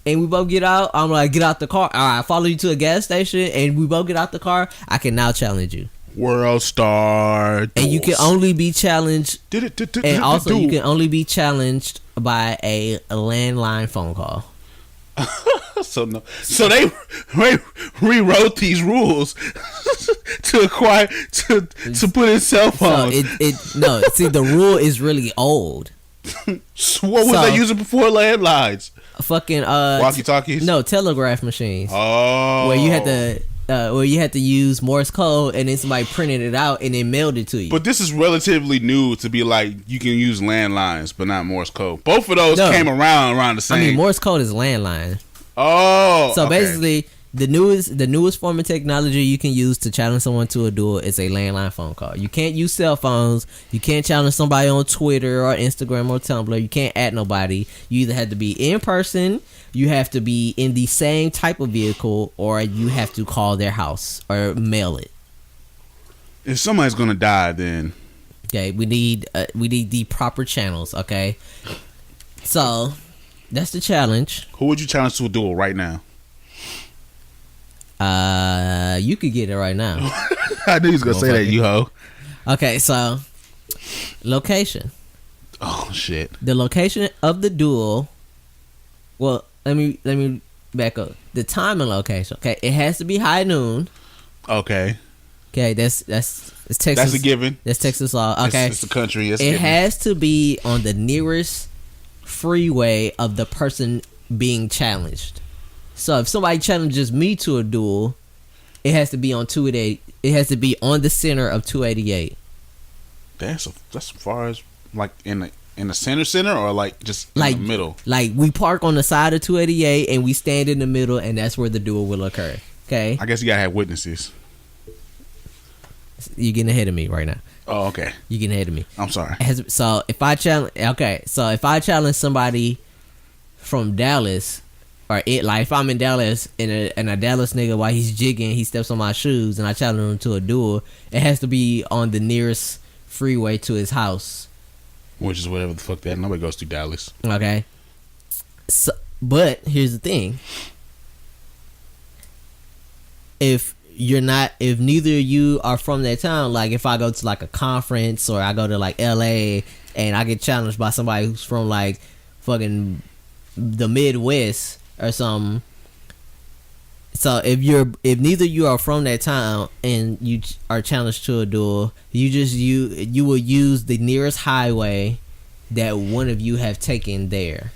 Speaker 1: and we both get out, I'm like, get out the car. All right, I follow you to a gas station and we both get out the car, I can now challenge you.
Speaker 2: World Star.
Speaker 1: And you can only be challenged. And also, you can only be challenged by a landline phone call.
Speaker 2: So they rewrote these rules to put in cell phones.
Speaker 1: See, the rule is really old.
Speaker 2: So what was they using before landlines?
Speaker 1: Fucking
Speaker 2: walkie-talkies?
Speaker 1: No, telegraph machines.
Speaker 2: Oh,
Speaker 1: where you had to use Morse code, and then somebody printed it out and then mailed it to you.
Speaker 2: But this is relatively new to be like you can use landlines, but not Morse code. Both of those came around the same.
Speaker 1: I mean, Morse code is landline.
Speaker 2: Oh,
Speaker 1: so basically, the newest form of technology you can use to challenge someone to a duel is a landline phone call. You can't use cell phones. You can't challenge somebody on Twitter or Instagram or Tumblr. You can't add nobody. You either have to be in person, you have to be in the same type of vehicle, or you have to call their house or mail it.
Speaker 2: If somebody's gonna die, then
Speaker 1: okay, we need the proper channels. Okay, so that's the challenge.
Speaker 2: Who would you challenge to a duel right now?
Speaker 1: You could get it right now.
Speaker 2: I knew he was gonna say that, you hoe.
Speaker 1: Okay, so location.
Speaker 2: Oh shit.
Speaker 1: The location of the duel. Well, let me back up. The time and location. Okay, it has to be high noon.
Speaker 2: Okay.
Speaker 1: Okay, it's Texas.
Speaker 2: That's a given.
Speaker 1: That's Texas law. Okay,
Speaker 2: it's the country.
Speaker 1: It has to be on the nearest freeway of the person being challenged. So if somebody challenges me to a duel, it has to be on 288. It has to be on the center of 288.
Speaker 2: That's as far as like in the center or like just in
Speaker 1: like
Speaker 2: the middle.
Speaker 1: Like we park on the side of 288 and we stand in the middle, and that's where the duel will occur. Okay.
Speaker 2: I guess you gotta have witnesses.
Speaker 1: You're getting ahead of me right now.
Speaker 2: Oh, okay.
Speaker 1: You're getting ahead of me.
Speaker 2: I'm sorry.
Speaker 1: So if I challenge somebody from Dallas, or if I'm in Dallas and a Dallas nigga, while he's jigging, he steps on my shoes and I challenge him to a duel, it has to be on the nearest freeway to his house.
Speaker 2: Which is whatever the fuck that. Nobody goes through Dallas.
Speaker 1: Okay. So, but here's the thing. If neither of you are from that town, like if I go to like a conference or I go to like LA and I get challenged by somebody who's from like fucking the Midwest or something. So if neither of you are from that town and you are challenged to a duel, you will use the nearest highway that one of you have taken there.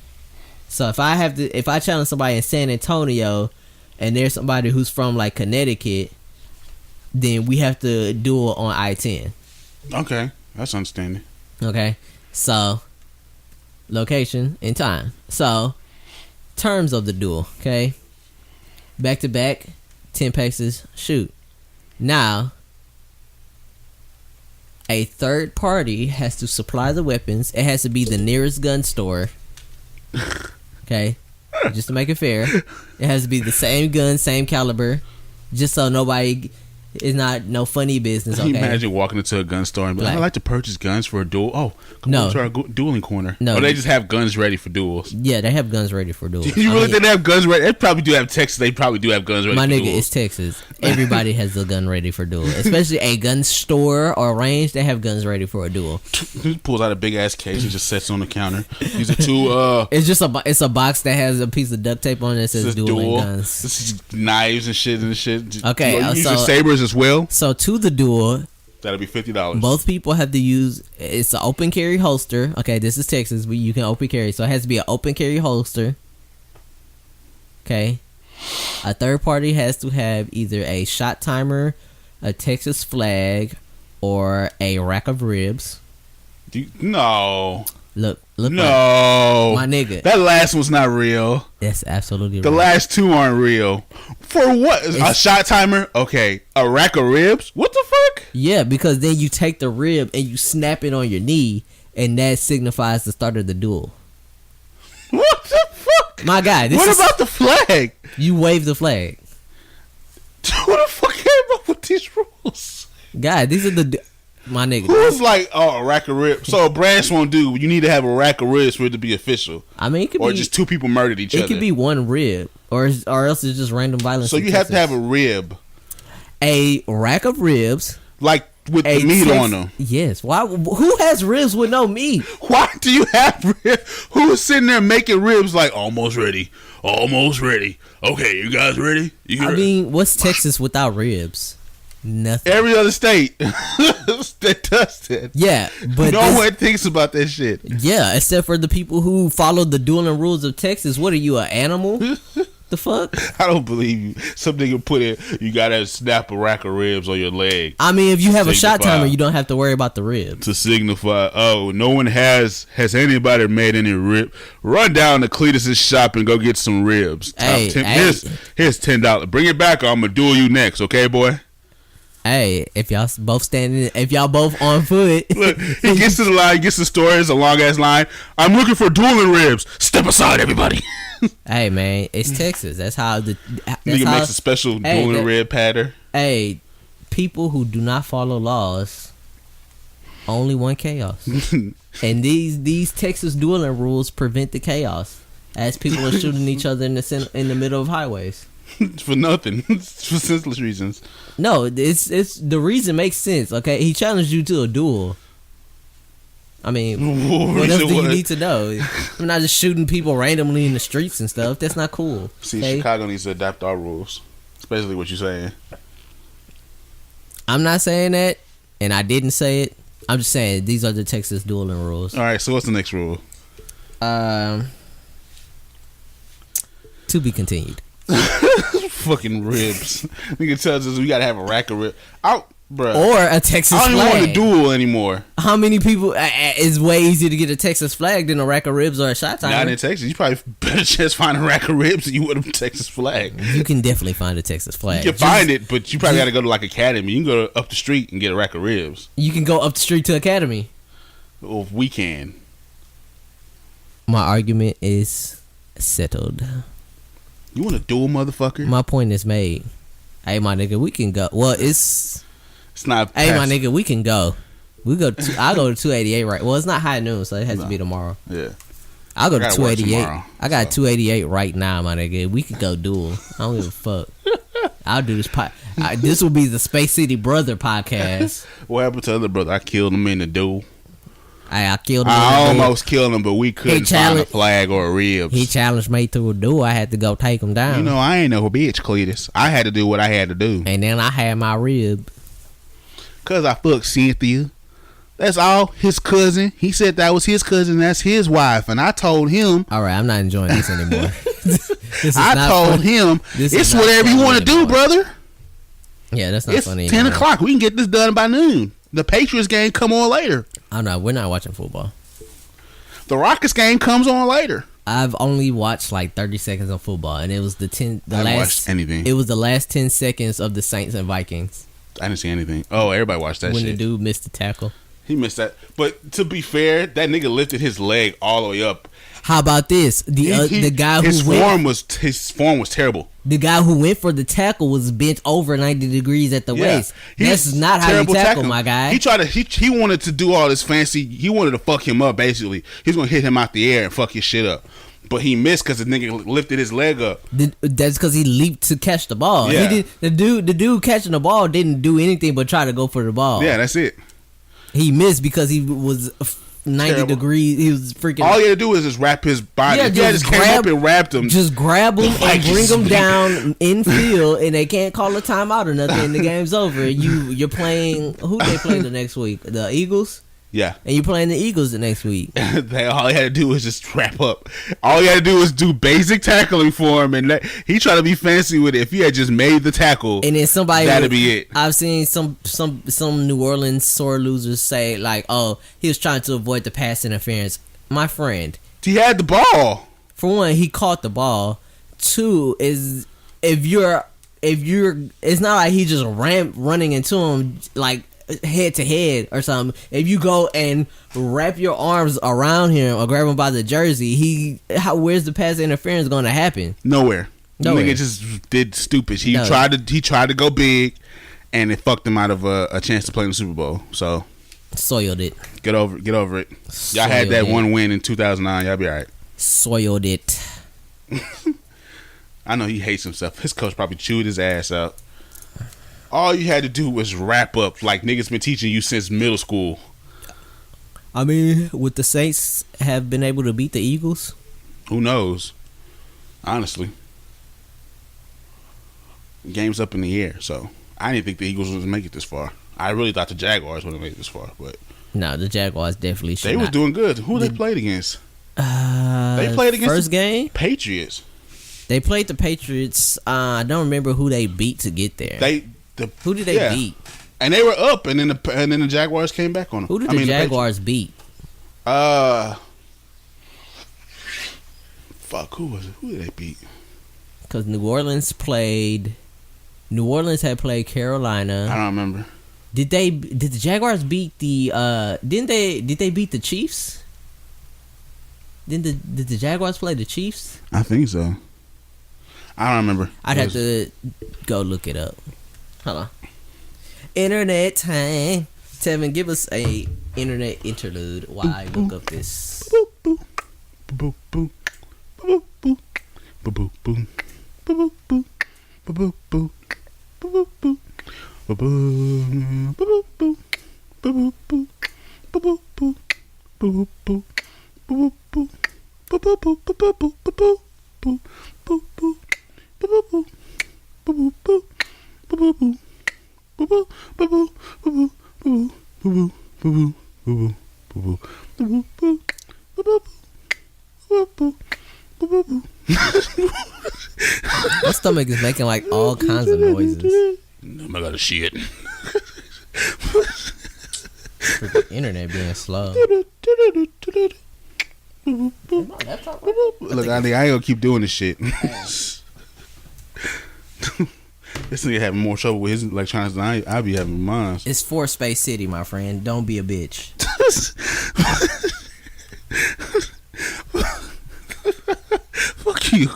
Speaker 1: So if I challenge somebody in San Antonio and there's somebody who's from like Connecticut, then we have to duel on I-10.
Speaker 2: Okay, that's understanding.
Speaker 1: Okay, so location and time. So terms of the duel. Okay, back to back, 10 paces, shoot. Now, a third party has to supply the weapons. It has to be the nearest gun store. Okay, just to make it fair, it has to be the same gun, same caliber, just so nobody is no funny business. Okay,
Speaker 2: Can you imagine walking into a gun store and be like, I'd like to purchase guns for a duel. Oh, come on to our dueling corner.
Speaker 1: No,
Speaker 2: or they just have guns ready for duels.
Speaker 1: Yeah, they have guns ready for duels.
Speaker 2: You really think they have guns ready? They probably do have Texas. They probably do have guns ready.
Speaker 1: My
Speaker 2: for
Speaker 1: nigga,
Speaker 2: duels.
Speaker 1: it's Texas. Everybody has a gun ready for duel, especially a gun store or range. They have guns ready for a duel.
Speaker 2: He pulls out a big ass case and just sets it on the counter. These are two.
Speaker 1: It's just a box that has a piece of duct tape on it that says dueling guns.
Speaker 2: This is knives and shit.
Speaker 1: Okay,
Speaker 2: you use sabers as well.
Speaker 1: So to the duel,
Speaker 2: that'll be $50.
Speaker 1: Both people have to use. It's an open carry holster. Okay, this is Texas, but you can open carry, so it has to be an open carry holster. Okay, a third party has to have either a shot timer, a Texas flag, or a rack of ribs.
Speaker 2: No.
Speaker 1: Look,
Speaker 2: no,
Speaker 1: my nigga.
Speaker 2: That last one's not real.
Speaker 1: That's absolutely
Speaker 2: the
Speaker 1: real.
Speaker 2: last two aren't real. For what? A shot timer? Okay. A rack of ribs? What the fuck?
Speaker 1: Yeah, because then you take the rib and you snap it on your knee, and that signifies the start of the duel.
Speaker 2: What the fuck?
Speaker 1: My guy.
Speaker 2: What about the flag?
Speaker 1: You wave the flag.
Speaker 2: Who the fuck came up with these rules?
Speaker 1: God, these are the... My nigga.
Speaker 2: Who's like, a rack of ribs? So a branch won't do. You need to have a rack of ribs for it to be official.
Speaker 1: I mean, it could
Speaker 2: or
Speaker 1: be,
Speaker 2: just two people murdered each other.
Speaker 1: It could be one rib, or else it's just random violence.
Speaker 2: So you have to have a rib,
Speaker 1: a rack of ribs,
Speaker 2: like with the meat on them.
Speaker 1: Yes. Why? Who has ribs with no meat?
Speaker 2: Why do you have ribs? Who is sitting there making ribs like almost ready? Almost ready. Okay, you guys ready?
Speaker 1: I mean, what's Texas without ribs? Nothing.
Speaker 2: Every other state that does that.
Speaker 1: Yeah, but
Speaker 2: no one thinks about that shit.
Speaker 1: Yeah, except for the people who follow the dueling rules of Texas. What are you, an animal? The fuck?
Speaker 2: I don't believe you. Some nigga put it. You gotta snap a rack of ribs on your leg.
Speaker 1: I mean, if you have a shot timer, you don't have to worry about the ribs.
Speaker 2: To signify, oh, no one has anybody made any rib? Run down to Cletus's shop and go get some ribs.
Speaker 1: Hey,
Speaker 2: here's $10. Bring it back, or I'm gonna duel you next. Okay, boy.
Speaker 1: Hey, if y'all both on foot.
Speaker 2: Look, he gets to the line, gets the story, it's a long ass line. I'm looking for dueling ribs. Step aside, everybody.
Speaker 1: Hey man, it's Texas. That's how the
Speaker 2: nigga makes a special dueling rib pattern.
Speaker 1: Hey, people who do not follow laws only want chaos. And these Texas dueling rules prevent the chaos, as people are shooting each other in the middle of highways.
Speaker 2: For nothing. For senseless reasons.
Speaker 1: No, it's the reason makes sense. Okay, he challenged you to a duel. I mean, what else do you need to know? I'm not just shooting people randomly in the streets and stuff. That's not cool.
Speaker 2: See, okay? Chicago needs to adapt our rules. It's basically what you're saying.
Speaker 1: I'm not saying that, and I didn't say it. I'm just saying these are the Texas dueling rules.
Speaker 2: All right, so what's the next rule?
Speaker 1: To be continued.
Speaker 2: Fucking ribs. Nigga tells us we gotta have a rack of ribs. Out, bruh.
Speaker 1: Or a Texas
Speaker 2: I don't
Speaker 1: flag.
Speaker 2: even want to duel anymore.
Speaker 1: How many people? It's way easier to get a Texas flag than a rack of ribs or a shot timer.
Speaker 2: Not in Texas. You probably better chance find a rack of ribs than you would a Texas flag.
Speaker 1: You can definitely find a Texas flag.
Speaker 2: You can find it, but you probably got to go to like Academy. You can go up the street and get a rack of ribs.
Speaker 1: You can go up the street to Academy.
Speaker 2: Or if we can.
Speaker 1: My argument is settled.
Speaker 2: You want to duel, motherfucker?
Speaker 1: My point is made. Hey, my nigga, we can go. Well, it's
Speaker 2: not.
Speaker 1: Hey, my nigga, we can go. We go. I'll go to 288 right. Well, it's not high noon, so it has to be tomorrow.
Speaker 2: Yeah.
Speaker 1: I'll go to 288.
Speaker 2: Tomorrow,
Speaker 1: I got 288 right now, my nigga. We could go duel. I don't give a fuck. I'll do this. This will be the Space City Brother podcast.
Speaker 2: What happened to the other brother? I killed him in the duel.
Speaker 1: I killed him.
Speaker 2: I almost killed him, but we couldn't find a flag or a ribs.
Speaker 1: He challenged me to a duel. I had to go take him down.
Speaker 2: You know, I ain't no bitch, Cletus. I had to do what I had to do.
Speaker 1: And then I had my rib. Cause
Speaker 2: I fucked Cynthia. That's all. His cousin. He said that was his cousin. That's his wife. And I told him.
Speaker 1: All right, I'm not enjoying this anymore.
Speaker 2: I told him, it's whatever you want to do, brother.
Speaker 1: Yeah, that's not funny.
Speaker 2: It's 10 o'clock. We can get this done by noon. The Patriots game come on later.
Speaker 1: Oh no, we're not watching football.
Speaker 2: The Rockets game comes on later.
Speaker 1: I've only watched like 30 seconds of football, and it was I haven't
Speaker 2: watched anything.
Speaker 1: It was the last 10 seconds of the Saints and Vikings.
Speaker 2: I didn't see anything. Oh, everybody watched that
Speaker 1: when
Speaker 2: shit.
Speaker 1: When the dude missed the tackle.
Speaker 2: He missed that. But to be fair, that nigga lifted his leg all the way up.
Speaker 1: How about this? The guy
Speaker 2: his form was terrible.
Speaker 1: The guy who went for the tackle was bent over 90 degrees at the waist. That's not how you tackle, my guy.
Speaker 2: He wanted to do all this fancy. He wanted to fuck him up. Basically, he's gonna hit him out the air and fuck his shit up. But he missed because the nigga lifted his leg up.
Speaker 1: That's because he leaped to catch the ball.
Speaker 2: Yeah.
Speaker 1: The dude catching the ball didn't do anything but try to go for the ball.
Speaker 2: Yeah, that's it.
Speaker 1: He missed because he was 90 degrees. He was freaking.
Speaker 2: All you had to do is just wrap his body.
Speaker 1: Yeah,
Speaker 2: just came up and wrapped him.
Speaker 1: Just grab him and bring him down in field, and they can't call a timeout or nothing. The game's over. You're playing. Who they play the next week? The Eagles.
Speaker 2: Yeah.
Speaker 1: And you're playing the Eagles the next week.
Speaker 2: All he had to do was just wrap up. All he had to do was do basic tackling for him, and he tried to be fancy with it. If he had just made the tackle,
Speaker 1: and then that'd
Speaker 2: be it.
Speaker 1: I've seen some New Orleans sore losers say like, "Oh, he was trying to avoid the pass interference." My friend,
Speaker 2: he had the ball.
Speaker 1: For one, he caught the ball. Two is if you're, it's not like he just running into him like head to head or something. If you go and wrap your arms around him or grab him by the jersey, where's the pass interference going to happen?
Speaker 2: Nowhere. The nigga just did stupid. He tried to go big, and it fucked him out of a chance to play in the Super Bowl. So
Speaker 1: soiled it.
Speaker 2: Get over it. Y'all had that one win in 2009. Y'all be all right.
Speaker 1: Soiled it.
Speaker 2: I know he hates himself. His coach probably chewed his ass out. All you had to do was wrap up like niggas been teaching you since middle school.
Speaker 1: I mean, would the Saints have been able to beat the Eagles?
Speaker 2: Who knows? Honestly. Game's up in the air, so I didn't think the Eagles would make it this far. I really thought the Jaguars would have made it this far, but
Speaker 1: no, the Jaguars definitely should.
Speaker 2: They was doing good. Who they played against? They played against
Speaker 1: first game
Speaker 2: Patriots.
Speaker 1: They played the Patriots. I don't remember who they beat to get there. Who did they beat?
Speaker 2: And they were up, and then the Jaguars came back on them.
Speaker 1: Who did the Jaguars beat?
Speaker 2: Fuck, who was it? Who did they beat?
Speaker 1: Because New Orleans had played Carolina.
Speaker 2: I don't remember.
Speaker 1: Did the Jaguars beat the? Did they beat the Chiefs? Did the Jaguars play the Chiefs?
Speaker 2: I think so. I don't remember.
Speaker 1: I'd have to go look it up. Hold on. Internet time. Tevin, give us a internet interlude while I look up this.
Speaker 2: Boop, boop. Boop, boop. Boop, boop. Boop, boop. Boop, boop. Boop, boop. Boop, boop. Boop, boop. Boop, boop. Boop, boop. Boop, boop. Boop, boop. Boop, boop. Boop, boop. Boop, boop. Boop, boop. Boop, boop. Boop, boop. Boop, boop.
Speaker 1: My stomach is making like all kinds of noises.
Speaker 2: I got a shit.
Speaker 1: Freaking internet being slow.
Speaker 2: Look, I ain't gonna keep doing this shit. This nigga having more trouble with his electronics than I be having with mine.
Speaker 1: It's for Space City, my friend. Don't be a bitch.
Speaker 2: Fuck you.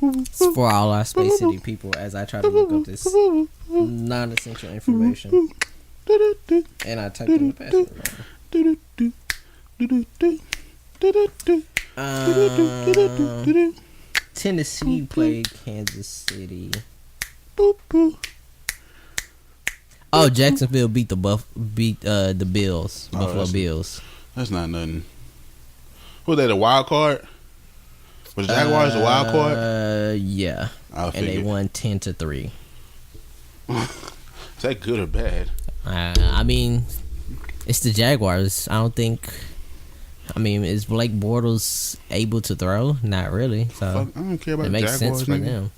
Speaker 1: It's for all our Space City people as I try to look up this non-essential information. And I typed in the password wrong. Tennessee played Kansas City. Oh, Jacksonville beat the Bills, Buffalo Bills.
Speaker 2: That's not nothing. Was that a wild card? Was Jaguars a wild card?
Speaker 1: Yeah. And they won 10-3.
Speaker 2: Is that good or bad?
Speaker 1: I mean, it's the Jaguars. I don't think. I mean, is Blake Bortles able to throw? Not really. So
Speaker 2: Fuck, I don't care about
Speaker 1: it makes
Speaker 2: Jaguars,
Speaker 1: sense for
Speaker 2: nigga.
Speaker 1: them.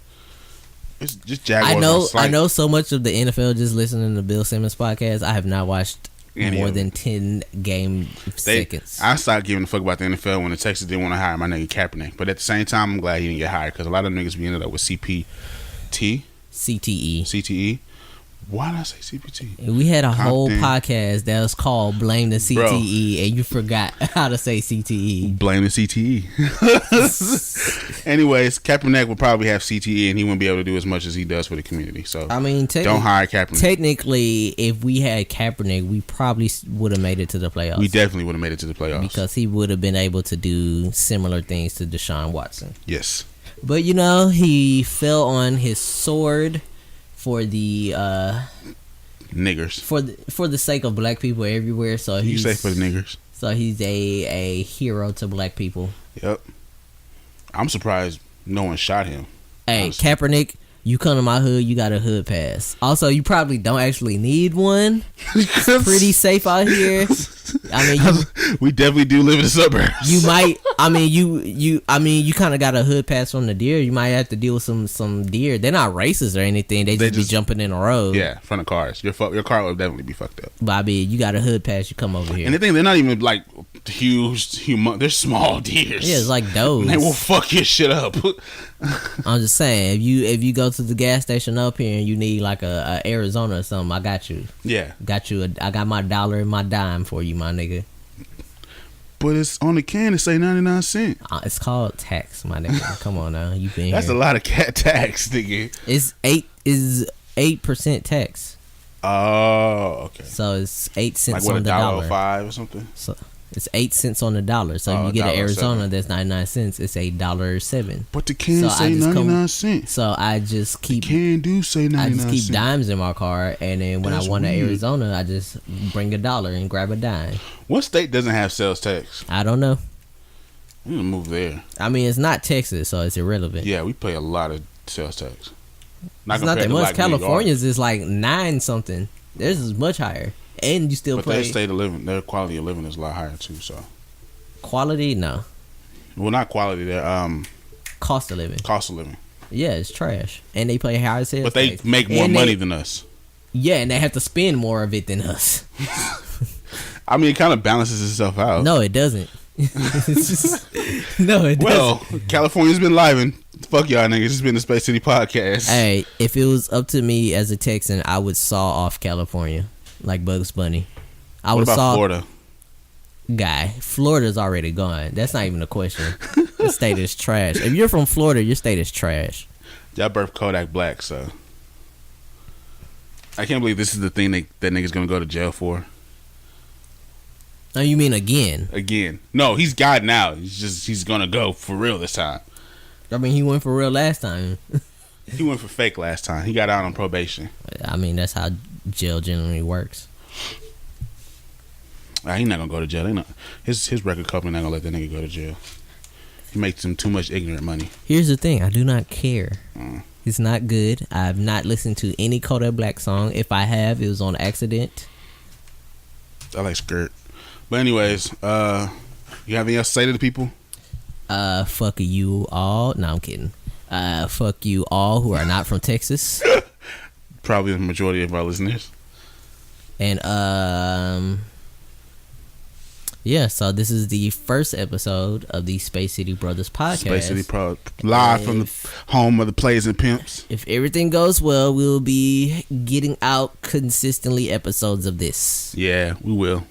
Speaker 2: It's just Jaguars.
Speaker 1: I know so much of the NFL just listening to Bill Simmons podcast. I have not watched more than 10 game seconds.
Speaker 2: I started giving a fuck about the NFL when the Texans didn't want to hire my nigga Kaepernick. But at the same time, I'm glad he didn't get hired because a lot of niggas be ended up with CTE. Why did I say CPT?
Speaker 1: We had a whole podcast that was called Blame the CTE, and you forgot how to say CTE.
Speaker 2: Blame the CTE. Anyways, Kaepernick would probably have CTE, and he wouldn't be able to do as much as he does for the community. So,
Speaker 1: I mean,
Speaker 2: don't hire Kaepernick.
Speaker 1: Technically, if we had Kaepernick, we probably would have made it to the playoffs.
Speaker 2: We definitely would have made it to the playoffs.
Speaker 1: Because he would have been able to do similar things to Deshaun Watson.
Speaker 2: Yes.
Speaker 1: But, you know, he fell on his sword for the
Speaker 2: niggers,
Speaker 1: for the sake of black people everywhere. So
Speaker 2: you say for the niggers.
Speaker 1: So he's a hero to black people.
Speaker 2: Yep. I'm surprised no one shot him.
Speaker 1: Hey, honestly. Kaepernick, you come to my hood, you got a hood pass. Also, you probably don't actually need one. It's pretty safe out here. I mean,
Speaker 2: we definitely do live in the suburbs.
Speaker 1: You might. I mean, you kind of got a hood pass from the deer. You might have to deal with some deer. They're not racist or anything. They just be jumping in the road.
Speaker 2: Yeah, front of cars. Your car will definitely be fucked up.
Speaker 1: But I mean, you got a hood pass. You come over here.
Speaker 2: And the thing, they're not even like huge. They're small deers.
Speaker 1: Yeah, it's like those.
Speaker 2: They will fuck your shit up.
Speaker 1: I'm just saying, if you go to the gas station up here and you need like a Arizona or something, I got you.
Speaker 2: Yeah,
Speaker 1: got you. I got my dollar and my dime for you, my nigga.
Speaker 2: But it's on the can. It say 99 cents.
Speaker 1: It's called tax, my nigga. Come on now, you been
Speaker 2: That's
Speaker 1: here.
Speaker 2: a lot of cat tax, nigga.
Speaker 1: It's 8% tax.
Speaker 2: Oh, okay.
Speaker 1: So it's 8 cents
Speaker 2: like
Speaker 1: on the dollar.
Speaker 2: $1.05 or something.
Speaker 1: So it's 8 cents on the dollar. So if you get an Arizona that's 99 cents, it's $1.07.
Speaker 2: But the can say 99 cents.
Speaker 1: So I just keep.
Speaker 2: The can do say 99 cents.
Speaker 1: I just keep dimes in my car, and then when I want an Arizona, I just bring $1 and grab a dime.
Speaker 2: What state doesn't have sales tax?
Speaker 1: I don't know.
Speaker 2: I'm gonna move there.
Speaker 1: I mean, it's not Texas, so it's irrelevant.
Speaker 2: Yeah, we pay a lot of sales tax.
Speaker 1: It's not that much. California's is like 9 something. Theirs is much higher. And you still
Speaker 2: but their state of living, their quality of living is a lot higher too. So
Speaker 1: quality, no.
Speaker 2: Well, not quality. Their
Speaker 1: cost of living.
Speaker 2: Cost of living.
Speaker 1: Yeah, it's trash, and they pay higher sales.
Speaker 2: But they make more money than us.
Speaker 1: Yeah, and they have to spend more of it than us.
Speaker 2: I mean, it kind of balances itself out.
Speaker 1: No, it doesn't. It's just, no, it doesn't.
Speaker 2: Well, California's been livin'. Fuck y'all niggas. It's been the Space City podcast.
Speaker 1: Hey, if it was up to me as a Texan, I would saw off California. Like Bugs Bunny.
Speaker 2: What about Florida?
Speaker 1: Guy, Florida's already gone. That's not even a question. The state is trash. If you're from Florida, your state is trash.
Speaker 2: Y'all birthed Kodak Black, so I can't believe this is the thing that nigga's gonna go to jail for.
Speaker 1: Oh, you mean again?
Speaker 2: Again. No, he's God now. He's gonna go for real this time.
Speaker 1: I mean, he went for real last time.
Speaker 2: He went for fake last time. He got out on probation.
Speaker 1: I mean, that's how jail generally works.
Speaker 2: He's not gonna go to jail. His record company not gonna let that nigga go to jail. He makes him too much ignorant money.
Speaker 1: Here's the thing: I do not care. It's not good. I've not listened to any Kodak Black song. If I have, it was on accident.
Speaker 2: I like Skirt, But anyways, you have anything else to say to the people?
Speaker 1: Fuck you all. No, I'm kidding. Fuck you all who are not from Texas.
Speaker 2: Probably the majority of our listeners.
Speaker 1: And yeah, so this is the first episode of the Space City Brothers podcast.
Speaker 2: Space City live from the home of the Plays and Pimps.
Speaker 1: If everything goes well, we'll be getting out consistently episodes of this.
Speaker 2: Yeah, we will.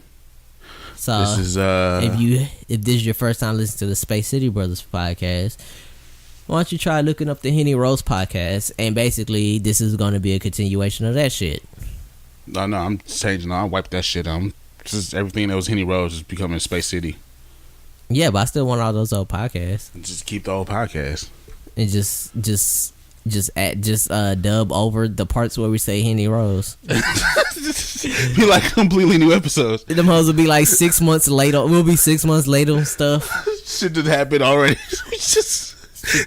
Speaker 1: So
Speaker 2: this is
Speaker 1: if this is your first time listening to the Space City Brothers podcast, why don't you try looking up the Henny Rose podcast? And basically, this is going to be a continuation of that shit.
Speaker 2: No, I'm changing. I wiped that shit out. Just everything that was Henny Rose is becoming Space City.
Speaker 1: Yeah, but I still want all those old podcasts.
Speaker 2: Just keep the old podcast.
Speaker 1: And just dub over the parts where we say Henny Rose.
Speaker 2: Be like completely new episodes.
Speaker 1: Them hoes will be like 6 months later. We'll be 6 months later and stuff.
Speaker 2: Shit just happened already. Shit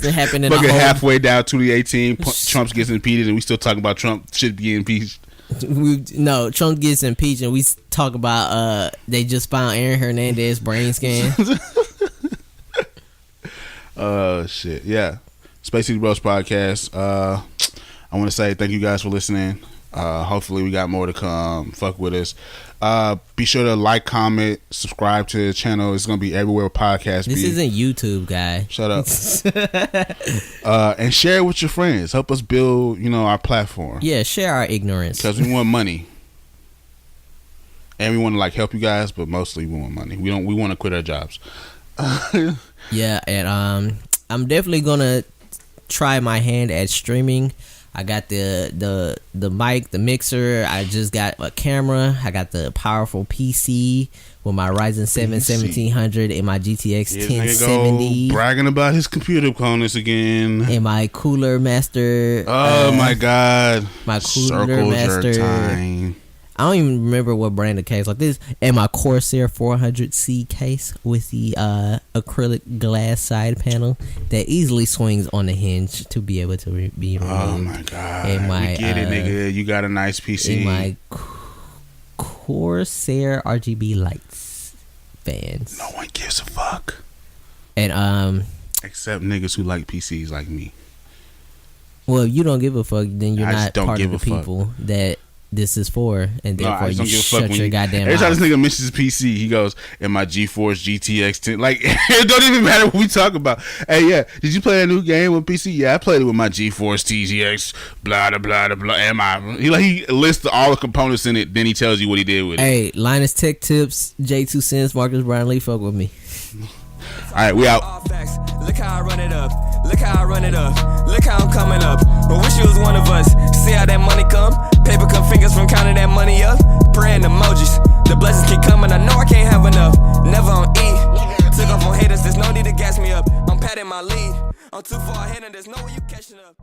Speaker 1: happened in
Speaker 2: fucking halfway down 2018. Trump gets impeached and we still talking about Trump shit getting impeached.
Speaker 1: Trump gets impeached and we talk about they just found Aaron Hernandez brain scan.
Speaker 2: Shit, yeah. Space City Bros podcast. I want to say thank you guys for listening. Hopefully we got more to come. Fuck with us. Be sure to like, comment, subscribe to the channel. It's gonna be everywhere podcasts.
Speaker 1: This isn't YouTube, guy.
Speaker 2: Shut up. And share it with your friends. Help us build, our platform.
Speaker 1: Yeah, share our ignorance
Speaker 2: because we want money, and we want to help you guys, but mostly we want money. We want to quit our jobs.
Speaker 1: Yeah, and I'm definitely gonna try my hand at streaming. I got the mic, the mixer. I just got a camera. I got the powerful PC with my Ryzen 7 1700 and my GTX 1070.
Speaker 2: Bragging about his computer components again.
Speaker 1: And my Cooler Master.
Speaker 2: Oh my God.
Speaker 1: My Cooler
Speaker 2: Circles
Speaker 1: Master.
Speaker 2: Are time.
Speaker 1: I don't even remember what brand of case like this. And my Corsair 400C case with the acrylic glass side panel that easily swings on the hinge to be able to be removed.
Speaker 2: Oh my God.
Speaker 1: And my,
Speaker 2: we get it, nigga. You got a nice PC.
Speaker 1: And my Corsair RGB lights fans.
Speaker 2: No one gives a fuck.
Speaker 1: And
Speaker 2: except niggas who like PCs like me.
Speaker 1: Well, you don't give a fuck, then you're not part of the
Speaker 2: fuck.
Speaker 1: people that this is for, and therefore you shut your goddamn
Speaker 2: every time
Speaker 1: mouth.
Speaker 2: this nigga mentions PC, he goes, "And my GeForce GTX 10." Like, it don't even matter what we talk about. Hey, yeah, did you play a new game with PC? Yeah, I played it with my GeForce TGX. Blah blah blah blah. He lists all the components in it, then he tells you what he did with it.
Speaker 1: Hey, Linus Tech Tips, J2 Cents, Marcus Brownlee, fuck with me.
Speaker 2: All right, we out.
Speaker 3: Look how I run it up. Look how I run it up. Look how I'm coming up. I wish you was one of us. See how that money come? Paper cut fingers from counting that money up. Praying emojis. The blessings keep coming. I know I can't have enough. Never on E. Took off on haters. There's no need to gas me up. I'm patting my lead. I'm too far ahead and there's no way you catching up.